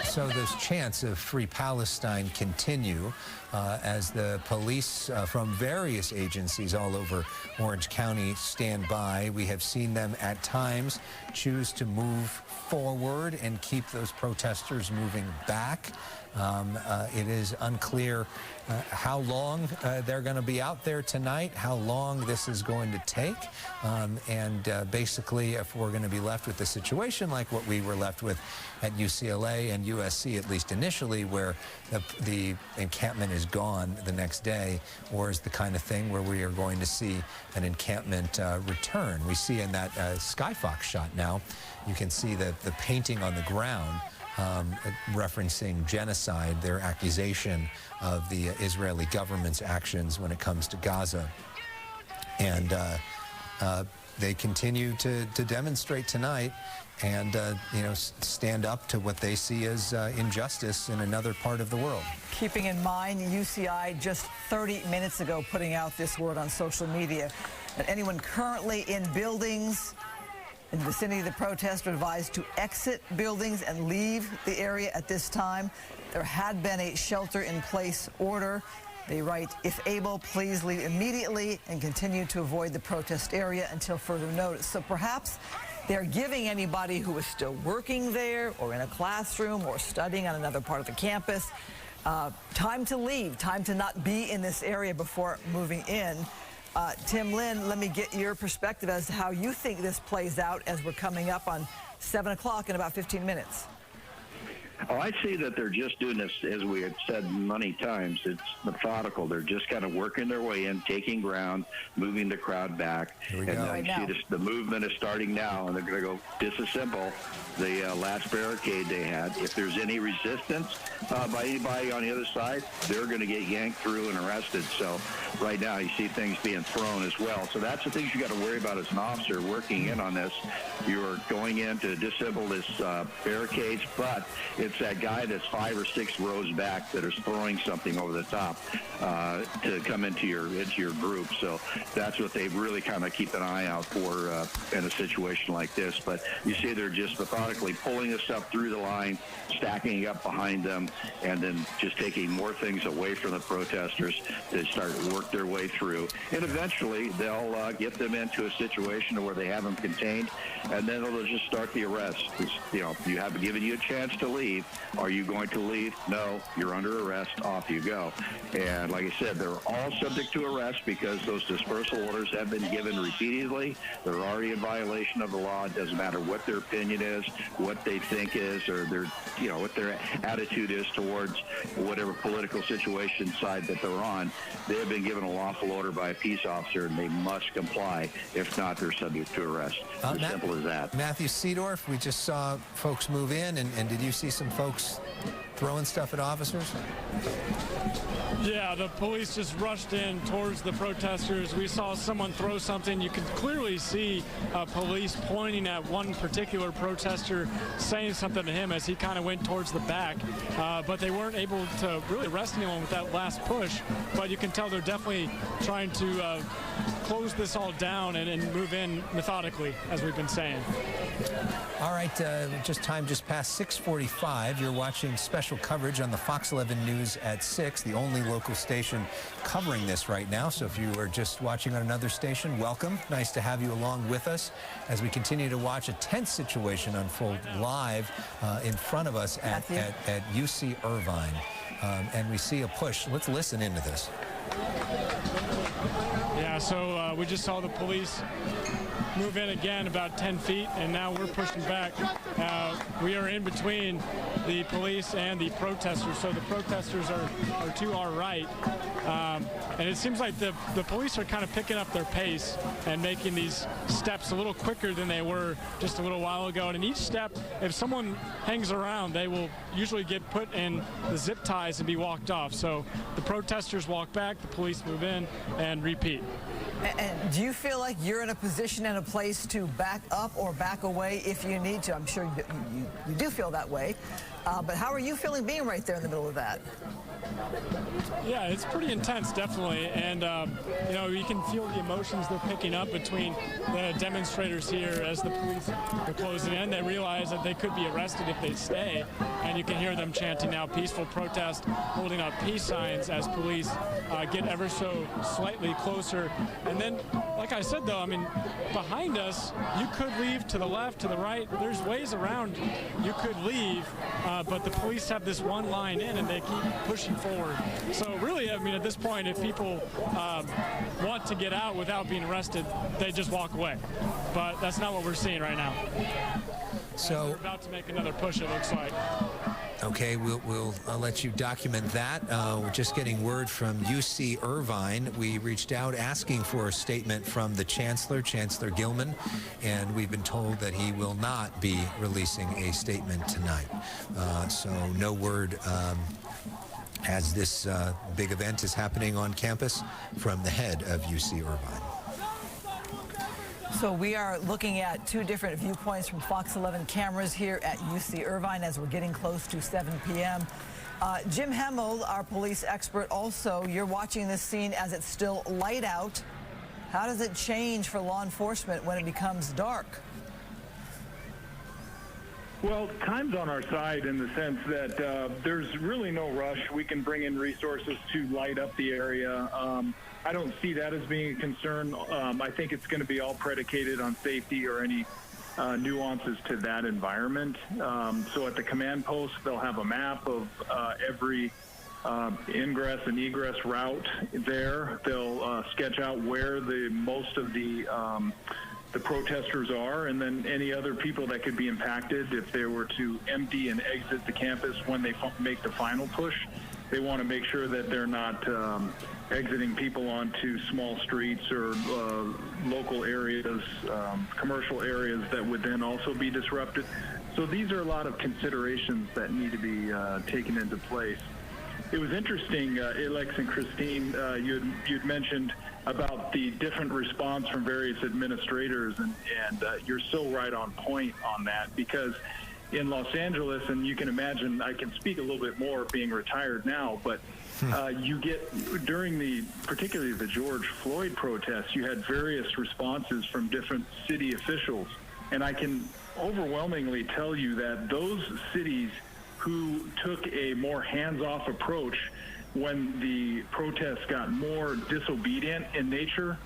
S1: So those chants of Free Palestine continue as the police from various agencies all over Orange County stand by. We have seen them at times choose to move forward and keep those protesters moving back. It is unclear how long they're going to be out there tonight, how long this is going to take, and basically if we're going to be left with a situation like what we were left with at UCLA and USC, at least initially, where the encampment is gone the next day, or is the kind of thing where we are going to see an encampment return. We see in that Skyfox shot now, you can see the painting on the ground referencing genocide, their accusation of the Israeli government's actions when it comes to Gaza. And they continue to demonstrate tonight and, you know, stand up to what they see as injustice in another part of the world.
S2: Keeping in mind, UCI just 30 minutes ago putting out this word on social media that anyone currently in buildings in the vicinity of the protest are advised to exit buildings and leave the area at this time. There had been a shelter-in-place order. They write, if able, please leave immediately and continue to avoid the protest area until further notice. So perhaps they're giving anybody who is still working there or in a classroom or studying on another part of the campus time to leave, time to not be in this area before moving in. Tim Lynn, let me get your perspective as to how you think this plays out as we're coming up on 7 o'clock in about 15 minutes.
S4: Oh, I see that they're just doing this, as we had said many times, it's methodical. They're just kind of working their way in, taking ground, moving the crowd back. And
S2: Right now.
S4: see the movement is starting now, and they're going to go disassemble the last barricade they had. If there's any resistance by anybody on the other side, they're going to get yanked through and arrested. So right now you see things being thrown as well. So that's the things you got to worry about as an officer working in on this. You're going in to disassemble this barricades, but it's that guy that's 5 or 6 rows back that is throwing something over the top to come into your group. So that's what they really kind of keep an eye out for in a situation like this. But you see they're just methodically pulling this stuff through the line, stacking up behind them, and then just taking more things away from the protesters to start work their way through. And eventually they'll get them into a situation where they have them contained, and then they'll just start the arrest. You know, you have given you a chance to leave. Are you going to leave? No, you're under arrest. Off you go. And like I said, they're all subject to arrest because those dispersal orders have been given repeatedly. They're already in violation of the law. It doesn't matter what their opinion is, what they think is, or their, you know, what their attitude is towards whatever political situation side that they're on. They have been given a lawful order by a peace officer, and they must comply. If not, they're subject to arrest. As simple as that.
S1: Matthew Seedorf, we just saw folks move in, and did you see some folks throwing stuff at officers?
S3: Yeah, the police just rushed in towards the protesters. We saw someone throw something. You could clearly see police pointing at one particular protester, saying something to him as he kind of went towards the back. But they weren't able to really arrest anyone with that last push. But you can tell they're definitely trying to close this all down and move in methodically, as we've been saying.
S1: All right, just past 6:45. You're watching special coverage on the Fox 11 News at 6, the only local station covering this right now. So if you are just watching on another station, welcome. Nice to have you along with us as we continue to watch a tense situation unfold live in front of us at UC Irvine. and we see a push. Let's listen into this.
S3: Yeah, so we just saw the police move in again about 10 feet, and now we're pushing back. We are in between the police and the protesters, so the protesters are to our right. And it seems like the police are kind of picking up their pace and making these steps a little quicker than they were just a little while ago. And in each step, if someone hangs around, they will usually get put in the zip ties and be walked off. So the protesters walk back, the police move in, and repeat.
S2: And do you feel like you're in a position and a place to back up or back away if you need to? I'm sure you do feel that way. But how are you feeling being right there in the middle of that?
S3: Yeah, it's pretty intense, definitely. And, you know, you can feel the emotions they're picking up between the demonstrators here as the police are closing in. They realize that they could be arrested if they stay. And you can hear them chanting now, peaceful protest, holding up peace signs as police get ever so slightly closer. And then, like I said, though, I mean, behind us, you could leave to the left, to the right. There's ways around you could leave, but the police have this one line in, and they keep pushing forward. So really, I mean, at this point, if people want to get out without being arrested, they just walk away. But that's not what we're seeing right now.
S1: So
S3: we're about to make another push, it looks like.
S1: Okay, we'll let you document that. We're just getting word from UC Irvine. We reached out asking for a statement from the Chancellor, Chancellor Gilman, and we've been told that he will not be releasing a statement tonight. So no word as this big event is happening on campus from the head of UC Irvine.
S2: So we are looking at two different viewpoints from Fox 11 cameras here at UC Irvine as we're getting close to 7 p.m. Jim Hemmel, our police expert, also, you're watching this scene as it's still light out. How does it change for law enforcement when it becomes dark?
S12: Well, time's on our side in the sense that there's really no rush. We can bring in resources to light up the area. I don't see that as being a concern. I think it's going to be all predicated on safety or any nuances to that environment. So at the command post, they'll have a map of every ingress and egress route there. They'll sketch out where most of the protesters are, and then any other people that could be impacted if they were to empty and exit the campus when they make the final push. They want to make sure that they're not exiting people onto small streets or local areas, commercial areas that would then also be disrupted. So these are a lot of considerations that need to be taken into place. It was interesting, Alex and Christine, you'd mentioned about the different response from various administrators, and you're so right on point on that, because in Los Angeles, and you can imagine, I can speak a little bit more being retired now, but you get, particularly the George Floyd protests, you had various responses from different city officials. And I can overwhelmingly tell you that those cities who took a more hands-off approach when the protests got more disobedient in nature,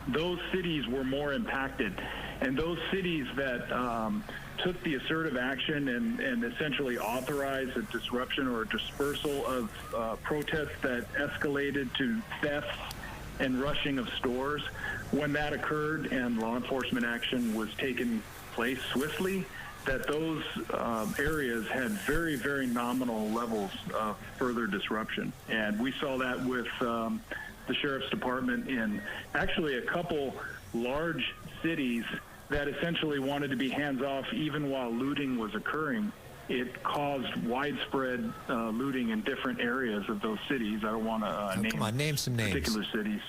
S12: those cities were more impacted. And those cities that took the assertive action and essentially authorized a disruption or a dispersal of protests that escalated to thefts and rushing of stores, when that occurred and law enforcement action was taking place swiftly, that those areas had very, very nominal levels of further disruption. And we saw that with the Sheriff's Department in actually a couple large cities that essentially wanted to be hands-off even while looting was occurring. It caused widespread looting in different areas of those cities. I don't want to
S1: name some names.
S12: Particular cities,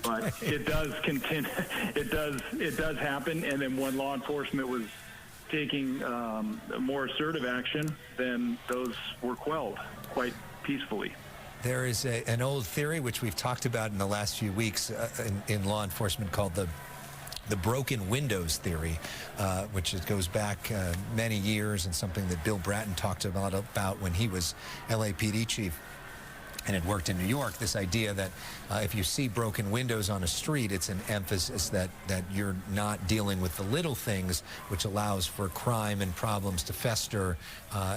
S12: but it does continue. It does happen. And then when law enforcement was taking more assertive action, then those were quelled quite peacefully.
S1: There is an old theory which we've talked about in the last few weeks in law enforcement called the broken windows theory, which goes back many years, and something that Bill Bratton talked about when he was LAPD chief. and it worked in New York, this idea that if you see broken windows on a street, it's an emphasis that you're not dealing with the little things, which allows for crime and problems to fester,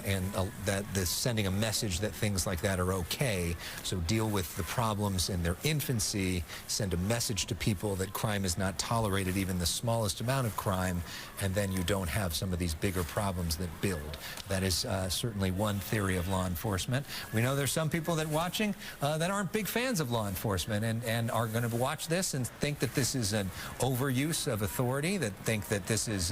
S1: and that this sending a message that things like that are okay. So deal with the problems in their infancy, send a message to people that crime is not tolerated, even the smallest amount of crime, and then you don't have some of these bigger problems that build. That is certainly one theory of law enforcement. We know there's some people that watching that aren't big fans of law enforcement and are going to watch this and think that this is an overuse of authority, that think that this is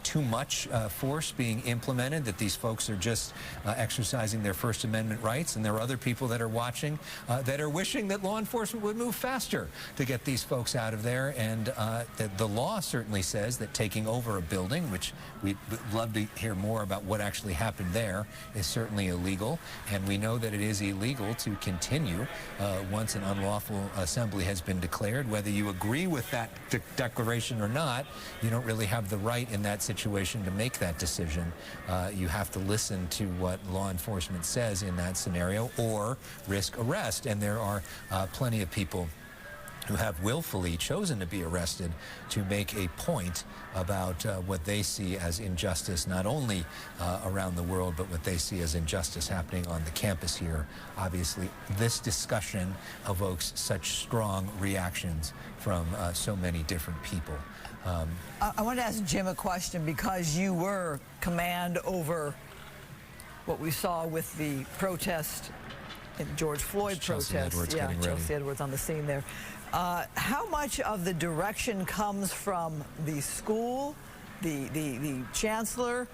S1: too much force being implemented, that these folks are just exercising their First Amendment rights. And there are other people that are watching that are wishing that law enforcement would move faster to get these folks out of there. And that the law certainly says that taking over a building, which we'd love to hear more about what actually happened there, is certainly illegal. And we know that it is illegal to continue once an unlawful assembly has been declared. Whether you agree with that declaration or not, you don't really have the right in that situation to make that decision. You have to listen to what law enforcement says in that scenario or risk arrest. And there are plenty of people who have willfully chosen to be arrested to make a point about what they see as injustice, not only around the world, but what they see as injustice happening on the campus here. Obviously, this discussion evokes such strong reactions from so many different people.
S2: I want to ask Jim a question, because you were command over what we saw with the protest, in George Floyd protest. Chelsea Edwards on the scene there. How much of the direction comes from the school, the chancellor,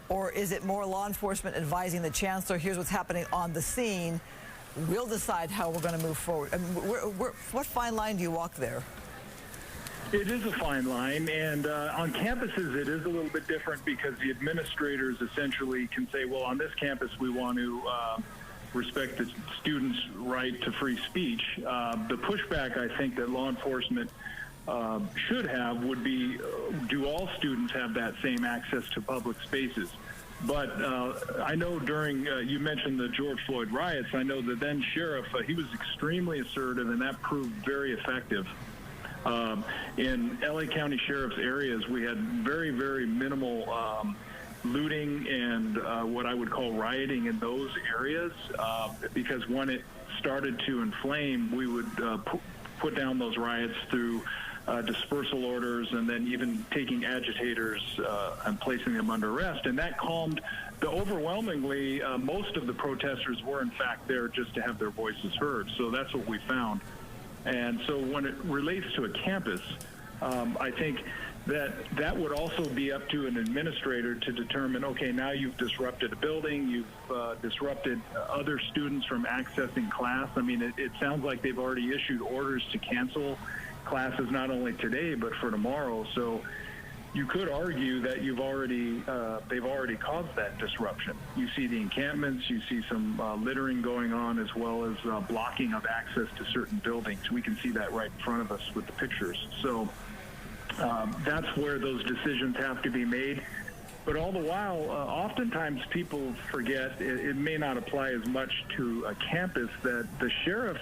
S2: or is it more law enforcement advising the chancellor, here's what's happening on the scene, we'll decide how we're going to move forward? I mean, what fine line do you walk there?
S12: It is a fine line, and on campuses it is a little bit different, because the administrators essentially can say, well, on this campus we want to respect the students' right to free speech. The pushback I think that law enforcement should have would be, do all students have that same access to public spaces? But I know during, you mentioned the George Floyd riots, I know the then sheriff, he was extremely assertive, and that proved very effective. In LA County Sheriff's areas, we had very, very minimal looting and what I would call rioting in those areas, because when it started to inflame, we would put down those riots through dispersal orders, and then even taking agitators and placing them under arrest. And that calmed overwhelmingly, most of the protesters were in fact there just to have their voices heard. So that's what we found. And so when it relates to a campus, I think that would also be up to an administrator to determine, okay, now you've disrupted a building, you've disrupted other students from accessing class. I mean, it sounds like they've already issued orders to cancel classes not only today but for tomorrow. So you could argue that they've already caused that disruption. You see the encampments, you see some littering going on, as well as blocking of access to certain buildings. We can see that right in front of us with the pictures. So that's where those decisions have to be made. But all the while, oftentimes people forget, it may not apply as much to a campus, that the sheriff,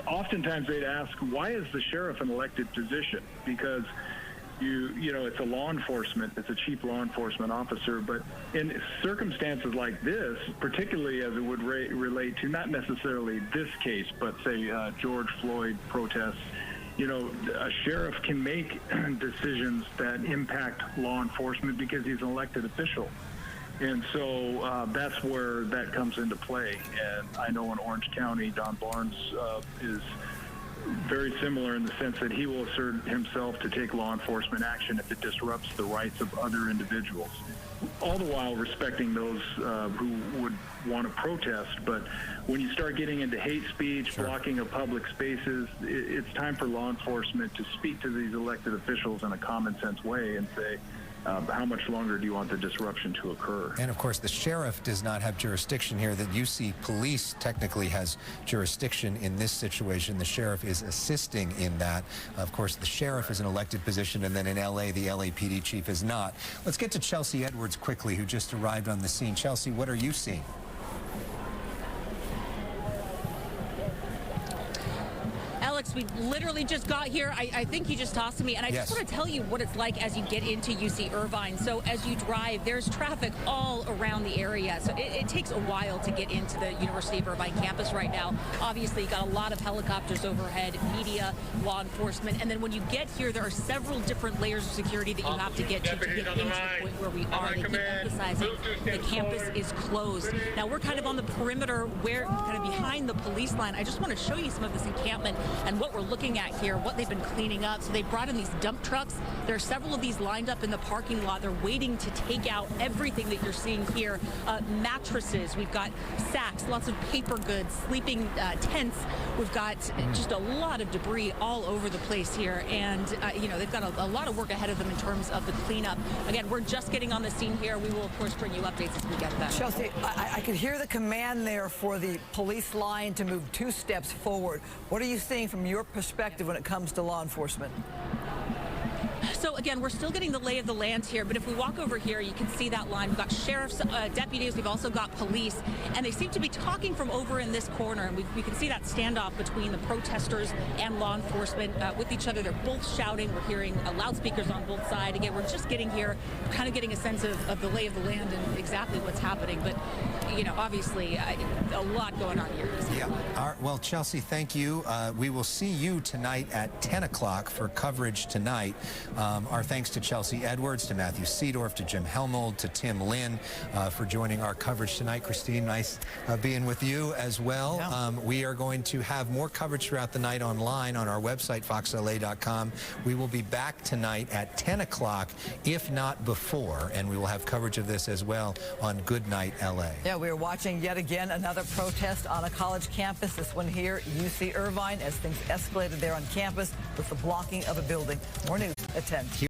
S12: oftentimes they'd ask, why is the sheriff an elected position? Because you know, it's a law enforcement, it's a chief law enforcement officer. But in circumstances like this, particularly as it would relate to not necessarily this case, but say George Floyd protests, you know, a sheriff can make decisions that impact law enforcement because he's an elected official. And so that's where that comes into play. And I know in Orange County, Don Barnes is very similar in the sense that he will assert himself to take law enforcement action if it disrupts the rights of other individuals, all the while respecting those who would want to protest. But when you start getting into hate speech, blocking of public spaces, it's time for law enforcement to speak to these elected officials in a common sense way and say, how much longer do you want the disruption to occur?
S1: And of course, the sheriff does not have jurisdiction here. The UC police technically has jurisdiction in this situation. The sheriff is assisting in that. Of course, the sheriff is an elected position, and then in LA, the LAPD chief is not. Let's get to Chelsea Edwards quickly, who just arrived on the scene. Chelsea, what are you seeing?
S18: we literally just got here. I think you just tossed to me, and I just want to tell you what it's like as you get into UC Irvine. So as you drive, there's traffic all around the area. So it takes a while to get into the University of Irvine campus right now. Obviously, you got a lot of helicopters overhead, media, law enforcement, and then when you get here, there are several different layers of security that you have to get to get into the point where we are. They keep emphasizing the campus is closed. Now, we're kind of on the perimeter, where kind of behind the police line. I just want to show you some of this encampment and what we're looking at here, what they've been cleaning up. So they brought in these dump trucks. There are several of these lined up in the parking lot. They're waiting to take out everything that you're seeing here. Mattresses, we've got sacks, lots of paper goods, sleeping tents. We've got just a lot of debris all over the place here. And, you know, they've got a lot of work ahead of them in terms of the cleanup. Again, we're just getting on the scene here. We will, of course, bring you updates as we get them.
S2: Chelsea, I could hear the command there for the police line to move 2 steps forward. What are you seeing from your perspective when it comes to law enforcement?
S18: So again, we're still getting the lay of the land here, but if we walk over here, you can see that line. We've got sheriff's deputies, we've also got police, and they seem to be talking from over in this corner, and we can see that standoff between the protesters and law enforcement with each other. They're both shouting. We're hearing loudspeakers on both sides. Again, we're just getting here, kind of getting a sense of the lay of the land and exactly what's happening, but you know, obviously a lot going on here.
S1: Yeah. All right. Well, Chelsea, thank you. We will see you tonight at 10 o'clock for coverage tonight. Our thanks to Chelsea Edwards, to Matthew Seedorf, to Jim Helmold, to Tim Lynn for joining our coverage tonight. Christine, nice being with you as well. Yeah. We are going to have more coverage throughout the night online on our website, foxla.com. We will be back tonight at 10 o'clock, if not before, and we will have coverage of this as well on Good Night LA.
S2: Yeah, we are watching yet again another protest on a college campus, this one here, UC Irvine, as things escalated there on campus with the blocking of a building. More news at 10.